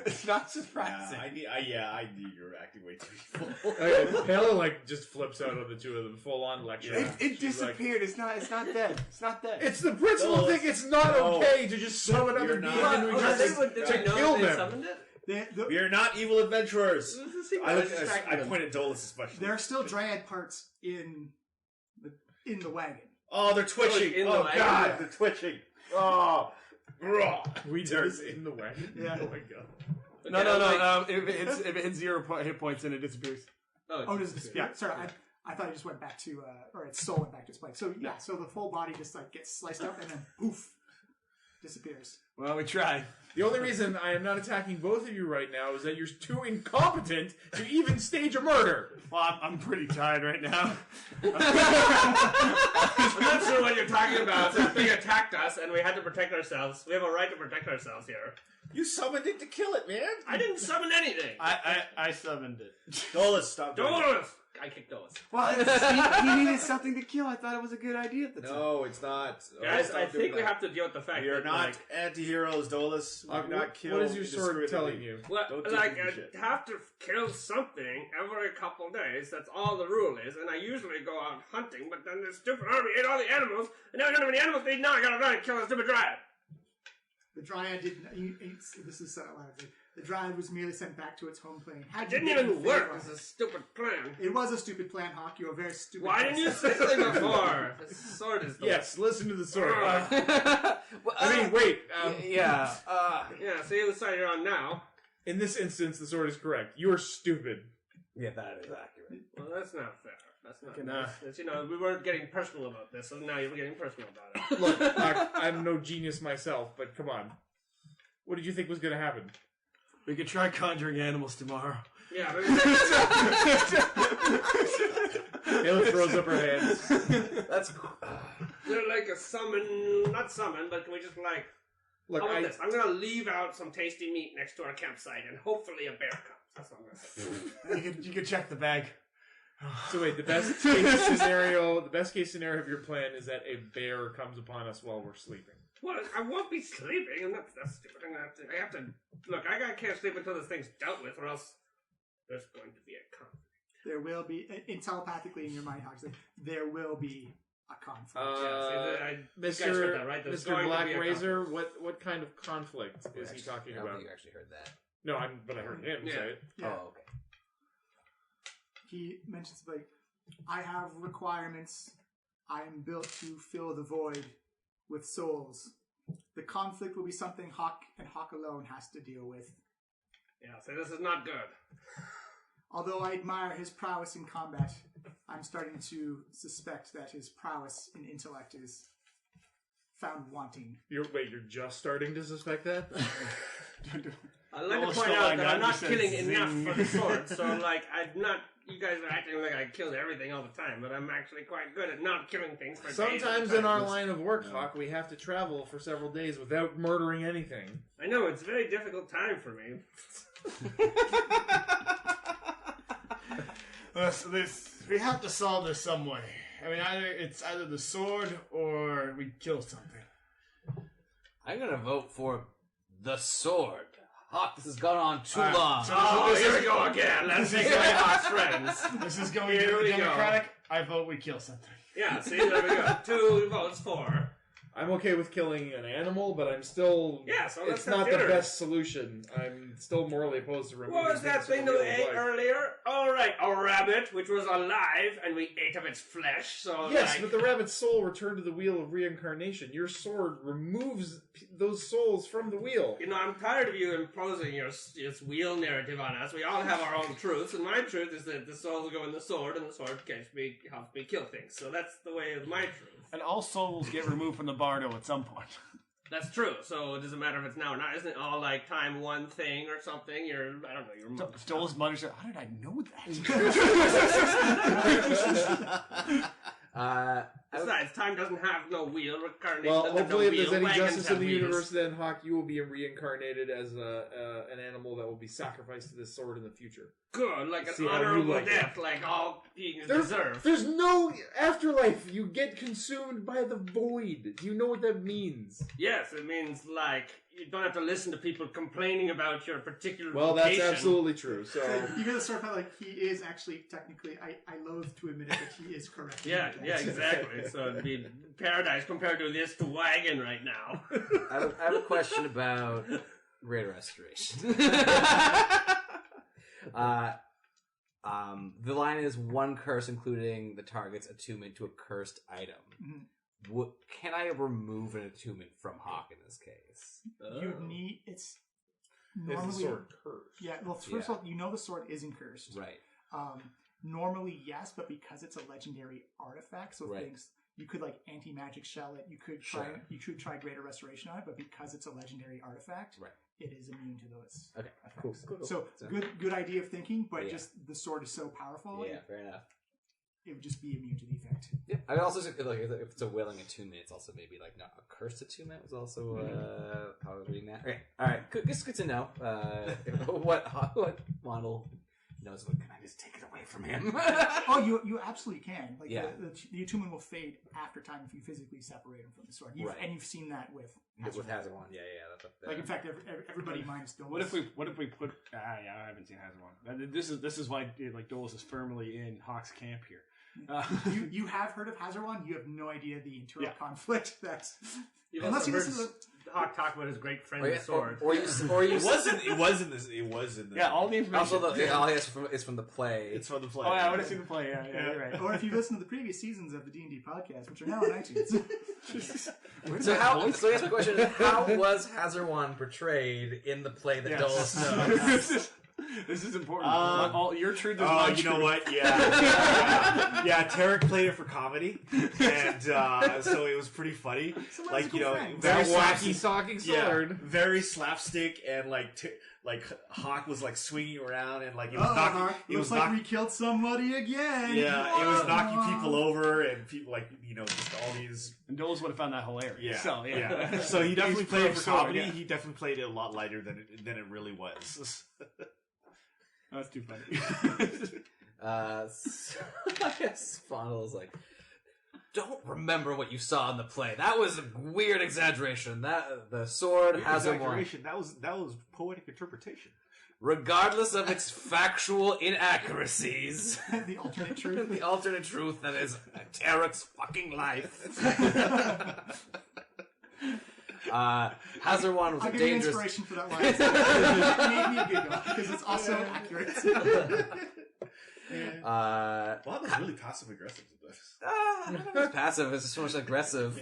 It's not Yeah, surprising. I knew you were acting way too evil. Hela like just flips out on the two of them, full on lecture. Yeah. It disappeared. It's not dead. It's not dead. It's the principal thing. It's not okay to just summon other You're beings not- into Oh, they existence would to know kill they them. summoned it? We are not evil adventurers. This is the I secret. point at Dolus especially. There are still dryad parts in the wagon. Oh, they're twitching. in the Oh wagon? god, Yeah. they're twitching. Oh, raw. We did this in the wagon. Yeah. Oh my god. No. If it hits 0 hit points, then it disappears. Oh, does it? Yeah, sorry. I thought it just went back to, or its soul went back to its place. So yeah, so the full body just like gets sliced up and then poof, disappears. Well, we tried. The only reason I am not attacking both of you right now is that you're too incompetent to even stage a murder. Well, I'm pretty tired right now. I'm not sure what you're talking about. This thing attacked us, and we had to protect ourselves. We have a right to protect ourselves here. You summoned it to kill it, man. I didn't summon anything. I summoned it. Dolus, stop doing it. Dolus! I kicked Dolus. Well, he needed something to kill. I thought it was a good idea at the time. No, it's not. Guys, Stop I doing think we that. have to deal with the fact We are that, not like, anti-heroes, Dolus. We do not kill. What is your sword indiscriminately. telling you? well, Don't do like, stupid I shit. have to kill something every couple days. That's all the rule is. And I usually go out hunting, but then this stupid army ate all the animals, and now we don't have any animals to eat. Now I gotta run and kill a stupid dryad. The dryad didn't. This is said out loud. The dryad was merely sent back to its home plane. It didn't even work. It's a stupid plan. It was a stupid plan, Hawk. You're a very stupid. Why didn't you say something before? The sword is the Yes, listen to the sword. Well, I mean, wait. yeah. Yeah, see the side you're on now. In this instance, the sword is correct. You are stupid. Yeah, that is accurate. Well, that's not fair. That's not. Nah. That's, you know, we weren't getting personal about this, so now you're getting personal about it. Look, I'm no genius myself, but come on. What did you think was going to happen? We could try conjuring animals tomorrow. Yeah, but Hela throws up her hands. That's they're like a summon, not summon, but can we just like? Look, How about this? I'm gonna leave out some tasty meat next to our campsite, and hopefully a bear comes. That's what I'm gonna say. You could check the bag. So wait, the best case scenario of your plan is that a bear comes upon us while we're sleeping. Well, I won't be sleeping, and that's stupid. I have to look. I can't sleep until this thing's dealt with, or else there's going to be a conflict. There will be, telepathically in your mind, Huxley, there will be a conflict. You guys heard that, right? There's going Mr. to Black be a Razor, what kind of conflict is he talking I don't about? think you actually heard that. No, but I heard him say it. Yeah. Oh, okay. He mentions, like, I have requirements. I am built to fill the void with souls. The conflict will be something Hakh and Hakh alone has to deal with. Yeah, so this is not good. Although I admire his prowess in combat, I'm starting to suspect that his prowess in intellect is found wanting. You're just starting to suspect that? I'd like to point out that I'm not killing enough for the sword, so like I'm not. You guys are acting like I killed everything all the time, but I'm actually quite good at not killing things for days. Sometimes in our line of work, Hawk, we have to travel for several days without murdering anything. I know, it's a very difficult time for me. We have to solve this some way. I mean, it's either the sword or we kill something. I'm gonna vote for the sword. Hawk, this has gone on too All right, long. Oh, here we go again. Let's make Hawk's friends. This is going Here to we be go. democratic. I vote we kill something. Yeah, see, there we go. 2 votes for. I'm okay with killing an animal, but I'm still... Yeah, so it's let's not the consider it. best solution. I'm still morally opposed to removing What was that things thing from that the we wheel ate of life. earlier? All right, a rabbit, which was alive, and we ate of its flesh. So Yes, like, but the rabbit's soul returned to the wheel of reincarnation. Your sword removes those souls from the wheel. you know, I'm tired of you imposing your wheel narrative on us. We all have our own truths, and my truth is that the souls go in the sword, and the sword helps me kill things. So that's the way of my truth. And all souls get removed from the bardo at some point. That's true. So it doesn't matter if it's now or not. Isn't it all like time one thing or something? I don't know. Your Stolas mutters, how did I know that? Besides, time doesn't have no wheel. Reincarnation Well, doesn't have hopefully, no if there's wheel. any Wagons justice in have the wheels. universe, then Hawk, you will be reincarnated as an animal that will be sacrificed to this sword in the future. Good, like See an how you honorable like it. death, like all beings deserve. There's no afterlife. You get consumed by the void. Do you know what that means? Yes, it means like you don't have to listen to people complaining about your particular Well, that's vocation. absolutely true. So You get the sort of like he is actually technically. I loathe to admit it, but he is correct. Yeah, exactly. So it'd be paradise compared to this to wagon right now. I have a question about Greater Restoration. The line is one curse, including the target's attunement to a cursed item. Mhm. Can I remove an attunement from Hawk in this case? You need it's is normally the sword cursed? yeah. Well, first of all, you know the sword isn't cursed. Right. Normally, yes, but because it's a legendary artifact, so Right. things you could like anti-magic shell it. You could try Sure. you could try Greater Restoration on it, but because it's a legendary artifact, Right. it is immune to those. Okay. effects. Cool. So good idea of thinking, but Yeah. just the sword is so powerful, Yeah, fair enough. it would just be immune to the effect. Yeah, I also think, like if it's a willing attunement, it's also maybe like not a cursed attunement was also how I was reading that. Okay, all right, good. It's good to know what model knows. What can I just take it away from him? Oh, you absolutely can. Like Yeah. the attunement will fade after time if you physically separate them from the sword. Right. And you've seen that with With Hazard One, yeah. Like in fact, everybody minus Dolos. What if we put? I haven't seen Hazard One. This is why like Dolos is firmly in Hawk's camp here. you have heard of Hazard One? You have no idea the internal Yeah. conflict that's. You've Unless also you heard listen Hawk talk about his great friend, Or, the sword. or you It was in this. Yeah, all the information. also all he has is from the play. It's from the play. Oh yeah, I want to see the play. Yeah, you're right. Or if you listen to the previous seasons of the D&D podcast, which are now on iTunes. So I guess my question is, how was Hazard One portrayed in the play that Dulles knows? This is important. Your truth is Oh, my you know truth. what? Yeah, Tarek played it for comedy, and so it was pretty funny. Like friend. very That slapstick- wacky talking yeah, sword. very slapstick, and like Hawk was like swinging around, and like it was Oh, knocking. Mark, It was looks like knocking. we killed somebody again. Yeah, it was knocking people over, and people like just all these. And Dolos would have found that hilarious. Yeah, So yeah. So he definitely He's played it pro for sword, comedy. yeah. He definitely played it a lot lighter than it really was. That's too funny. So I guess Fondle's like, don't remember what you saw in the play. That was a weird exaggeration. That the sword has a one. That was poetic interpretation. Regardless of its factual inaccuracies, The alternate truth. the alternate truth that is Tarek's fucking life. Hazard One was I'll a give you dangerous. inspiration for that line. It made me giggle because it's also accurate. Bob was really passive aggressive with this. I don't know if it's passive. It's so much aggressive.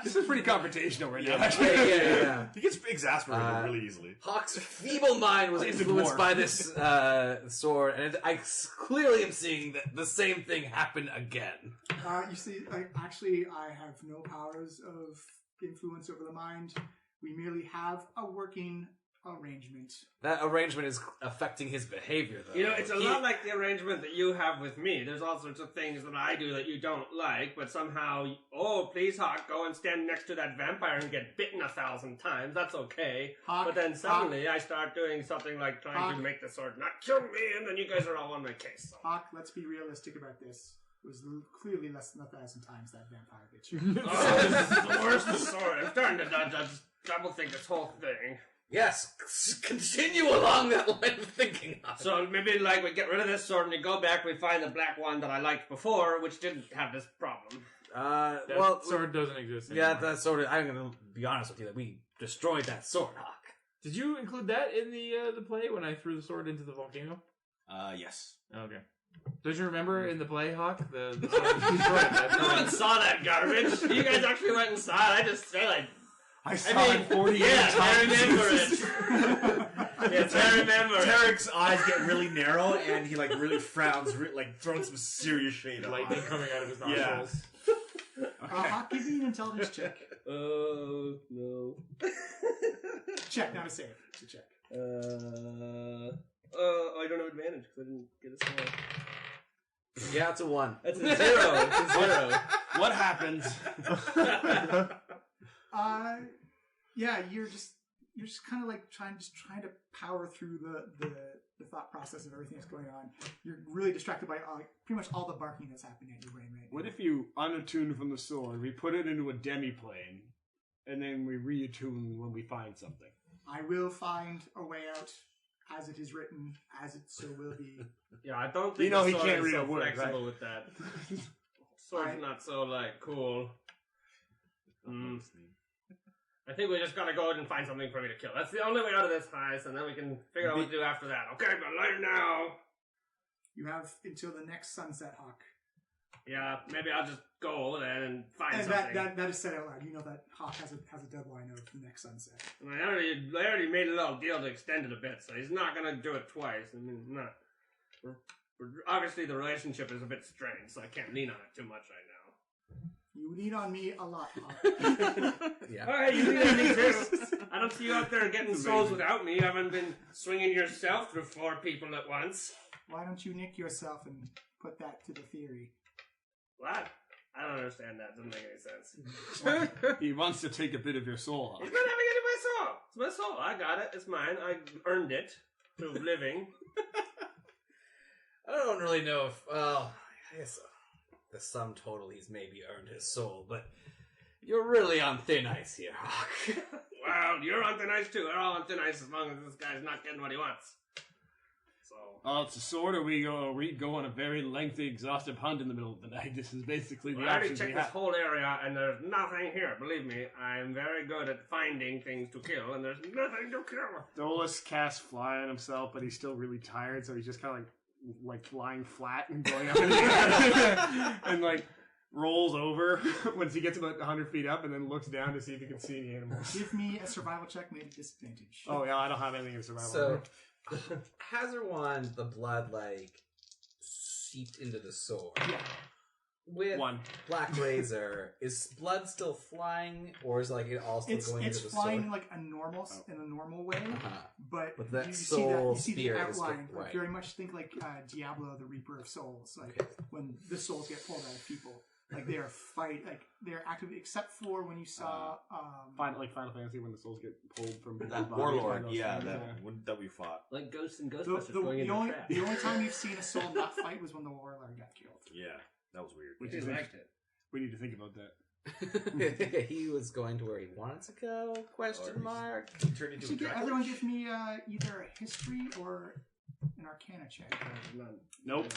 This is pretty confrontational right now. yeah. He gets exasperated really easily. Hawk's feeble mind was He's a influenced dwarf. by this sword, and I clearly am seeing that the same thing happen again. You see, I have no powers of influence over the mind. We merely have a working arrangement. That arrangement is affecting his behavior, though. You know, it's a lot like the arrangement that you have with me. There's all sorts of things that I do that you don't like, but somehow, please, Hakh, go and stand next to that vampire and get bitten 1,000 times. That's okay. Hakh, but then suddenly I start doing something like trying to make the sword not kill me, and then you guys are all on my case. So. Hakh, let's be realistic about this. It was clearly less than 1,000 times that vampire bit you. This is the worst sword. I'm starting to double think this whole thing. Yes, continue along that line of thinking. So maybe like we get rid of this sword and we go back, we find the black one that I liked before, which didn't have this problem. That sword doesn't exist anymore. Yeah, that sword. I'm going to be honest with you that we destroyed that sword, Hakh. Did you include that in the play when I threw the sword into the volcano? Yes. Okay. Don't you remember in the play, Hakh? The sword destroyed. No one saw that garbage. You guys actually went and saw it. I just said I saw it 48 times. I remember it. Yes, I remember it. Tarek's eyes get really narrow, and he really frowns, throwing some serious shade. Lightning coming out of his nostrils. Yeah. Hakh, give me an intelligence check. Oh, no. Check, not a save. It's a check. I don't have advantage because I didn't get a score. Yeah, it's a 1. That's a 0. It's a 0. What happens? Yeah, you're just kind of like trying to power through the thought process of everything that's going on. You're really distracted by pretty much all the barking that's happening at your brain right now. What if you unattune from the sword, we put it into a demi-plane, and then we reattune when we find something? I will find a way out, as it is written, as it so will be. Yeah, I don't think You know the he sword can't is read so a word, flexible right? with that. Sword's not so, cool. I think we just gotta go and find something for me to kill. That's the only way out of this heist, and then we can figure out what to do after that. Okay, but later now. You have until the next sunset, Hakh. Yeah, maybe I'll just go then and find And something. that is said out loud. You know that Hakh has a deadline of the next sunset. And I already made a little deal to extend it a bit, so he's not gonna do it twice. I mean, obviously the relationship is a bit strained, so I can't lean on it too much right now. You lean on me a lot, Hakh. Yeah. Alright, you lean on me too. I don't see you out there getting souls without me. You haven't been swinging yourself through 4 people at once. Why don't you nick yourself and put that to the theory? What? I don't understand that. Doesn't make any sense. He wants to take a bit of your soul, He's Hakh. not having any of my soul. It's my soul. I got it. It's mine. I earned it through living. I don't really know if, I guess the sum total he's maybe earned his soul, but you're really on thin ice here, Hakh. Well, you're on thin ice too. We're all on thin ice as long as this guy's not getting what he wants. So. Oh, it's a sword, or we go on a very lengthy, exhaustive hunt in the middle of the night. This is basically the I already options we checked this have. whole area, and there's nothing here. Believe me, I'm very good at finding things to kill, and there's nothing to kill. Dolus casts fly on himself, but he's still really tired, so he's just kind of like lying flat and going up in the air and rolls over once he gets about 100 feet up, and then looks down to see if he can see any animals. Give me a survival check made at disadvantage. Oh yeah, I don't have anything in survival. So, has there one the blood seeped into the sword? Yeah. With 1. Black Razor, is blood still flying, or is it all still going into the flying sword? in a normal way, but that you soul see the spirit is outline. right. Very much think like Diablo, the Reaper of Souls. When the souls get pulled out of people, they are they're active, except for when you saw Final Fantasy, when the souls get pulled from That the warlord, body. that we fought. Like Ghosts and the Ghostbusters going into a trap. only time you've seen a soul not fight was when the warlord got killed. Yeah, that was weird. Which He is liked it. We need to think about that. He was going to where he wanted to go? Question mark. He turned into a Dracula. Everyone give me either a history or an arcana check. Nope.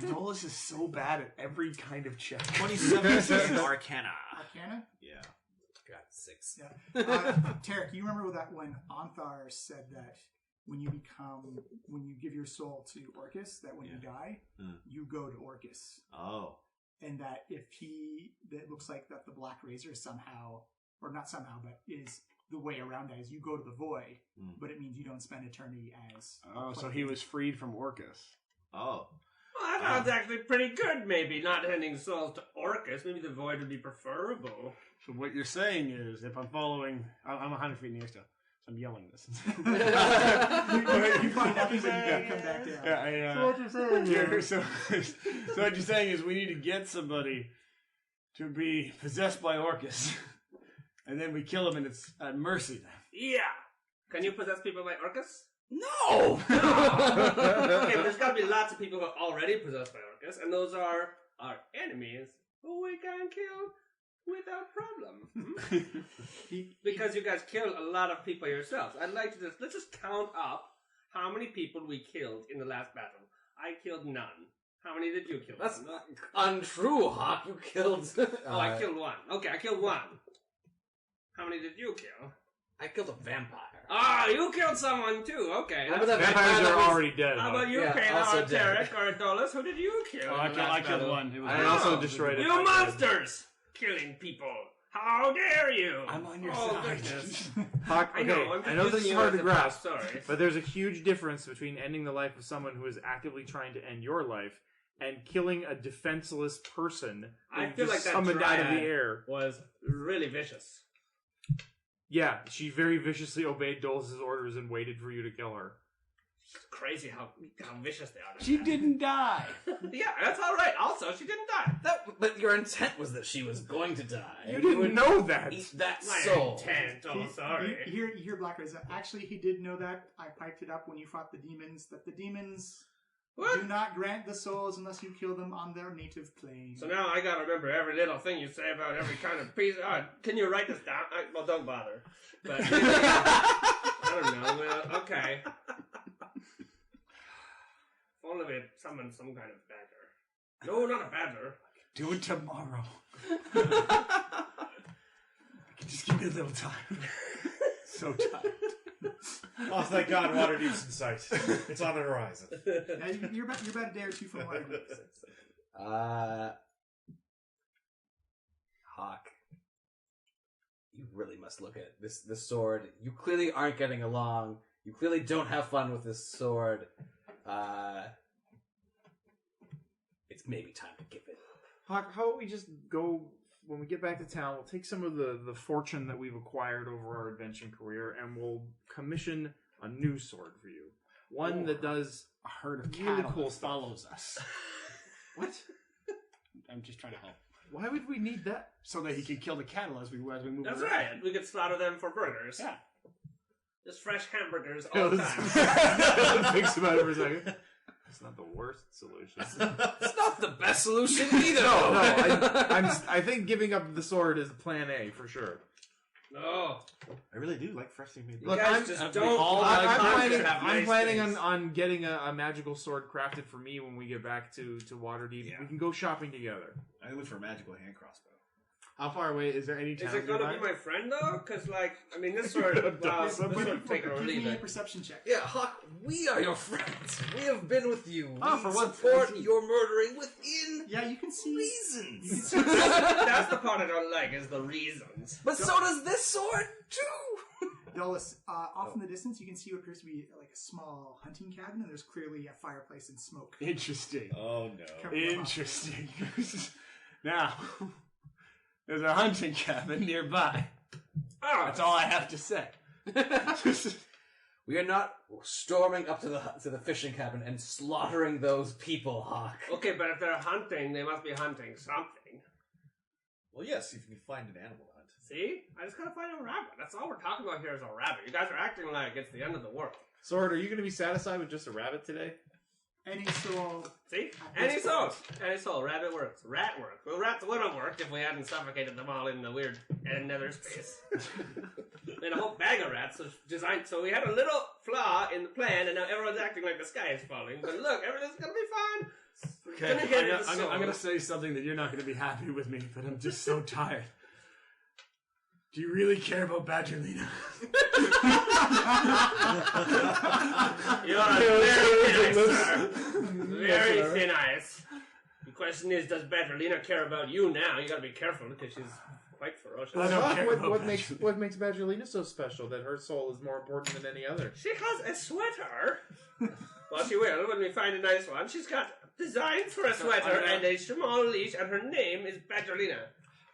Dolus is so bad at every kind of check. 27 in Arcana. Arcana? Yeah. Got 6. Yeah. Tarek, you remember that when Anthar said that when you give your soul to Orcus, that when you die, you go to Orcus. Oh. And that that looks like that the Black Razor somehow, or not somehow, but is the way around that is you go to the Void, but it means you don't spend eternity as... Oh, so he was freed from Orcus. Oh. Well, that sounds actually pretty good, maybe. Not handing souls to Orcus. Maybe the Void would be preferable. So what you're saying is, if I'm following... I'm 100 feet near stuff. I'm yelling this. you find nothing, but you come back down. Yeah, So what you're saying here? so what you're saying is we need to get somebody to be possessed by Orcus, and then we kill him, and it's at mercy then. Yeah. Can you possess people by Orcus? No! Okay, but there's got to be lots of people who are already possessed by Orcus, and those are our enemies who we can kill without problem. Because you guys killed a lot of people yourselves. I'd like to let's just count up how many people we killed in the last battle. I killed none. How many did you kill? That's untrue, Hawk. You killed... I killed one. Okay, I killed one. How many did you kill? I killed a vampire. Ah, you killed someone too. Okay. How about that Vampires vampire are that was- already dead. How about you, Yeah, Kayla, also or dead. Tarek, or Adolis? Who did you kill? Oh, in the I last killed battle? one. It was I also destroyed it. You monsters! Killing people! How dare you! I'm on your Oh, side. goodness. Hawk, I okay, know, I'm I know this using is you hard as to a grasp, prop, sorry. but there's a huge difference between ending the life of someone who is actively trying to end your life and killing a defenseless person I who feel just like that summoned out of the dryad air. was really vicious. Yeah, she very viciously obeyed Dolus' orders and waited for you to kill her. It's crazy how vicious they are. She didn't die. Yeah, that's all right. Also, she didn't die. But your intent was that she was going to die. You didn't know that. Eat that My soul. intent. Oh, sorry. You hear Black Razor. Actually, he did know that. I piped it up when you fought the demons, that the demons What? do not grant the souls unless you kill them on their native plane. So now I gotta remember every little thing you say about every kind of piece. Can you write this down? Well, don't bother. But I don't know. Well, okay. If only we had summoned some kind of badger. No, not a badger. Do it tomorrow. Just give me a little time. So tired. Oh, thank God, Waterdeep's in sight. It's on the horizon. Now, you're about a day or two from Waterdeep. Hawk, you really must look at this sword. You clearly aren't getting along. You clearly don't have fun with this sword. It's maybe time to give it. Hawk, how about we just go, when we get back to town, we'll take some of the fortune that we've acquired over our adventure career, and we'll commission a new sword for you. One that does A herd of really cattle cool that stuff. follows us. What? I'm just trying to help. Why would we need that? So that he can kill the cattle as we move That's around. right. We could slaughter them for burgers. Yeah. Just fresh hamburgers all the time. Thinks about it for a second. It's not the worst solution. It's not the best solution either. No, I think giving up the sword is plan A for sure. No. I really do like freshly made. You guys just don't. I'm planning on getting a magical sword crafted for me when we get back to Waterdeep. Yeah. We can go shopping together. I look for a magical hand crossbow. How far away is there any town? Is it gonna be my friend though? Because this sort of take it or Give leave me a it. perception check. Yeah, Hawk, we are your friends. We have been with you. Oh, we for once, support I see. your murdering within Yeah, you can see. reasons. That's the part I don't like is the reasons. But so does this sword too. Dulles, off in the distance, you can see what appears to be like a small hunting cabin, and there's clearly a fireplace and smoke. Interesting. Oh no. Covering them up. Interesting. Now, there's a hunting cabin nearby. Oh, That's all I have to say. We are not storming up to the fishing cabin and slaughtering those people, Hawk. okay, but if they're hunting, they must be hunting something. Well, yes, if you can find an animal to hunt. See? I just gotta find a rabbit. That's all we're talking about here is a rabbit. You guys are acting like it's the end of the world. Sword, are you going to be satisfied with just a rabbit today? Any soul. See? Any soul. Rabbit works. Rat works. Well, rats would have worked if we hadn't suffocated them all in the weird nether space. And a whole bag of rats was designed, so we had a little flaw in the plan, and now everyone's acting like the sky is falling. But look, everything's gonna be fine. Okay, Gonna get it I'm sold. going to say something that you're not going to be happy with me, but I'm just so tired. Do you really care about Badgerlina? You're a very thin ice, sir. Very thin ice. The question is, does Badgerlina care about you now? You gotta be careful because she's quite ferocious. I don't care about What makes Badgerlina so special that her soul is more important than any other? She has a sweater. Well, she will when we find a nice one. She's got designs for a sweater and a small leash, and her name is Badgerlina.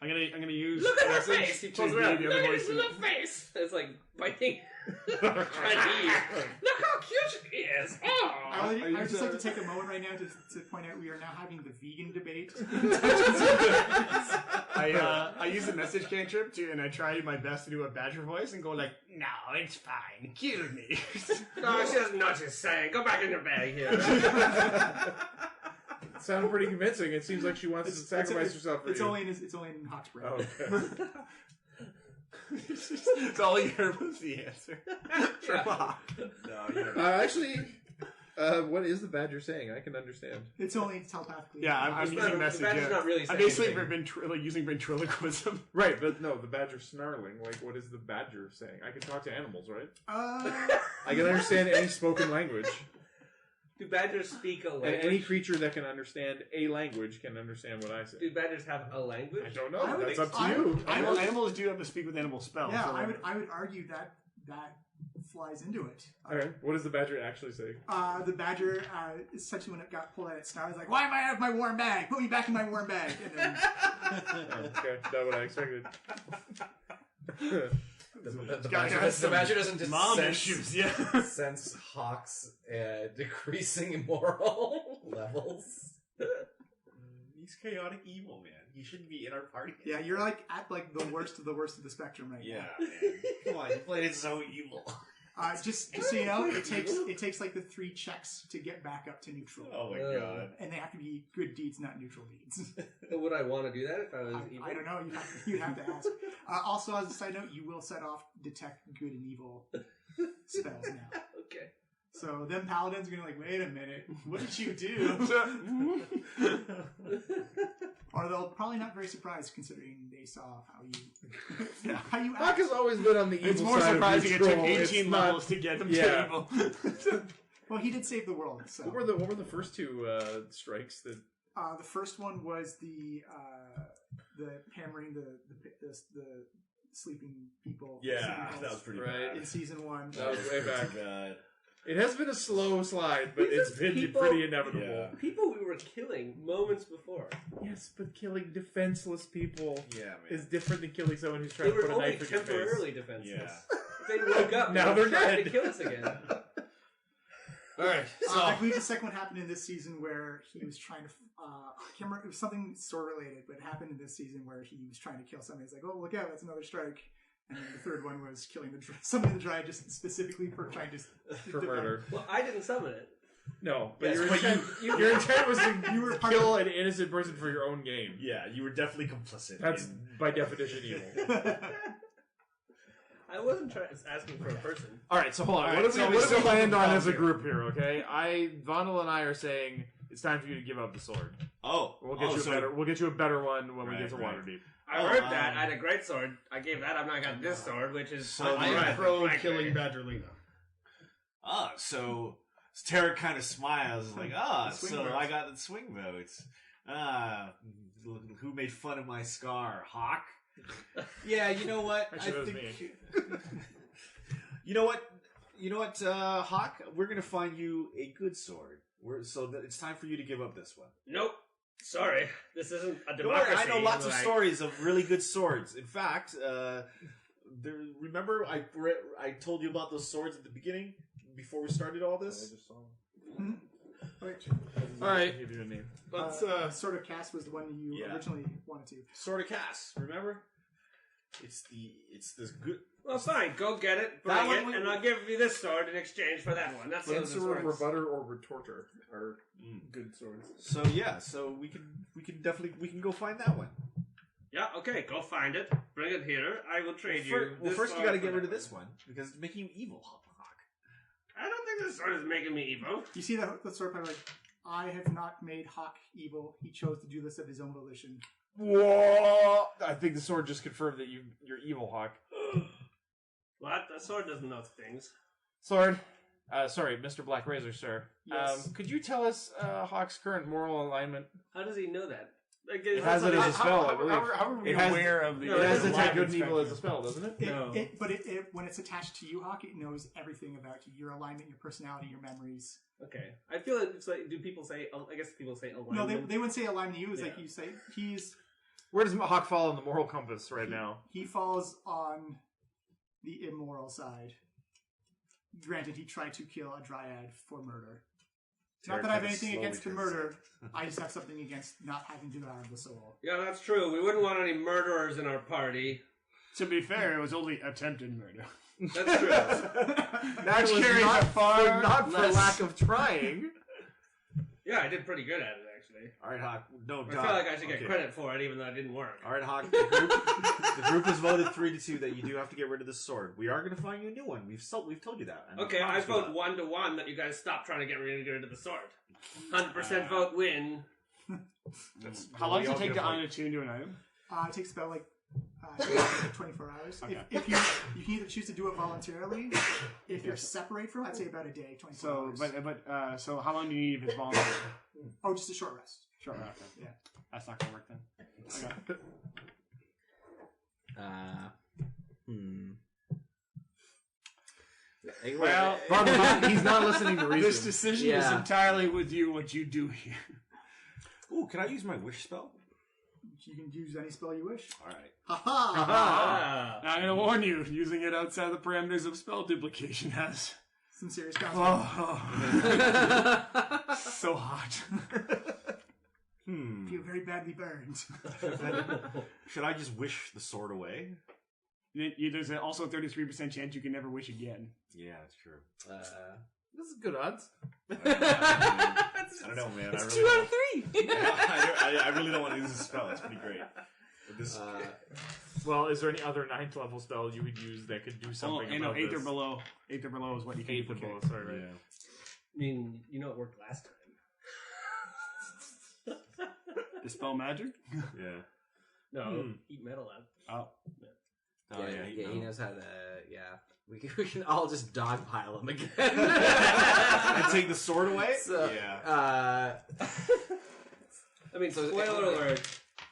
I'm gonna use. Look at her message face. He to pulls be around. the Look other at his voice. little face. It's like biting. Look how cute she is. Oh. I would just like to take a moment right now to point out we are now having the vegan debate. I use the message cantrip and I try my best to do a badger voice and go like, "No, it's fine. Kill me." No, she doesn't know what she's saying. Go back in your bag here. Sounds pretty convincing. It seems like she wants to sacrifice herself for it's you. only in Hawk's brain. Oh, okay. It's all you heard was the answer. No, you don't know. Actually, what is the badger saying? I can understand. It's only telepathically. Yeah, I'm using message. The badger's not really I'm saying basically anything. using ventriloquism. Right, but no, the badger's snarling. Like, what is the badger saying? I can talk to animals, right? I can understand any spoken language. Do badgers speak a language? And any creature that can understand a language can understand what I say. Do badgers have a language? I don't know. would That's up to think- you. Animals do have to speak with animal spells. Yeah, so I would argue that flies into it. Okay, what does the badger actually say? The badger, essentially when it got pulled out, it snarled like, "Why am I out of my warm bag? Put me back in my warm bag." And then, Okay, not what I expected. The Gotta have badger some doesn't just mom sense, issues, yeah. sense Hawk's decreasing moral levels. He's chaotic evil, man. He shouldn't be in our party. yeah, you're like at like the worst of the spectrum right Yeah, now. man. Come on, you played it so evil. Just so you know, it takes like the 3 checks to get back up to neutral, Oh my god. and they have to be good deeds, not neutral deeds. Would I want to do that if I was evil? I don't know. You'd have to ask. Also, as a side note, you will set off detect good and evil spells now. Okay. So them paladins are gonna like, wait a minute, what did you do? Or they'll probably not very surprised considering they saw how you Hawk act. has always been on the evil It's more side surprising of it took neutral. 18 It's not- levels to get them Yeah. to evil. Well, he did save the world. So What were the first 2 strikes that? the first one was the hammering the sleeping people. Yeah, sleeping that was cults pretty Right. bad. in season 1. That was way back. Too bad. It has been a slow slide, but These it's are been people- pretty inevitable. Yeah. People we were killing moments before. Yes, but killing defenseless people Yeah, man. is different than killing someone who's They trying to were put a only knife in your face. temporarily defenseless. Yeah. If they woke up, Now they they're tried dead. to kill us again. Alright, I believe the second one happened in this season where he was trying to. I can't remember, it was something sword related, but it happened in this season where he was trying to kill somebody. He's like, "Oh, look out, that's another strike." And then the third one was killing somebody in the dry just specifically for trying to For murder. Well, I didn't summon it. No, but Yes, your but intent, your intent was to kill an innocent person for your own game. Yeah, you were definitely complicit. That's in- by definition evil. I wasn't asking for a person. All right, so hold on. Alright, What so do we we still land have on a as a problem group here? Okay, Vondel and I are saying it's time for you to give up the sword. Oh, We'll get you a better. We'll get you a better one when we get to Right, Waterdeep. I heard that. I had a great sword. I gave that up, and I got this sword, which is... So I am Right. pro killing Badgerlina. So Tarek kind of smiles, like, The swing so votes. I got the swing votes. Who made fun of my scar? Hawk? Yeah, you know what? Actually, that was You know what, Hawk? We're gonna find you a good sword. It's time for you to give up this one. Nope. Sorry. This isn't a Don't worry, democracy. I know lots of like- stories of really good swords. In fact, remember I told you about those swords at the beginning before we started all this? Wait, All right. Give you a name. Let's, Sword of Cast was the one you Yeah. originally wanted to. Sword of Cass, remember? It's this good. Well, fine. Go get it, bring That one it, we- and I'll give you this sword in exchange for that one. That's how this Answer, works. rebutter, or retorter are good swords. So yeah, we can definitely go find that one. Yeah, okay. Go find it. Bring it here. I will trade you. Well, this first you sword got to for get rid of that this one because it's making you evil, Hawk. I don't think this sword is making me evil. You see the sword power, like, I have not made Hawk evil. He chose to do this of his own volition. Whoa! I think the sword just confirmed that you're evil, Hawk. What? That sword doesn't know things. Sword. Sorry, Mr. Black Razor, sir. Yes. Could you tell us Hawk's current moral alignment? How does he know that? Like, It has it as a spell, I believe. How are we It has- aware of the... No, It has doesn't detect live good and evil as a spectrum? spell, doesn't it? No. But when it's attached to you, Hawk, it knows everything about you. Your alignment, your personality, your memories. Okay. I feel it's like, do people say, I guess people say alignment. No, they wouldn't say alignment to you. It's Yeah. like you say he's... Where does Hawk fall on the moral compass right now? He falls on the immoral side. granted, he tried to kill a dryad for murder. Tarek Not that I have kinda anything slowly against the turns murder. I just have something against not having devoured the soul. Yeah, that's true. We wouldn't want any murderers in our party. To be fair, it was only attempted murder. That's true. That was carries not a far not for less- lack of trying. Yeah, I did pretty good at it, actually. All right, Hawk. No, I feel like I should get credit for it, even though it didn't work. All right, Hawk. The group has voted 3-2 that you do have to get rid of this sword. We are going to find you a new one. We've told you that. and we Okay, I promised you vote that. 1-1 that you guys stop trying to get rid of the sword. 100% vote win. How long does it take to unattune to an item? It takes about like 24 hours. Okay. If you can either choose to do it voluntarily. If you're separate from it, I'd say about a day, 24 hours. So how long do you need if it's voluntary? Oh, just a short rest. Sure. Okay. Yeah. That's not gonna work then. Okay. Well, He's not listening to reason. this decision is Yeah. entirely with you. What you do here. Ooh, can I use my wish spell? You can use any spell you wish. All right. Ha-ha! Ah. Now, I'm gonna warn you. Using it outside the parameters of spell duplication has. Some serious consequences. Oh, so hot. Feel very badly burned. Should I just wish the sword away? There's also a 33% chance you can never wish again. Yeah, that's true. This is good odds. I don't know, man. It's I 2 really out of 3. I really don't want to use this spell. It's pretty great. But this, Well, is there any other 9th level spell you would use that could do something about 8th this? or below. 8th or below is what you can 8th or duplicate. below, sorry, right. yeah. I mean, you know it worked last time. The spell magic? Yeah. No, eat metal out. Oh. Oh, He knows how to. Yeah, we can all just dogpile him again. And take the sword away? So, yeah. I mean, So- spoiler alert.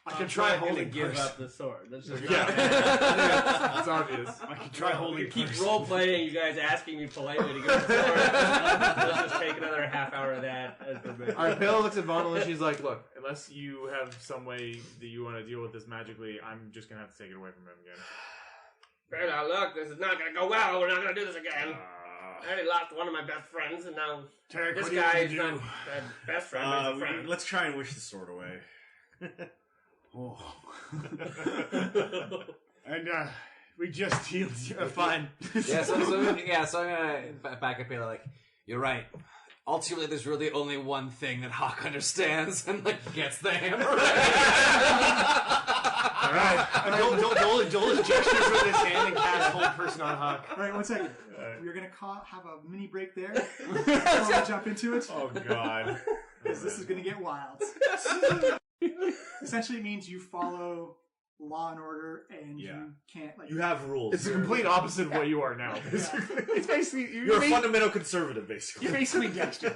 I can try I'm not gonna holding give person. up the sword. That's just It's obvious. I can try holding keep person. role playing. You guys asking me politely to give the sword. Let's just take another half hour of that. As the Alright, Pale looks at Vondel and she's like, look, unless you have some way that you want to deal with this magically, I'm just going to have to take it away from him again. Fair now, look, this is not gonna go well. We're not gonna do this again. I already lost one of my best friends, and now Tarek, this what do you guy want is to not do? a best friend, but he's a friend. Let's try and wish the sword away. Oh. And we just healed you. Fine. so I'm gonna back up here. Like, you're right. Ultimately, there's really only one thing that Hawk understands, and like gets the hammer. All right. Joel's gestures with his hand and casts hold person on Hawk. All right, 1 second. We're going to have a mini break there before we jump into it. Oh, God. Because this is going to get wild. Essentially, it means you follow law and order, and Yeah. you can't like. You have rules. It's the complete opposite of what you are now. It's basically You're a fundamental conservative, basically. You're basically Dexter.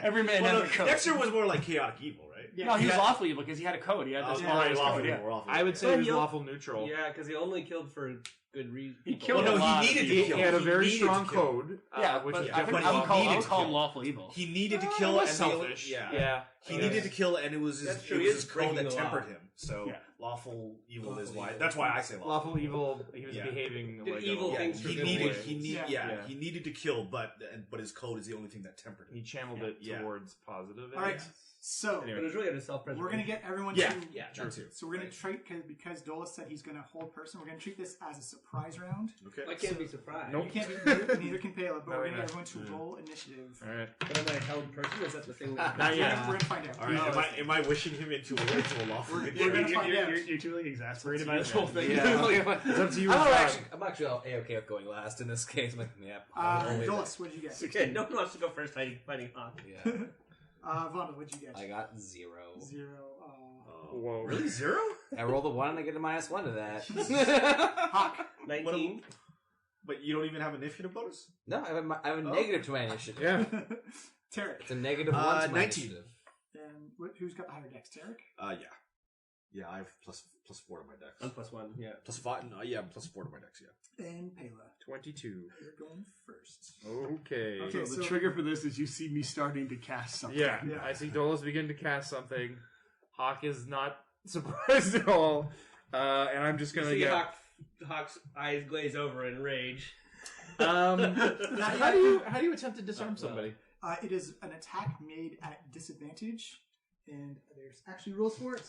Every man has a code. Dexter was more like chaotic evil, right? Yeah, No, he was Yeah. lawful evil because he had a code. He had this Alright, lawful lawful code. Yeah. evil, lawful I would evil. say he was Well, lawful neutral. Yeah, because he only killed for good reason. He killed Well, a no, lot he of needed to people. kill. He had a very needed strong to kill. code, Yeah, which but is I would definitely he call needed to him kill. lawful evil. He needed to he kill was and the- selfish. Yeah. He Yeah. needed to kill, and it was his, That's true, it he was is his code breaking that the law. tempered him. So Yeah. lawful evil is Lawful why. evil. That's why I say lawful. Lawful evil, he was Yeah. behaving Did like evil Yeah, things for he good needed. ways. Yeah. He needed to kill, but his code is the only thing that tempered He him. channeled it Yeah. towards positive. All right, so But it was really out of self-preservation. we're going to get everyone Yeah, to. yeah, that too. So we're going to treat because Dola said he's going to hold person. We're going to treat this as a surprise round. Okay. I can't be surprised. Nope. You can't be neither can Pela, but No, we're going to no. get everyone to roll initiative. All right. But am I a held person? Is that the thing that... Not We're yet. going to find out. All right. Am I wishing him into a lawful? We're gonna find out. You're too exasperated by this whole thing. It's up to you. I'm and God. actually A-okay with going last in this case. I'm like, yeah. Dolas, what did you get? Okay, no one wants to go first fighting Hawk. Yeah. Vonda, what did you get? I got 0. 0. Whoa. Really 0? I rolled a 1 and I get a -1 to that. Hawk. 19. But you don't even have initiative bonus. No, I have a negative to my initiative. Yeah. Tarek. It's a -1 to my 19. initiative. And who's got the higher dex? Tarek? Yeah. Yeah, I have plus 4 to my dex. I'm +1, yeah. Plus 5. No, yeah, plus 4 to my dex. Yeah. And Pela. 22. You're going first. Okay. Okay. So So- the trigger for this is you see me starting to cast something. Yeah, Yeah. I see Dolos begin to cast something. Hawk is not surprised at all. And I'm just You going to see get... Hawk's eyes glaze over in rage. How do you attempt to disarm somebody? It is an attack made at disadvantage, and there's actually rules for it.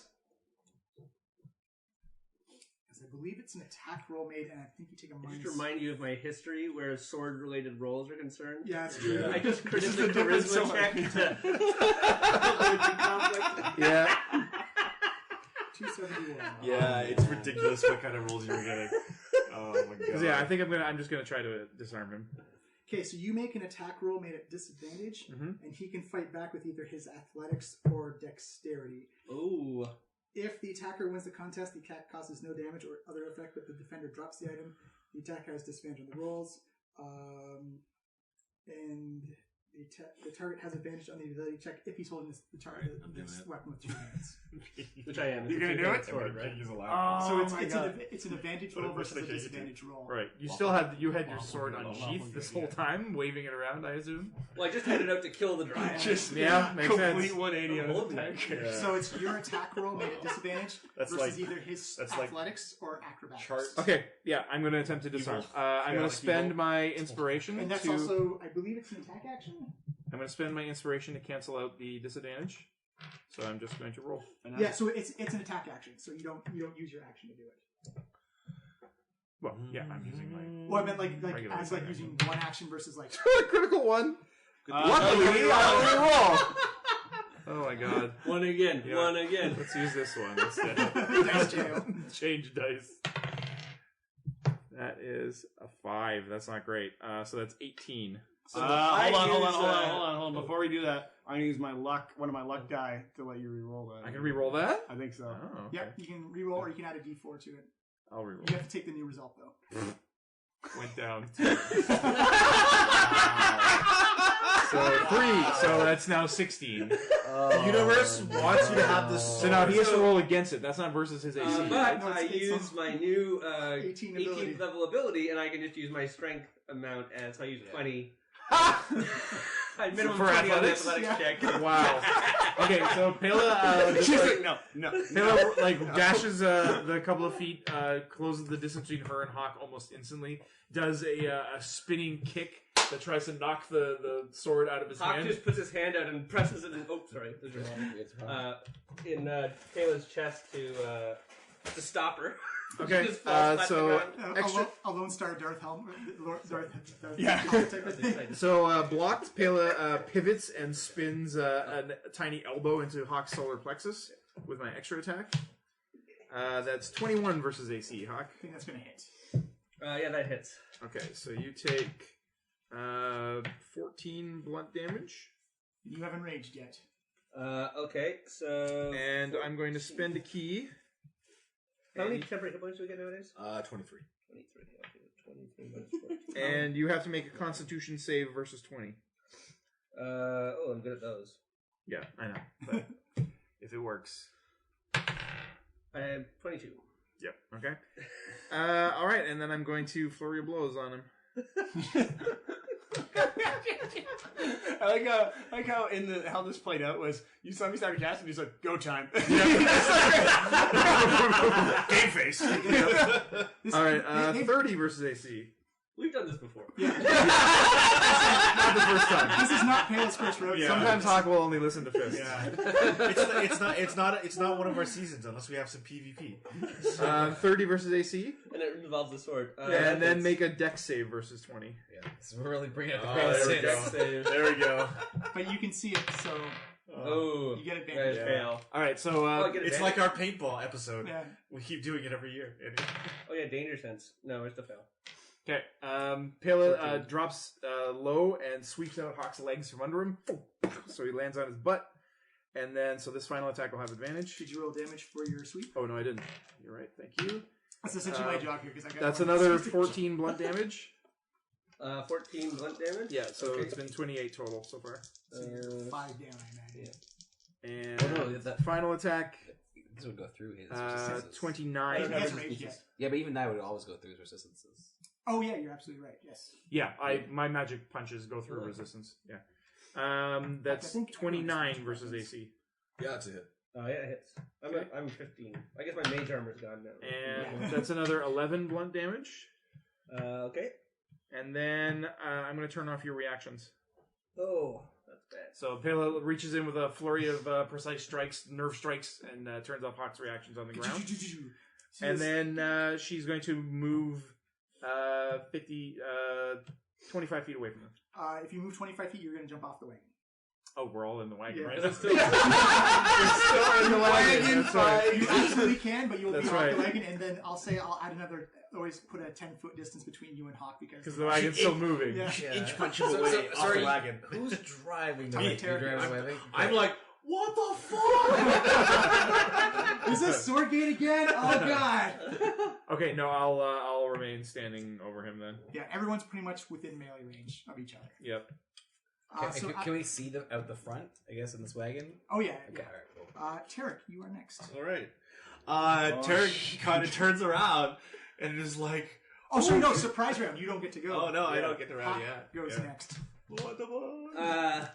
Because I believe it's an attack roll made, and I think you take a minus. Just remind you of my history where sword-related rolls are concerned. Yeah, that's true. I just critted the charisma check to avoid the conflict. Yeah. 271. Yeah, it's ridiculous what kind of rolls you were getting. Oh my god. Yeah, I think I'm just gonna try to disarm him. Okay, so you make an attack roll made at disadvantage, and he can fight back with either his athletics or dexterity. Ooh. If the attacker wins the contest, the attack causes no damage or other effect, but the defender drops the item. The attacker has disadvantage on the rolls, and the target has advantage on the ability check if he's holding the target this weapon with 2 hands. Which I am. You're gonna do it? Sword, right? So it's an advantage roll versus a disadvantage roll. Right. You still had your sword unsheathed this whole time, waving it around, I assume. Well, I just had it out to kill the dragon. Yeah, makes sense. Complete 180 on Hold attack. me. Yeah. So it's your attack roll made at disadvantage That's versus like- either his that's like athletics or acrobatics. chart. Okay, yeah, I'm going to attempt to disarm. I'm going to spend my inspiration And that's to. also, I believe it's an attack action? I'm going to spend my inspiration to cancel out the disadvantage. So I'm just going to roll. Yeah, so it's an attack action, so you don't use your action to do it. Well, yeah, I'm using my Well, I meant like Regular as like attack using one action versus like critical one. Luckily, I only roll. Oh my god. One again. Yeah. One again. Let's use this one instead. dice jail. Change dice. That is a 5. That's not great. So that's 18. hold on. Before we do that, I'm gonna use my luck, one of my luck die, to let you re-roll that. I can re-roll that? I think so. Oh, okay. Yep, you can reroll or you can add a d4 to it. I'll re-roll. You have to take the new result though. Went down. So 3. So that's now 16. The universe wants you to have this. So now he has to roll against it. That's not versus his AC. But No, I it's use my new 18 ability. 18th level ability, and I can just use my strength amount as I use 20. Minimum For 20 on the athletics? athletics check. Wow. Okay, so Pela, She's like, no. Pela dashes the couple of feet, closes the distance between her and Hawk almost instantly. Does a spinning kick that tries to knock the sword out of his Hakh hand. just puts his hand out and presses it in. Oh, sorry. There's your in Kayla's chest to stop her. Okay, She just falls flat so to the ground. extra. A Lone Star Darth helmet. Darth Yeah. type of thing. So blocked, Pela pivots and spins a tiny elbow into Hawk's solar plexus with my extra attack. That's 21 versus AC, Hawk. I think that's gonna hit. Yeah, that hits. Okay, so you take 14 blunt damage. You haven't raged yet. Okay, so. And I'm going to spend a key. How many temporary hit points do we get nowadays? 23. 23. Okay, 23 minus 14. And you have to make a Constitution save versus 20. Oh, I'm good at those. Yeah, I know. But if it works. I have 22. Yep, okay. Alright, and then I'm going to flurry of blows on him. I like how how this played out was you saw me start casting, he's like, go time. Game face. Alright, 30 versus AC. We've done this before. Yeah. Not the first time. This is not Pale's first rodeo. Yeah. Sometimes Hawk will only listen to fists. Yeah. It's not one of our seasons unless we have some PvP. 30 versus AC. And it involves the sword. And then make a dex save versus 20. Yeah, so we're really bringing it Oh, to there we go. Save. There we go. But you can see it, so Oh, you get guys advantage. fail. Alright, so Oh, I get It's advantage? like our paintball episode. Yeah. We keep doing it every year. Oh yeah, danger sense. No, it's the fail. okay. Pela drops low and sweeps out Hawk's legs from under him. So he lands on his butt. And then, so this final attack will have advantage. Did you roll damage for your sweep? Oh, no, I didn't. You're right. Thank you. That's essentially my job here because I got. That's one another sweep. 14 blunt damage. 14 blunt damage. Yeah, so Okay. it's been 28 total so far. So you're 5 down, I imagine. And Oh, no, that- final attack, This would go through his 29. He hasn't raged yet. Yeah, but even that would always go through his resistances. Oh yeah, you're absolutely right. Yes. Yeah, my magic punches go through resistance. Yeah. That's I think 29 versus AC. Yeah, that's a hit. Oh yeah, it hits. I'm 15. I guess my mage armor's gone now. And that's another 11 blunt damage. Okay. And then I'm going to turn off your reactions. Oh, that's bad. So Pela reaches in with a flurry of precise strikes, nerve strikes, and turns off Hawk's reactions on the ground. And then she's going to move 25 feet away from them. If you move 25 feet, you're going to jump off the wagon. Oh, we're all in the wagon, Yeah. right? We're still in the wagon. That's right. You absolutely can, but you'll be That's off right. the wagon, and then I'll add another. Always put a 10-foot distance between you and Hawk because the wagon's still moving. Yeah. Inch punch him away off the wagon. Who's driving the Me, wagon? Terry. You're driving the wagon? I'm like, what the fuck? Is this sword gate again? Oh god! Okay, no, I'll remain standing over him then. Yeah, everyone's pretty much within melee range of each other. Yep. Can we see them out the front, I guess, in this wagon? Oh yeah. Okay, yeah. all right, cool. Tarek, you are next. All right. Tarek kind of turns around and is like, Oh, sorry, no, surprise round. You don't get to go. oh no, I don't get the round Hawk yet. goes Yeah. next. What the fuck?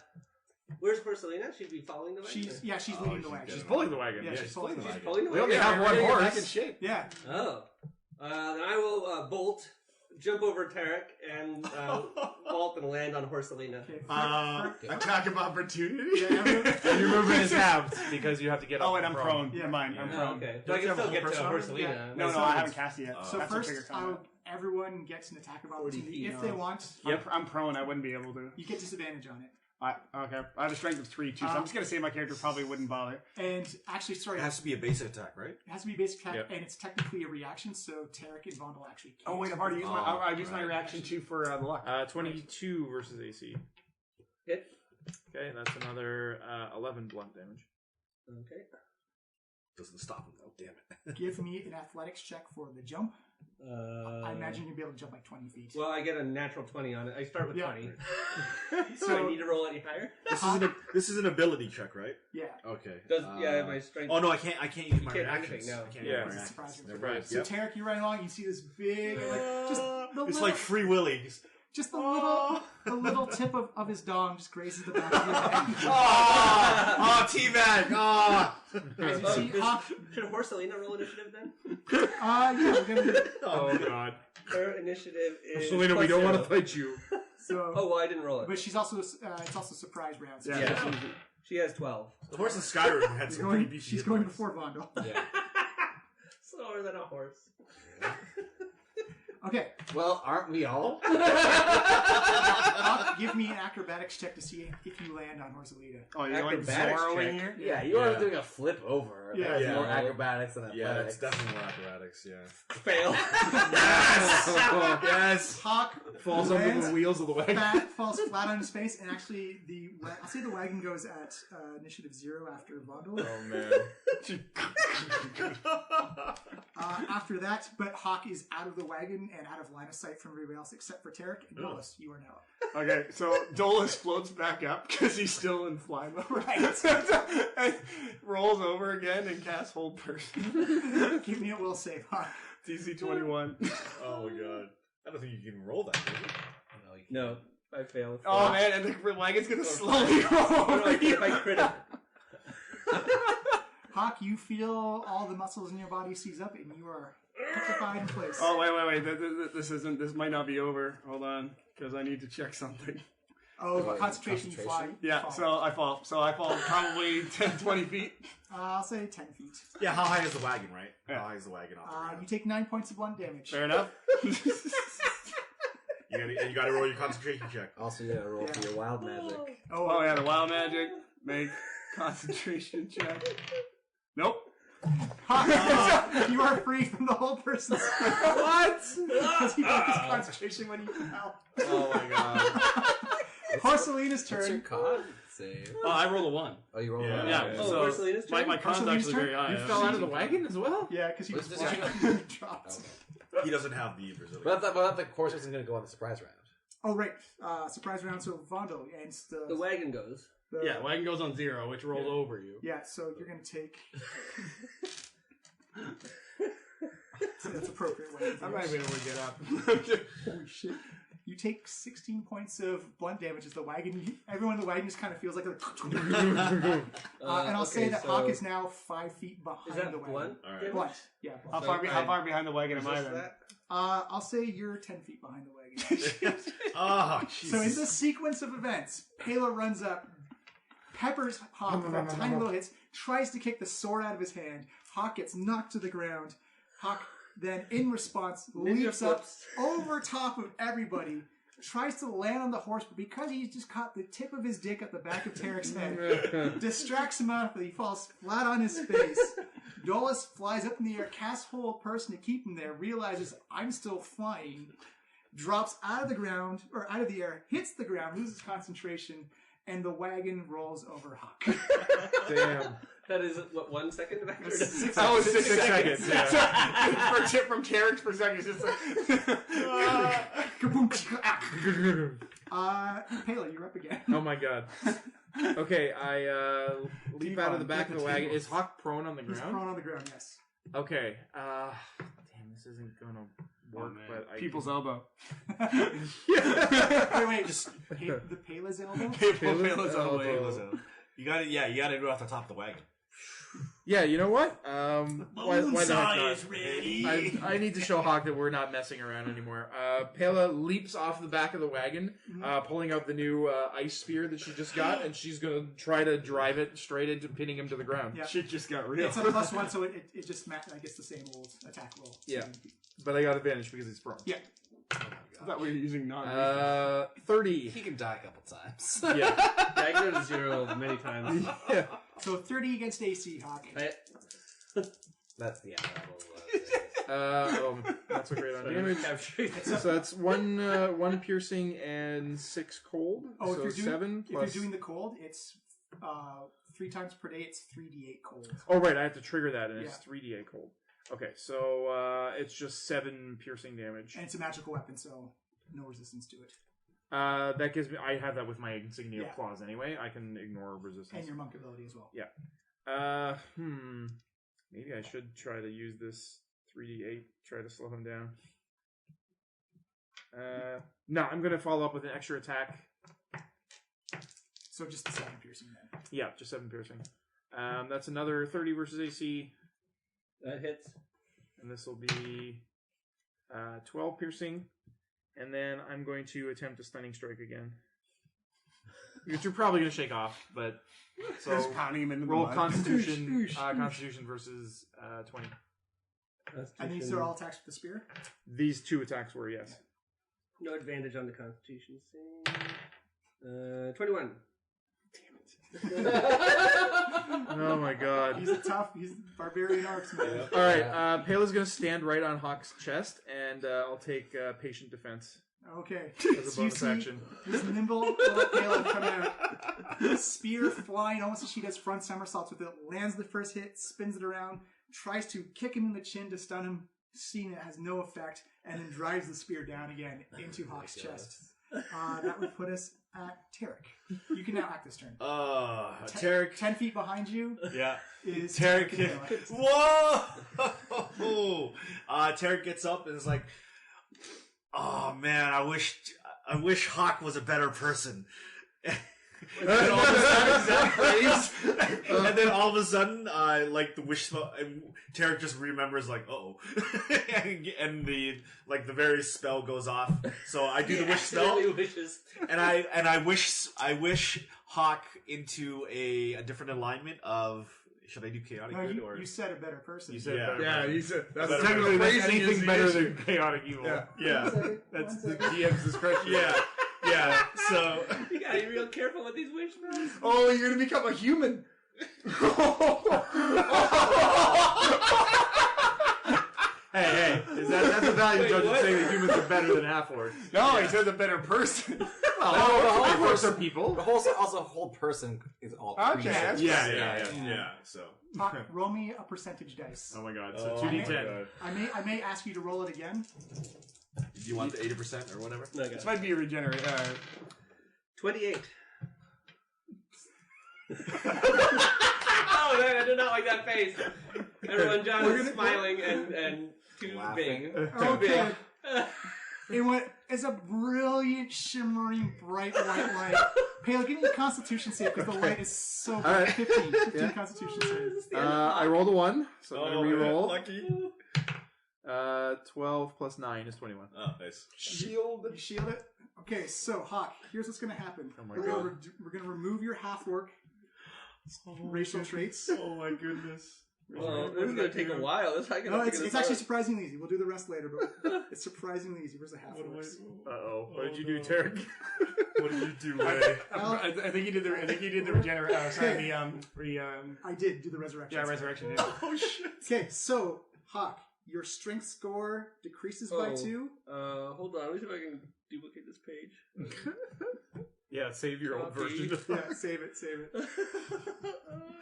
Where's Porcelina? She'd be following the wagon? She's leading the wagon. She's pulling the wagon. Yeah, she's pulling the wagon. Pulling the We only wagon? have one We're getting horse. back in shape. Yeah. Oh. Then I will bolt, jump over Tarek, and vault and land on Horselina. Okay. Attack of opportunity. Yeah, Your movement is halved because you have to get up. Oh, and I'm prone. Yeah. Never mind. I'm Oh, prone. okay. Don't So I you can have a still get whole to person on? Horselina. No, I haven't cast it yet. So That's a bigger first, combat. everyone gets an attack of opportunity. feet. If they want, I'm prone. I wouldn't be able to. you get disadvantage on it. Okay. I have a strength of 3 too, so I'm just gonna say my character probably wouldn't bother. And actually, sorry, It has to be a basic attack, right? it has to be basic attack, Yep. and it's technically a reaction, so Tarek and Vondel actually can't. Oh wait, I've already used my. I used my reaction 2 for the luck. 22 versus AC. Hit. Okay, that's another 11 blunt damage. Okay. Doesn't stop him though. Damn it. Give me an athletics check for the jump. I imagine you'll be able to jump like 20 feet. Well, I get a natural 20 on it. I start with Yeah. 20. So I need to roll any higher? This is an ability check, right? Yeah. Okay. Does my strength... Oh no, I can't use my can't do reactions. anything, no. I can't Yeah. use my It's a reactions. surprise. Never Surprise. mind. So Yep. Tarek, you're running along. You see this big, just the It's little, like Free Willy. just the little tip of his dong just grazes the back of your head. Oh, teabag! Oh. As you see Hawk, Should Horselina roll initiative then? yeah, we're gonna. Oh god. Her initiative is... Selena, we plus don't want to 0. fight you. So, Oh, well, I didn't roll it. but she's also it's also surprise round. So Yeah. She has 12. The horse in Skyrim had some pretty beefy she's hit going points. before Vondel. Yeah. Slower than a horse. Okay, Well, aren't we all? Hawk, give me an acrobatics check to see if you land on Horselita. Oh, you're like Acrobatics Zorro in check. here. Yeah, you are Yeah. doing a flip over. Yeah. That's Yeah. more acrobatics than Yeah, athletics. it's definitely more acrobatics. Yeah. Fail. Yes. Hawk Falls under lands, the wheels of the wagon. falls flat on his face, and actually I'll say the wagon goes at initiative 0 after Vondel. Oh man. After that, but Hawk is out of the wagon and out of line of sight from everybody else except for Tarek and Dolus. You are now up. Okay, so Dolus floats back up because he's still in fly mode. Right. And rolls over again and casts Hold Person. Give me a will save, Hawk. DC 21. Oh my god. I don't think you can even roll that. Can you? No, I failed. Oh man, and the wagon's gonna slowly roll over If you. I crit it. Hawk, you feel all the muscles in your body seize up, and you are petrified in place. Oh wait! This might not be over. Hold on, because I need to check something. Oh, concentration, you fly. Yeah, fall. so I fall. Probably 10, 20 feet. I'll say 10 feet. Yeah, how high is the wagon, right? Yeah. How high is the wagon off the You ground? take 9 points of blunt damage. Fair enough. You gotta roll your concentration check. Also, you gotta roll for your wild magic. Oh yeah, the wild magic. Make concentration check. Nope. Hawk, you are free from the whole person's What? because he broke his concentration when he fell. Oh my god. Horselina's What's your turn. con save? Oh, I rolled a 1. Oh, you rolled Yeah. one. Yeah. Oh, So Horselina's turn? my con's Horselina's actually turn? very high. You fell out of the wagon as well? Yeah, because he What's was this flying. dropped. Okay. He doesn't have the Brazilian. But I thought the course wasn't going to go on the surprise round. Oh, right. Surprise round, so Vondel and The wagon goes. Yeah, wagon goes on 0, which rolls over you. Yeah, so you're going to take... so that's appropriate. I'm not even able to get up. Holy shit. You take 16 points of blunt damage as the wagon... Everyone in the wagon just kind of feels like... and I'll say that Hawk is now 5 feet behind Is that the wagon. blunt? Alright. Blunt. Yeah, How blunt. far behind the wagon am I Resist then? that? I'll say you're 10 feet behind the wagon. wagon. Oh, Jesus. So in this sequence of events, Pela runs up, peppers Hawk with tiny little hits, tries to kick the sword out of his hand. Hawk gets knocked to the ground. Hawk then, in response, leaps up over top of everybody, tries to land on the horse, but because he's just caught the tip of his dick at the back of Tarek's head, distracts him enough that he falls flat on his face. Dolus flies up in the air, casts hold person to keep him there, realizes I'm still flying, drops out of the ground, or out of the air, hits the ground, loses concentration, and the wagon rolls over Hawk. Damn. That is, what, 1 second back? That's 6 That was 6 seconds. Yeah. For tip from Tarek's perspective, it's just like... Pela, you're up again. Oh my god. Okay, I leap out of the back of the wagon. Is Hawk prone on the He's ground? prone on the ground, yes. Okay. Damn, this isn't gonna work. But I People's elbow. Wait, just the Pela's elbow? Pela's elbow. You gotta go off the top of the wagon. Yeah, you know what? Why the heck not? is ready. I need to show Hawk that we're not messing around anymore. Pela leaps off the back of the wagon, pulling out the new ice spear that she just got, and she's going to try to drive it straight into pinning him to the ground. Yeah. Shit just got real. It's a +1, so it just I guess the same old attack roll. Yeah. But I got advantage because it's prone. Yeah. I thought we were using non 30. He can die a couple times. Yeah. I go to 0 many times. Yeah. So 30 against AC, Hawk. That's the end. Not so great on damage. Capturing. So that's one piercing and 6 cold. Oh, so if you're 7 plus. If you're doing the cold, it's 3 times per day. It's 3d8 cold. Oh right, I have to trigger that, and it's Yeah. 3d8 cold. Okay, so it's just 7 piercing damage. And it's a magical weapon, so no resistance to it. That gives me. I have that with my insignia Yeah. claws anyway. I can ignore resistance. And your monk ability as well. Yeah. Maybe I should try to use this 3d8. Try to slow him down. No, I'm gonna follow up with an extra attack. So just the 7 piercing then. Yeah, just 7 piercing. That's another 30 versus AC, That hits. and this will be 12 piercing, and then I'm going to attempt a stunning strike again. Which you're probably gonna shake off, but so Just pounding him into the roll mud. Constitution. Constitution versus 20. And these are all attacks with the spear? These 2 attacks were yes. No advantage on the Constitution save. 21. Oh my god. He's a barbarian marksman. All right, Pela's gonna stand right on Hawk's chest, and I'll take patient defense Okay. as a So you bonus see action. this nimble little Pela come out. Spear flying almost as she does front somersaults with it. Lands the first hit, spins it around, tries to kick him in the chin to stun him, seeing it has no effect, and then drives the spear down again into Hawk's chest. That would put us at Tarek. You can now act this turn. Tarek. 10 feet behind you Yeah. is Tarek. and Pela. Whoa! Tarek gets up and is like, "Oh man, I wish Hawk was a better person." And then all of a sudden, and then all of a sudden, like the wish spell, and Tarek just remembers, like, "Oh," and the very spell goes off. So I do the wish spell, Wishes. and I wish Hawk into a different alignment of. Should I do chaotic No, good you, or you said a better person. You said Yeah. better. Yeah, you said that's Better- technically That's phrasing is anything the better issue. than chaotic evil. Yeah. yeah That's the DM's discretion. yeah so You gotta be real careful with these wish spells. Oh, you're gonna become a human. Hey, that's a value Wait, judge what? saying that humans are better than half-orcs. No, he said a better person. Half-orcs are people. The whole person is all Okay, creatures. that's yeah so Hawk, roll me a percentage dice. Oh my god, so Oh 2d10. I may ask you to roll it again. do you want the 80% or whatever? No, I got This it. might be a regenerate. 28. Oh man, I do not like that face. Everyone, John is smiling and too Laughing. big. Too Okay. big. It went as a brilliant, shimmering, bright white light. Pale, give me a Constitution save because the light is so bright. All right. 15 Yeah. Constitution save. I rolled a 1, so I'm going to re-roll. Lucky. 12 plus 9 is 21. Oh, nice. You shield it. Okay, so Hakh, here's what's going to happen. Oh my we're God. We're going to remove your half-orc racial traits. Oh my goodness. Well, this is going to take a while. This is how No, it's actually surprisingly easy. We'll do the rest later, but it's surprisingly easy. Where's the half-orcs? Uh-oh. What did you do, Tarek? What did you do, Ray? I think you did the regeneration. I did do the resurrection. Yeah, resurrection. Yeah. Oh shit. Okay, so Hakh, your strength score decreases by 2. Hold on. Let me see if I can duplicate this page. Yeah, save your old Copy. version. Yeah, save it.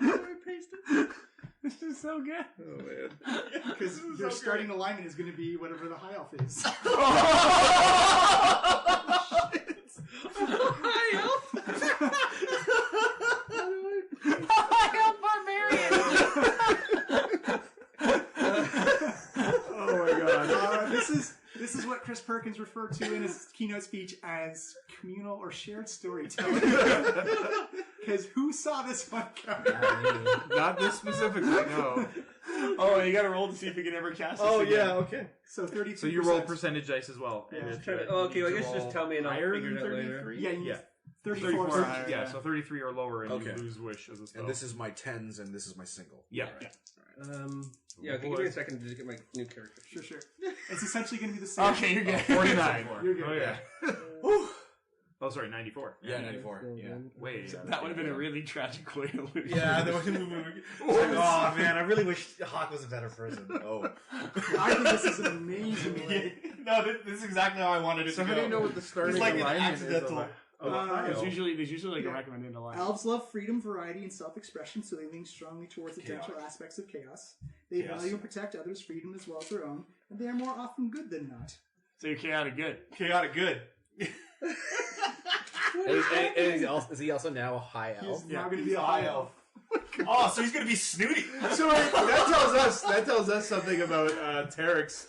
I paste it. This is so good. Oh, man. Because your starting alignment is going to be whatever the high elf is. Hi, elf. Oh my god. This is what Chris Perkins referred to in his keynote speech as communal or shared storytelling. Because who saw this one coming? Not this specifically, no. Oh, you got to roll to see if you can ever cast. Oh this again. yeah, okay. So 32%. So you roll percentage dice as well. Yeah. And Just if, Try to- you okay, well, I need guess to just tell me and roll I'll higher figure than it out later. 33? Yeah, you Yeah. 34. 34. Yeah, so 33 or lower and Okay. you lose wish as a spell. And this is my tens, and this is my single. Yeah. Yeah, okay, give me a second to just get my new character. Sure. It's essentially going to be the same. Okay, you're good. 49. You're good. Oh, yeah. Oh, sorry, 94. Yeah, 94. Yeah. Wait. That would have been a really tragic way to lose. Yeah, they were oh man, I really wish Hawk was a better person. Oh. I think this is an amazing way. No, this is exactly how I wanted it So to how go. do you know what the starting It's like an alignment accidental. is of a There's high usually like Yeah. a recommended alignment. Elves love freedom, variety, and self-expression, so they lean strongly towards the gentle aspects of chaos. They value and protect others' freedom as well as their own, and they are more often good than not. So you're chaotic good. Chaotic good. Is he also now a high elf? He's now going to be a high elf. Oh, so he's gonna be snooty. So wait, that tells us something about Tarek's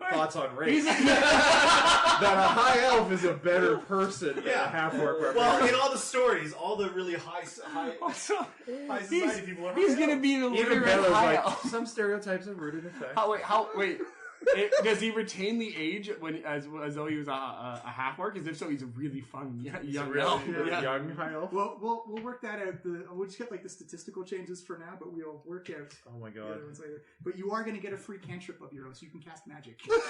thoughts on race. That a high elf is a better person than a half-orc. Well, in all the stories, all the really high Also, society people are. he's gonna be the Even leader of Bella's high like, elf. some stereotypes are rooted in fact. Wait. Does he retain the age when as though he was a half orc? Because if so, he's a really fun young elf. Yeah. Young high elf. Well, we'll work that out. We'll just get like the statistical changes for now, but we'll work out Oh my the god. other ones later. But you are going to get a free cantrip of your own, so you can cast magic. What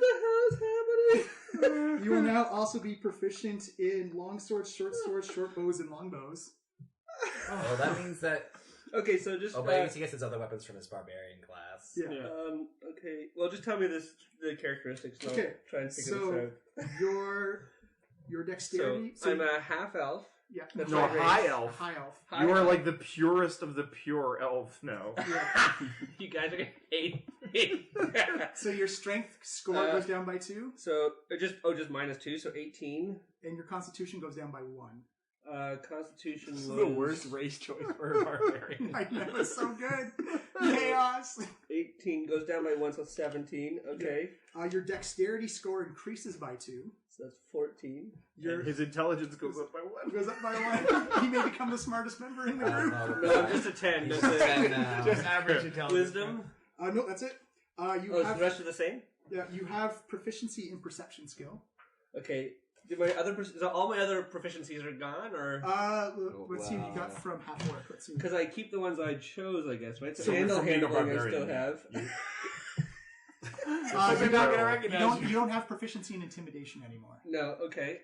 the hell is happening? You will now also be proficient in long swords, short bows, and long bows. Oh, that means that. Okay, so just. Oh, but I guess he gets his other weapons from his barbarian class. Yeah. Okay. Well, just tell me the characteristics. And I'll Okay, try and figure this out. Your dexterity. So I'm a half elf. Yeah. That's No, my race. high elf. High elf. You are like the purest of the pure elf now. You guys are gonna hate me. So your strength score goes down by 2, So just -2, so 18. and your constitution goes down by 1. Constitution This is was the worst race choice for a barbarian. I know, it's so good. Chaos. 18 goes down by 1, so 17. Okay, Your dexterity score increases by 2. so that's 14. Your His intelligence goes up by 1. goes up by 1. He may become the smartest member in the group. No, I'm just a 10. He's Just a 10 now. Just average intelligence. Wisdom. No, that's it. You Oh, is the have rest of the same? you have proficiency in perception skill. Okay. Did my other so all my other proficiencies are gone, or Let's see what you got from half orc. Let's see. because I keep the ones I chose, I guess, right? So, So handle from being a handling I barbarian, still have. They're not gonna recognize You don't have proficiency in intimidation anymore. No, okay.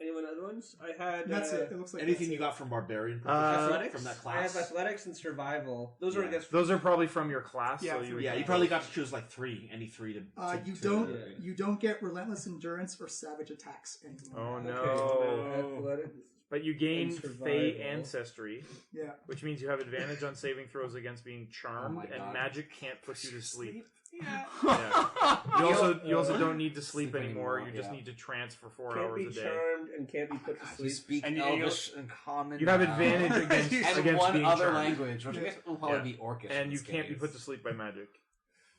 Anyone other ones? I had That's it. It looks like Anything that's you it. got from barbarian athletics from that I have class? athletics and survival. Those are, I Yeah. guess. Those are probably from your class. Yeah, so you would Yeah, you probably got to choose like any three to. You don't get relentless endurance or savage attacks anymore. Oh no. Okay. Athletics. But you gain And survival. Fey ancestry, Yeah. which means you have advantage on saving throws against being charmed, Oh my and God. magic can't put you to sleep. Yeah. Yeah. You also don't need to sleep Sleep anymore. anymore, You just yeah. need to trance for 4 Can't hours be a day. charmed and can't be put to You sleep. speak And you- Elvish and Common. You have now. advantage against and against one being other charmed. language, which I guess will probably Yeah. be Orcish. And in you this can't be case. put to sleep by magic.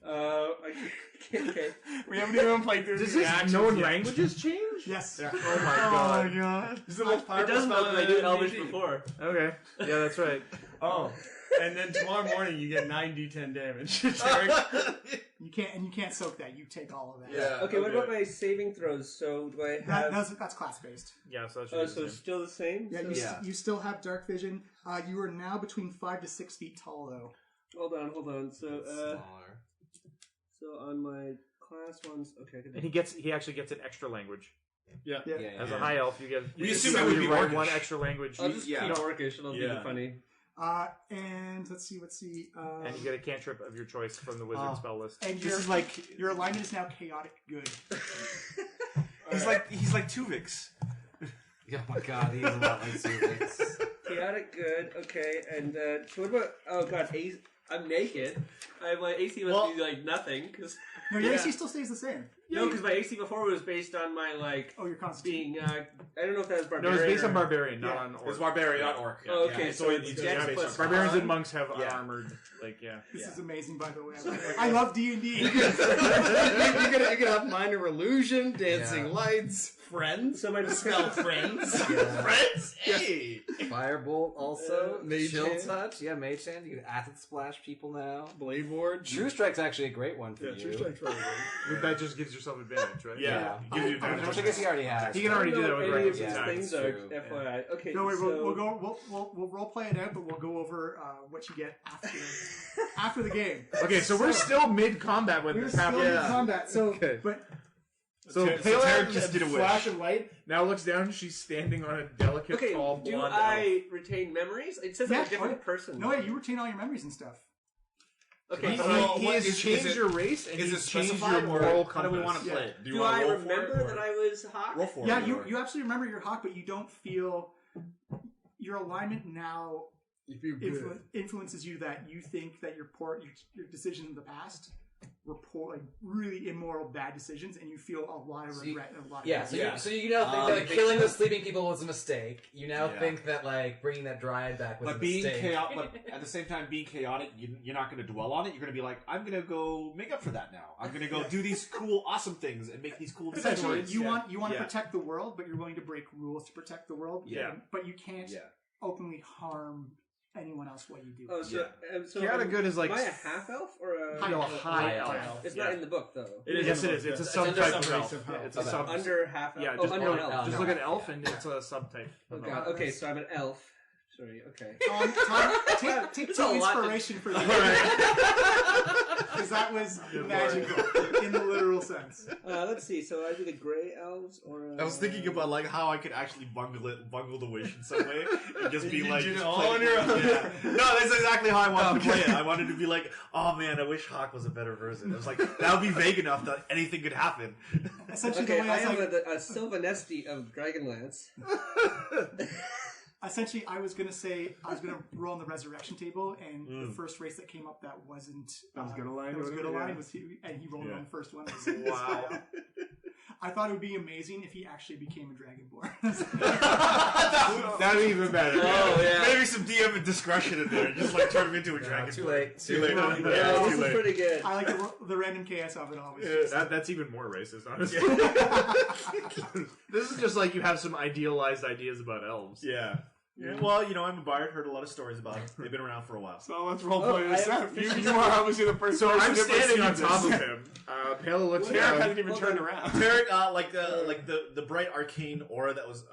I can't. Okay. We haven't even played through Does the this actions known yet. languages change? Yes. Oh my god. god. It doesn't know because I knew Elvish before. Okay. Yeah, that's right. Oh. And then tomorrow morning you get 9d10 damage. Tarek. You can't soak that. You take all of that. Yeah. Okay, what about my saving throws? So do I have... That's class based. Yeah, so that Oh, should so be it's still the same? Yeah, So- you still have dark vision. You are now between 5 to 6 feet tall, though. Hold on. So, Smaller. so on my class ones... Okay, I can... and he actually gets an extra language. Yeah. Yeah. As a high elf, you get We assume it would be write Orcish. one extra language. I'll just Yeah. keep Orcish. It'll be Yeah. funny. And let's see. and you get a cantrip of your choice from the wizard spell list. And This is like your alignment is now chaotic good. he's like Tuvix. Oh my god, he's a lot like Suvix. Chaotic good. Okay, and so what about... Oh god, I'm naked. My AC must be like nothing, because... No, your AC still stays the same. No, because my AC before was based on my, like... Oh, your constitution. being... I don't know if that was No, barbarian. it's based on or- barbarian, not Yeah. on orc. It's barbarian, not orc. Yeah. Oh, okay, Yeah, so it's it's yeah, dex based plus on- Barbarians con. and monks have Yeah. armored, like, yeah. This is amazing, by the way. I love D&D. You're gonna have minor illusion, dancing Yeah. lights, friends. So my Spell friends. Yeah. Friends? Hey! Firebolt also. Mage Chill hand. touch. Yeah, Mage Hand. You can acid splash people now. Blade ward. True Strike's actually a great one for Yeah, you. true strike's really good. That just gives yourself advantage, right? Yeah. Gives you advantage. Which I guess he already has. He can already do that with any reckless of these attack. things That's are true. FYI. Okay, No, wait, so... we'll role play it out, but we'll go over what you get after the game. Okay, so we're still mid combat when We're this still happens. in combat, so Okay. but So So Pela Tarek just did a wish. flash of light. Now looks down. She's standing on a delicate, Okay, tall do blonde I retain memories? It says I'm Yeah, a different oh, yeah. person. no, you retain all your memories and stuff. Okay, He, so Well, he what has is changed it- your race and Is he's it changed your specified, or moral how do we want compass. to play it? do I roll for it, remember or- that I was Hawk? Roll for Yeah, it. you or- you absolutely remember your Hawk, but you don't feel your alignment now You feel good. influences you that you think that your decisions in the past were poor, like really immoral, bad decisions, and you feel a lot of So you- regret and a lot of Yeah, so, Yeah. you now think that like, killing the sleeping people was a mistake. You now Yeah. think that like bringing that dryad back was a But being mistake. chaotic, but at the same time being chaotic, you're not going to dwell on it. You're going to be like, I'm going to go make up for that now. I'm going to go do these cool, awesome things and make these cool Essentially, decisions. you want to Yeah. protect the world, but you're willing to break rules to protect the world. Yeah. But you can't Yeah. openly harm anyone else while you do. Oh, so, so Chaotic good is like am I a half elf or a? High elf. high elf. elf. It's not in the book though. It is. Yes, it is. It's a under subtype some of race elf. of Yeah, elf. it's a Okay. sub. Under half elf. Yeah, oh, just, under an elf. just no. look at elf, and it's a subtype. Oh god. Okay, so I'm an elf. Sorry. Okay. Take It's some a lot to- inspiration for that, because that was Good magical in the literal sense. Let's see. So I do the gray elves or. I was thinking about like how I could actually bungle the wish in some way and just be You like, did it just all play on your own. Yeah. No, that's exactly how I wanted to play it. I wanted to be like, oh man, I wish Hawk was a better version. It was like that would be vague enough that anything could happen. Essentially, Okay, the way I I am was a Sylvanesti of Dragonlance. essentially, I was gonna roll on the resurrection table, and the first race that came up that wasn't That was good aligned, That was good whatever, aligned yeah. was he, and he rolled Yeah. on the first one. Wow. I thought it would be amazing if he actually became a dragonborn. That'd be even better. Oh yeah. Maybe some DM discretion in there. Just like turn him into a dragon. Too late. Too late. Yeah, Yeah, Yeah, it's this too is late. pretty good. I like the random chaos of it all. That's even more racist, honestly. This is just like you have some idealized ideas about elves. Yeah. Well, you know, I'm a bard. Heard a lot of stories about them. They've been around for a while. So let's roleplay this I have out. You are obviously the first So person I'm to ever standing see on this. top of him. Pela looks Tarek down. hasn't even turned around. Tarek, like the bright arcane aura that was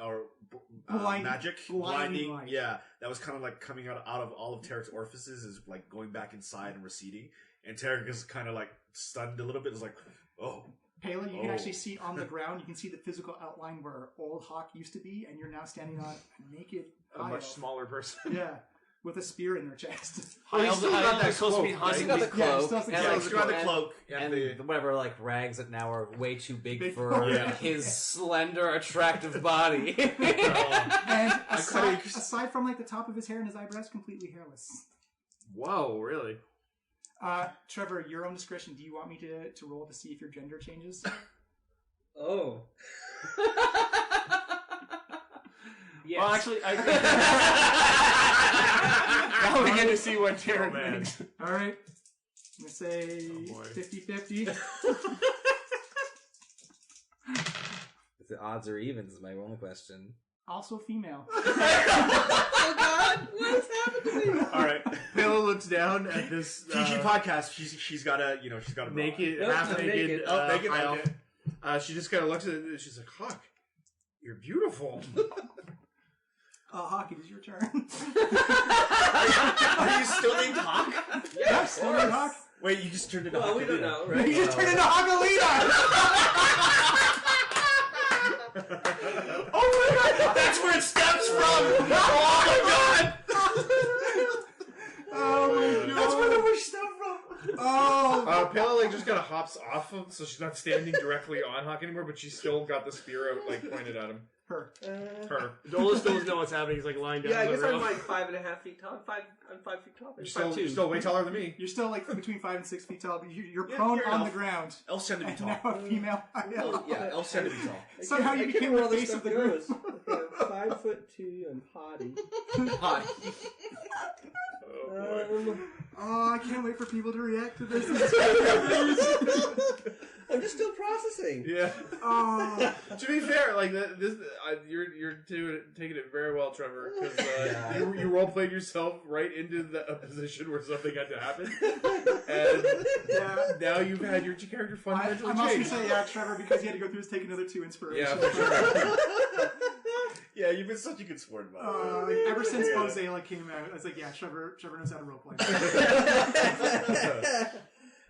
magic, blinding, light. yeah, that was kind of like coming out of all of Tarek's orifices is like going back inside and receding, and Tarek is kind of like stunned a little bit. It's like, oh, Palin, you can Oh. actually see on the ground. You can see the physical outline where old Hawk used to be, and you're now standing on a naked A high much elf. smaller person. Yeah, with a spear in their chest. Well, he's still got that supposed to be cloak, He's right? got the Yeah, cloak, still has the and, cloak. like, he's got the and- cloak and the whatever like rags that now are way too big Big for for- Yeah. his slender, attractive body. And kinda- aside from like the top of his hair and his eyebrows, completely hairless. Whoa, really? Trevor, your own discretion. Do you want me to roll to see if your gender changes? Oh. Yes. Well, actually, I think now we get to see what Tarek man. thinks. All right. I'm gonna say Oh, boy. 50-50. Is it odds or evens? Is my only question. Also female. Oh God, what is happening? All right. Pilla looks down at this PG podcast. She's got a naked, Nope, half not naked. naked. Naked. high Okay. elf. She just kind of looks at it and she's like, Hawk, you're beautiful. Hawk, it is your turn. Are you still named Hakh? Yeah, Still named Hawk? Wait, you just turned into Well, we don't Hakhalina. know, right? You just turned into Hagalina! Oh my god! That's where it stems from! Oh my god! Oh my god! That's where the wish stemmed from! Oh! Pilla like just kind of hops off him, so she's not standing directly on Hawk anymore, but she's still got the spear out, like pointed at him. Her. Her. Dolus doesn't know what's happening. He's like lying down. Yeah, I on the guess I'm ground. like 5.5 feet tall. I'm 5 feet tall. You're still way taller than me. You're still like between 5 and 6 feet tall, but you're Yeah, prone fair on enough. the ground. Elves tend to be And tall. now a female. Yeah, elves tend to be tall. Somehow you became the face of the group. 5'2" and potty. Hi. Oh, I can't wait for people to react to this. I'm just still processing. Yeah. Oh, To be fair, like you're taking it very well, Trevor, because you role played yourself right into a position where something had to happen, and now you've had your character fundamentally I'm also changed. gonna say Trevor, because he had to go through his take another 2 inspiration. Yeah, for sure. Yeah, you've been such a good sport about it. Ever since Bose came out, I was like, yeah, Trevor knows how to roleplay.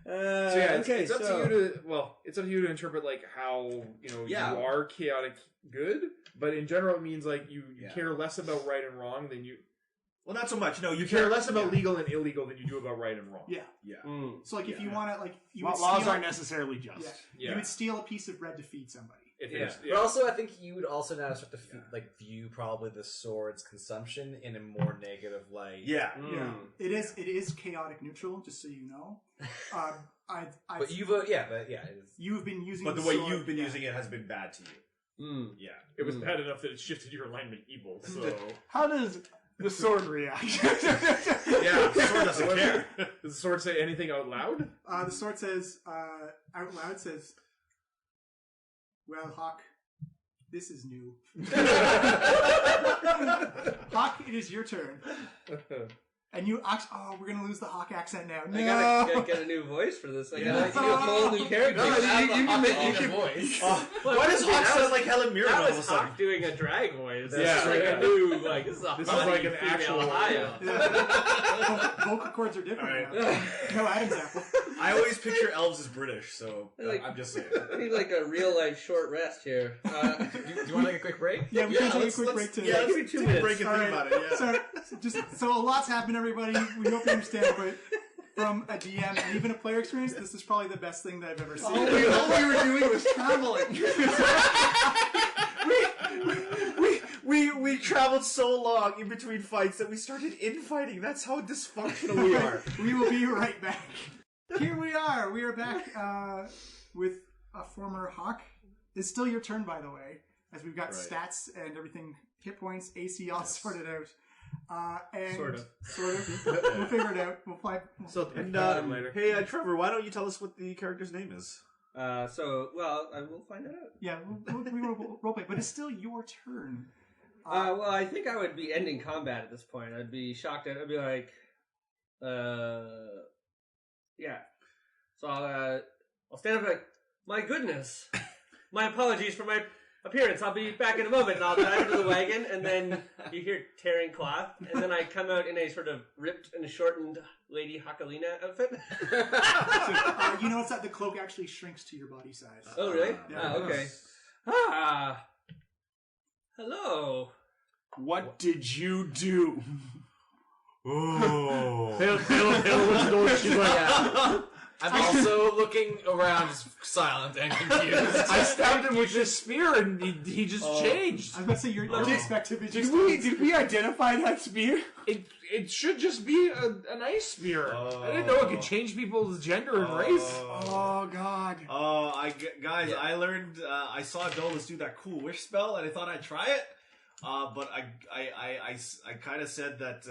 So yeah, it's up to you to it's up to you to interpret like how you are chaotic good, but in general it means like you care less about right and wrong than you. Well, not so much. No, You care less about legal and illegal than you do about right and wrong. Yeah. Yeah. So like, if you want to, like, you would Laws steal, aren't necessarily just. Yeah. you would steal a piece of bread to feed somebody. If Yeah. there's- But also, I think you would also now start to view probably the sword's consumption in a more negative light. Yeah. Yeah, it is chaotic neutral, just so you know. But it is. You've been using, But the the way sword, you've been using it has been bad to you. Yeah. It was bad enough that it shifted your alignment evil. So How does the sword react? Yeah, the sword doesn't care. does the sword say anything out loud? The sword says out loud says, "Well, Hawk, this is new." Hawk, it is your turn. And you we're gonna lose the Hawk accent now. No. I gotta get a new voice for this. I gotta do a whole new character. No, you can make a a voice. Why does Hawk sound like Helen Mirren all That of a was sudden? Hawk doing a drag voice. Yeah, This is like yeah. a new, like, this is a This is hottie like an female actual- Ohio. Vocal cords are different Alright. now. No Adam's apple. I always picture elves as British, so Like- I'm just saying. I need like a real life short rest here. Do you want to take a quick break? Yeah, we can take a let's- quick break to yeah, give me let's 2 take a minutes. break and think about it. Yeah. So a lot's happened, everybody. We hope you understand, but from a DM and even a player experience, this is probably the best thing that I've ever seen. all we were doing was traveling. we traveled so long in between fights that we started infighting. That's how dysfunctional we are. We will be right back. Here we are. We are back with a former Hawk. It's still your turn, by the way, as we've got stats and everything, hit points, AC all sorted out. And Sort of. We'll figure it out. We'll play. So, and later. hey, Trevor, why don't you tell us what the character's name is? I will find that out. Yeah, we will roleplay, but it's still your turn. Well, I think I would be ending combat at this point. I'd be shocked. I'd be like, yeah. So I'll stand up and be like, my goodness, my apologies for my appearance. I'll be back in a moment, and I'll dive into the wagon, and then you hear tearing cloth, and then I come out in a sort of ripped and shortened Lady Hakalina outfit. You notice that the cloak actually shrinks to your body size. Oh, really? Yeah. Okay. Hello. What did you do? Oh. She's like, I'm also looking around, just silent and confused. I stabbed him with this spear and he just changed. I was about to say your perspective is just. Did we identify that spear? It should just be an ice spear. I didn't know it could change people's gender and race. Oh God. Guys, I learned. I saw Dolus do that cool wish spell, and I thought I'd try it. But I kind of said that.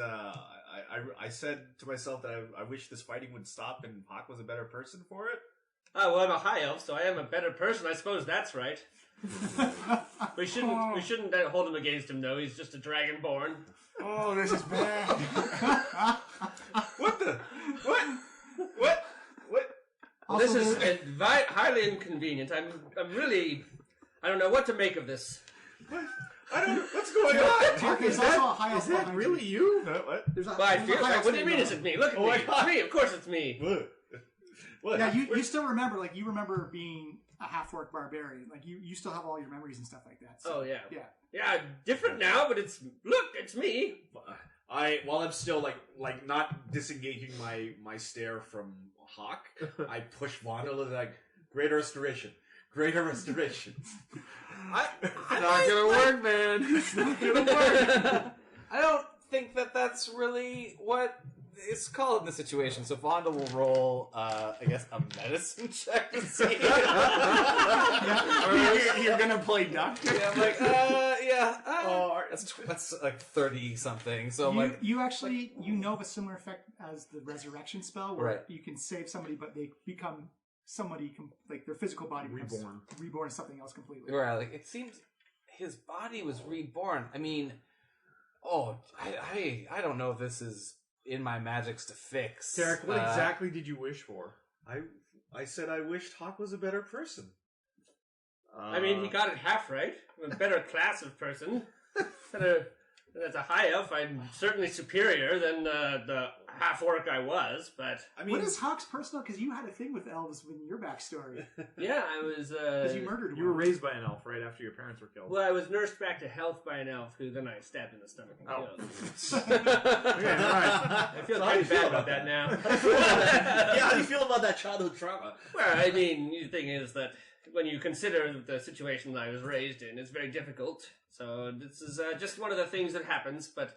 I said to myself that I wish this fighting would stop, and Hakh was a better person for it. Oh, well, I'm a high elf, so I am a better person. I suppose that's right. We shouldn't hold him against him though. He's just a dragonborn. Oh, this is bad. What the? What? Also, this is highly inconvenient. I'm really, I don't know what to make of this. What? What's going on? Is that really you? What? What do you mean it's me? Look at me. It's me. Of course it's me. What? Yeah, you still remember, like, you remember being a half-orc barbarian. Like, you still have all your memories and stuff like that. So, oh, yeah. Yeah. Yeah, different now, but it's me. While I'm still like not disengaging my stare from Hakh, I push Vandal and like greater restoration. It's not gonna work, man. It's not gonna work. I don't think that's really what it's called in this situation. So Vonda will roll, I guess, a medicine check to see. You're gonna play doctor? Yeah, I'm like, that's like 30 something. So I'm like, you actually know of a similar effect as the resurrection spell, where you can save somebody, but they become somebody like their physical body becomes reborn as something else completely. Right, like it seems his body was reborn. I mean, I don't know if this is in my magics to fix. Derek, what exactly did you wish for? I said I wished Hakh was a better person. I mean, he got it half right. A better class of person. As a high elf, I'm certainly superior than the half orc I was. But I mean, what is Hakh's personal? Because you had a thing with elves in your backstory. Yeah, I was. Because you murdered. You were raised by an elf right after your parents were killed. Well, I was nursed back to health by an elf, who then I stabbed in the stomach and killed. Okay, all right. I feel kind of bad about that now. Yeah, how do you feel about that childhood trauma? Well, I mean, the thing is that when you consider the situation that I was raised in, it's very difficult. So this is just one of the things that happens, but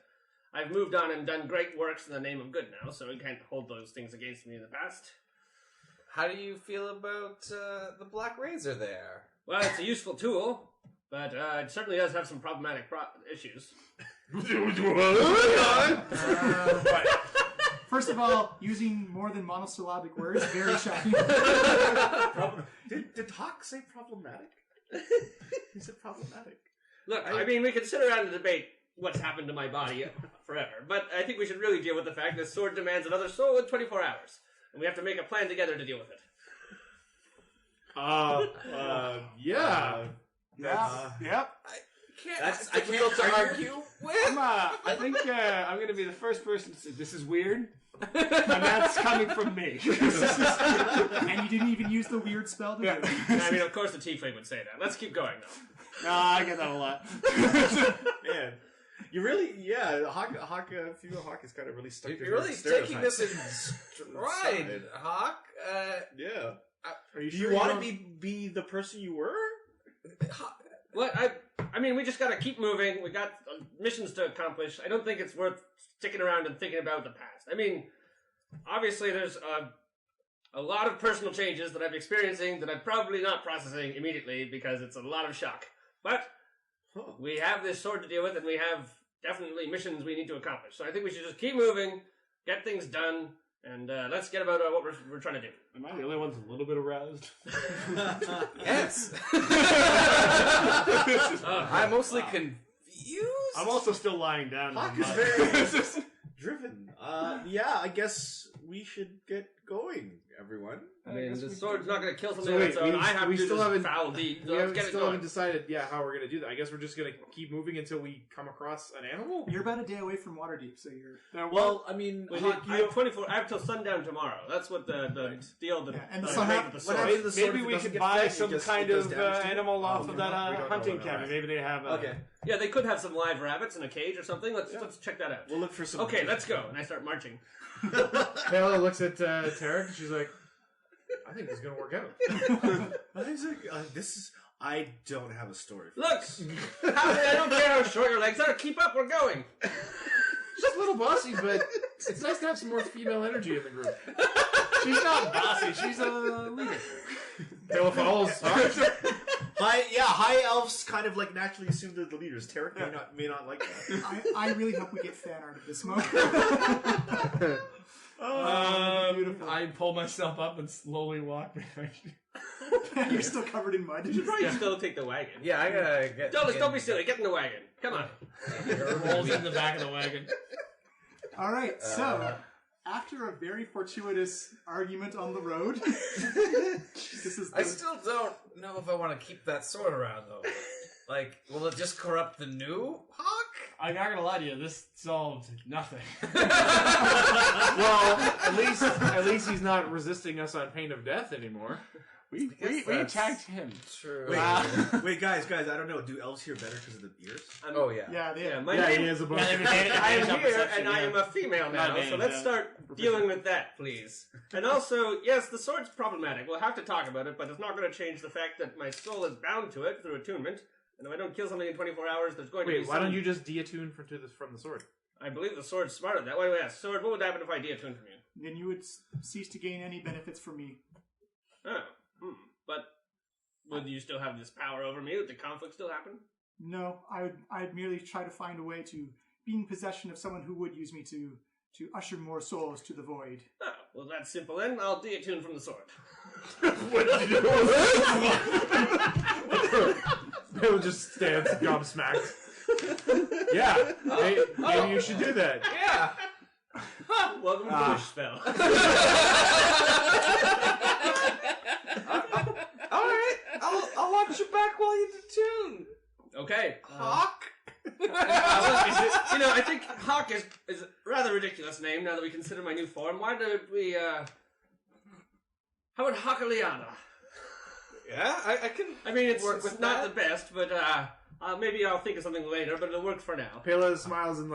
I've moved on and done great works in the name of good now, so we can't hold those things against me in the past. How do you feel about the Black Razor there? Well, it's a useful tool, but it certainly does have some problematic issues. First of all, using more than monosyllabic words, very shocking. Did Hakh say problematic? He said problematic. Look, I mean, we can sit around and debate what's happened to my body forever, but I think we should really deal with the fact that sword demands another soul in 24 hours, and we have to make a plan together to deal with it. Yeah. Yep. That's difficult to argue with. I think I'm going to be the first person to say this is weird, and that's coming from me. And you didn't even use the weird spell to do it. I mean, of course the tiefling would say that. Let's keep going, though. No, I get that a lot. Man, you really, Hakh is kind of really stuck. You're really taking this in stride, Hakh. Yeah. Are you Do sure you want to be the person you were? What? I mean, we just gotta keep moving. We got missions to accomplish. I don't think it's worth sticking around and thinking about the past. I mean, obviously there's a lot of personal changes that I'm experiencing that I'm probably not processing immediately because it's a lot of shock. But we have this sword to deal with, and we have definitely missions we need to accomplish. So I think we should just keep moving, get things done, and let's get about what we're trying to do. Am I the only one that's a little bit aroused? Yes. I'm mostly confused. I'm also still lying down. Hakh is very driven. Yeah, I guess we should get going, everyone. I mean, the sword's not going to kill something So on wait, its own. I have we to do still this haven't- foul deed. So We let's get it still going. haven't decided, how we're gonna do that. I guess we're just gonna keep moving until we come across an animal. You're about a day away from Waterdeep, so you're... Well, I mean, I have 24. I have till sundown tomorrow. That's what the deal. Yeah, and the I sun made hap- with the what sword. happens- the sword, Maybe if it we doesn't could get buy fed, some it kind does of damage to it? animal off of we that don't know hunting about cabin. that. Maybe they have. Okay, Yeah, they could have some live rabbits in a cage or something. Let's check that out. we'll look for some. Okay, let's go. And I start marching. Taylor looks at Tarek and she's like, I think this is gonna work out. This is. I don't have a story. For Look, this. I don't care how short your legs are. Keep up. We're going. She's a little bossy, but it's nice to have some more female energy in the group. She's not bossy. She's a leader. Taylor follows. High elves kind of like naturally assume they're the leaders. Tarek may not like that. I really hope we get fan art of this moment. Beautiful. I pull myself up and slowly walk behind you. You're still covered in mud. You should probably still take the wagon. Yeah, I gotta get. Douglas, don't be silly. Get in the wagon. Come on. Rolls in the back of the wagon. All right, so after a very fortuitous argument on the road, this is. I still don't know if I want to keep that sword around though. Like, will it just corrupt the new Hawk? I'm not gonna lie to you. This solved nothing. Well, at least he's not resisting us on pain of death anymore. We attacked him. True. Wait, guys, I don't know. Do elves hear better because of the ears? Oh yeah. Yeah, My Yeah, name, he has a bunch. I am here, and I am a female now, Advantage, so let's yeah. start dealing with that, please. And also, yes, the sword's problematic. We'll have to talk about it, but it's not going to change the fact that my soul is bound to it through attunement. And if I don't kill something in 24 hours, there's going to be Wait, why some... don't you just deattune from the sword? I believe the sword's smarter that way. Yeah, sword, what would happen if I deattuned from you? Then you would cease to gain any benefits from me. Oh, but would you still have this power over me? Would the conflict still happen? No, I'd merely try to find a way to be in possession of someone who would use me to usher more souls to the void. Oh, well, that's simple then. I'll deattune from the sword. What did you do? Bill just stands gobsmacked. Yeah, maybe you should do that. Yeah. Welcome to Bush Spell. All right. I'll watch your back while you detune. Okay. Hawk. I think Hakh is a rather ridiculous name now that we consider my new form. Why don't we, how about Hakaliana? Yeah, I can. I mean, it's work with not that. the best, but maybe I'll think of something later, but it'll work for now. Pela smiles and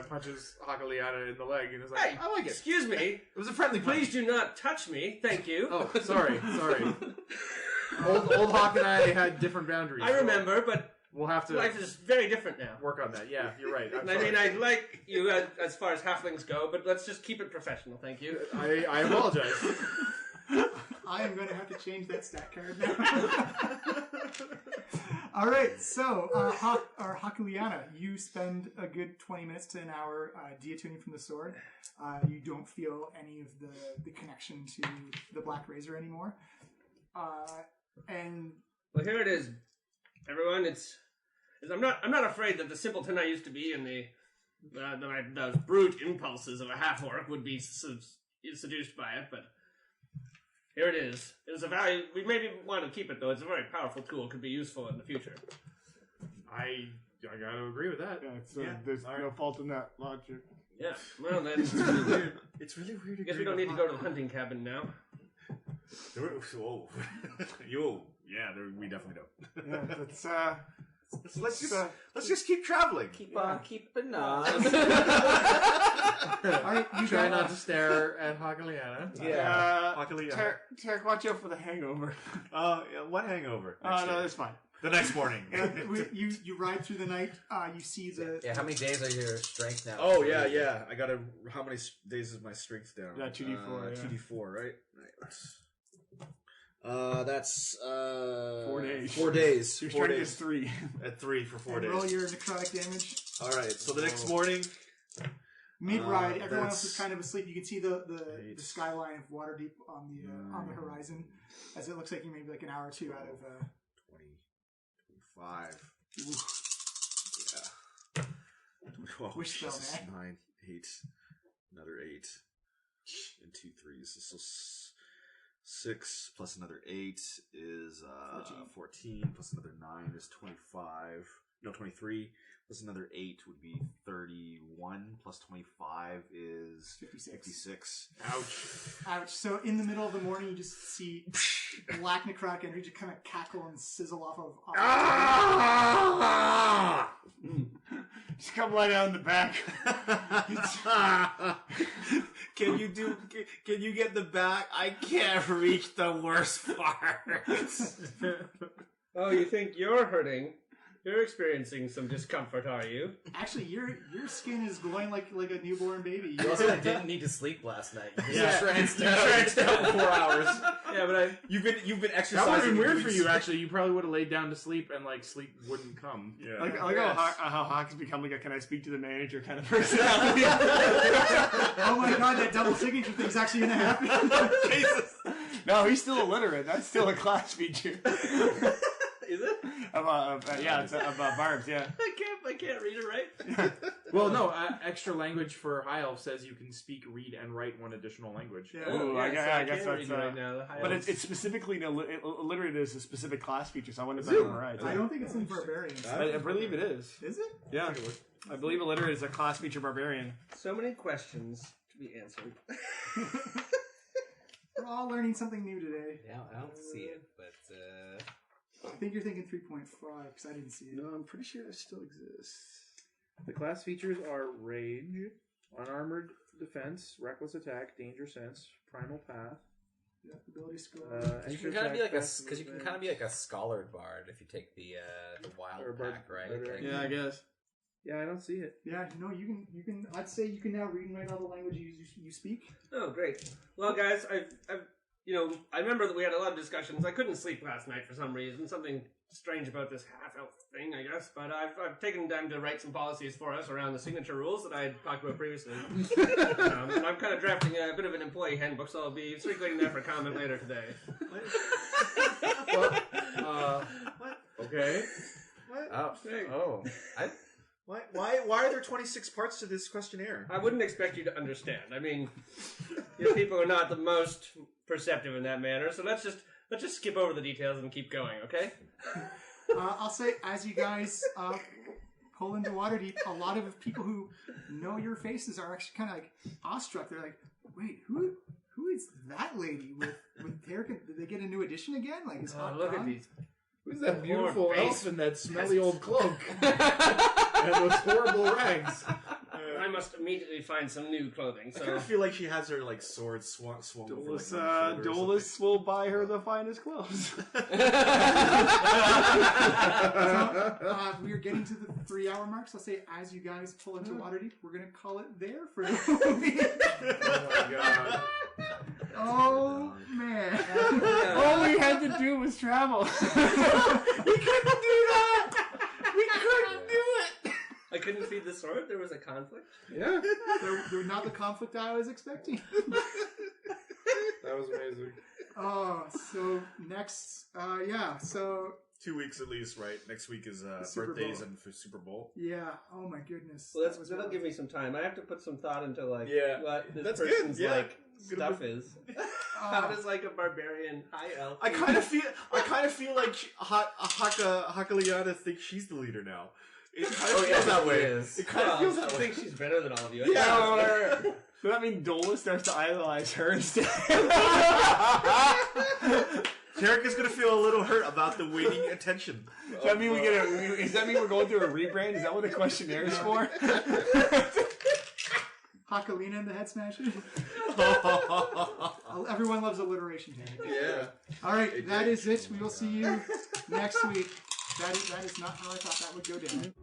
punches Hakaliana in the leg and is like, Hey, I like it. excuse me. It was a friendly punch. Please do not touch me. Thank you. Oh, sorry. Old Hawk and I had different boundaries. I remember, but We'll have to life is very different now. work on that. Yeah, you're right. I'm I sorry. mean, I like you as far as halflings go, but let's just keep it professional. Thank you. I apologize. I am going to have to change that stat card now. All right, so Hakaliana, you spend a good 20 minutes to an hour deattuning from the sword. You don't feel any of the connection to the Black Razor anymore. And Well, here it is, everyone. I'm not afraid that the simpleton I used to be and those brute impulses of a half orc would be seduced by it, but here it is. It was a value. We maybe want to keep it though. It's a very powerful tool. Could be useful in the future. I gotta agree with that. There's no fault in that logic. Yeah. Well then, It's really weird. It's really weird. I guess we don't need to go to the hunting cabin now. Whoa. We definitely don't. Yeah, that's Let's just keep traveling. Keep on keeping on. all right, you Try go. not to stare at Hakaliana. Tarek, watch out for the hangover. What hangover? Oh, no, that's fine. The next morning. You ride through the night. You see the Yeah, how many days are your strength now? Oh yeah. I gotta. How many days is my strength down? 2d4. 2d4, right? That's 4 days. 4 days. Your 4 strength days. is 3. At 3 for 4 and days. roll your necrotic damage. All right. So the next morning. Mid-ride, everyone else that's- is kind of asleep. You can see the skyline of Waterdeep on the horizon, as it looks like you may be like an hour or two out of. 20, 25. Yeah. 12, Wish spell, Jesus, man. 9, 8, another 8, and 2 3s. So 6 plus another 8 is 14, plus another 9 is 25. No, 23. Plus another 8 would be 31. Plus 25 is 56. Ouch. So in the middle of the morning, you just see black necrotic energy just kind of cackle and sizzle off of. Just come lie down in the back. Can you get the back? I can't reach the worst parts. Oh, you think you're hurting? You're experiencing some discomfort, are you? Actually, your skin is glowing like a newborn baby. You also didn't need to sleep last night. You Yeah. tranced You out. tranced out for 4 hours. Yeah, but You've been That would have exercising. been weird doing for you, actually. You probably would have laid down to sleep and, like, sleep wouldn't come. Yeah. Like Yes. how Hakh has become like a "can I speak to the manager" kind of personality. Oh my god, that double signature thing's actually gonna happen. Jesus. No, he's still illiterate. That's still a class feature. is it? Yeah, it's about barbs. Yeah. I can't read it right. Well, no, extra language for High Elf says you can speak, read, and write one additional language. Yeah. Ooh, I guess can't that's. read right now. The high But elves. it's specifically illiterate is a specific class feature, so I wonder if that's right. I don't think it's in barbarians. I believe it is. Is it? Yeah, I believe illiterate is a class feature barbarian. so many questions to be answered. We're all learning something new today. Yeah, I don't see it, but I think you're thinking 3.5 because I didn't see it. No, I'm pretty sure it still exists. The class features are Rage, Unarmored Defense, Reckless Attack, Danger Sense, Primal Path. Yeah, ability score. you can kind of be like because you can kind of be like a scholared bard if you take the wild Or bard- pack, right? bard- Like- Yeah, I guess. Yeah, I don't see it. Yeah, no, you can. I'd say you can now read and write all the languages you speak. Oh, great. Well, guys, I've I remember that we had a lot of discussions. I couldn't sleep last night for some reason. Something strange about this half-elf thing, I guess. But I've taken time to write some policies for us around the signature rules that I had talked about previously. And I'm kind of drafting a bit of an employee handbook, so I'll be circulating that for comment later today. Okay. Oh, Hey. oh, Why are there 26 parts to this questionnaire? I wouldn't expect you to understand. I mean, you people are not the most perceptive in that manner, so let's just skip over the details and keep going, okay? I'll say as you guys pull into Waterdeep, a lot of people who know your faces are actually kind of like awestruck. They're like, "Wait, who is that lady with Tarek? Did they get a new edition again? Like, is Hakh Look at gone?" these. Who's that beautiful Poor elf face. in that smelly old cloak? And those horrible rags. I must immediately find some new clothing. I kind So of feel like she has her like sword swung over like, Dolus, her shoulder or Dolus will buy her the finest clothes. We are getting to the 3-hour mark, so I'll say as you guys pull into Waterdeep, we're gonna call it there for the week. Oh my god. Oh man! All we had to do was travel. We couldn't do that. We couldn't do it. I couldn't feed the sword. There was a conflict. Yeah, They're not the conflict I was expecting. that was amazing. Oh, so next, so 2 weeks at least, right? Next week is Super birthdays Bowl. and for Super Bowl. yeah. Oh my goodness. Well, That was that'll rough. give me some time. I have to put some thought into like Yeah. what this That's good, person's yeah. like Good stuff bit- is. How does like a barbarian high elf? I kind of feel like Hakaliana thinks she's the leader now. It kind of feels that way. It kind of feels I that way. think she's better than all of you. Yeah. So that means Dolus starts to idolize her instead. Tarek is gonna feel a little hurt about the waning attention. Does that mean does that mean we're going through a rebrand? Is that what the questionnaire is for? Hakalina and the Head Smasher. Everyone loves alliteration. Tank. Yeah. All right, that is it. We will see you next week. That is not how I thought that would go down.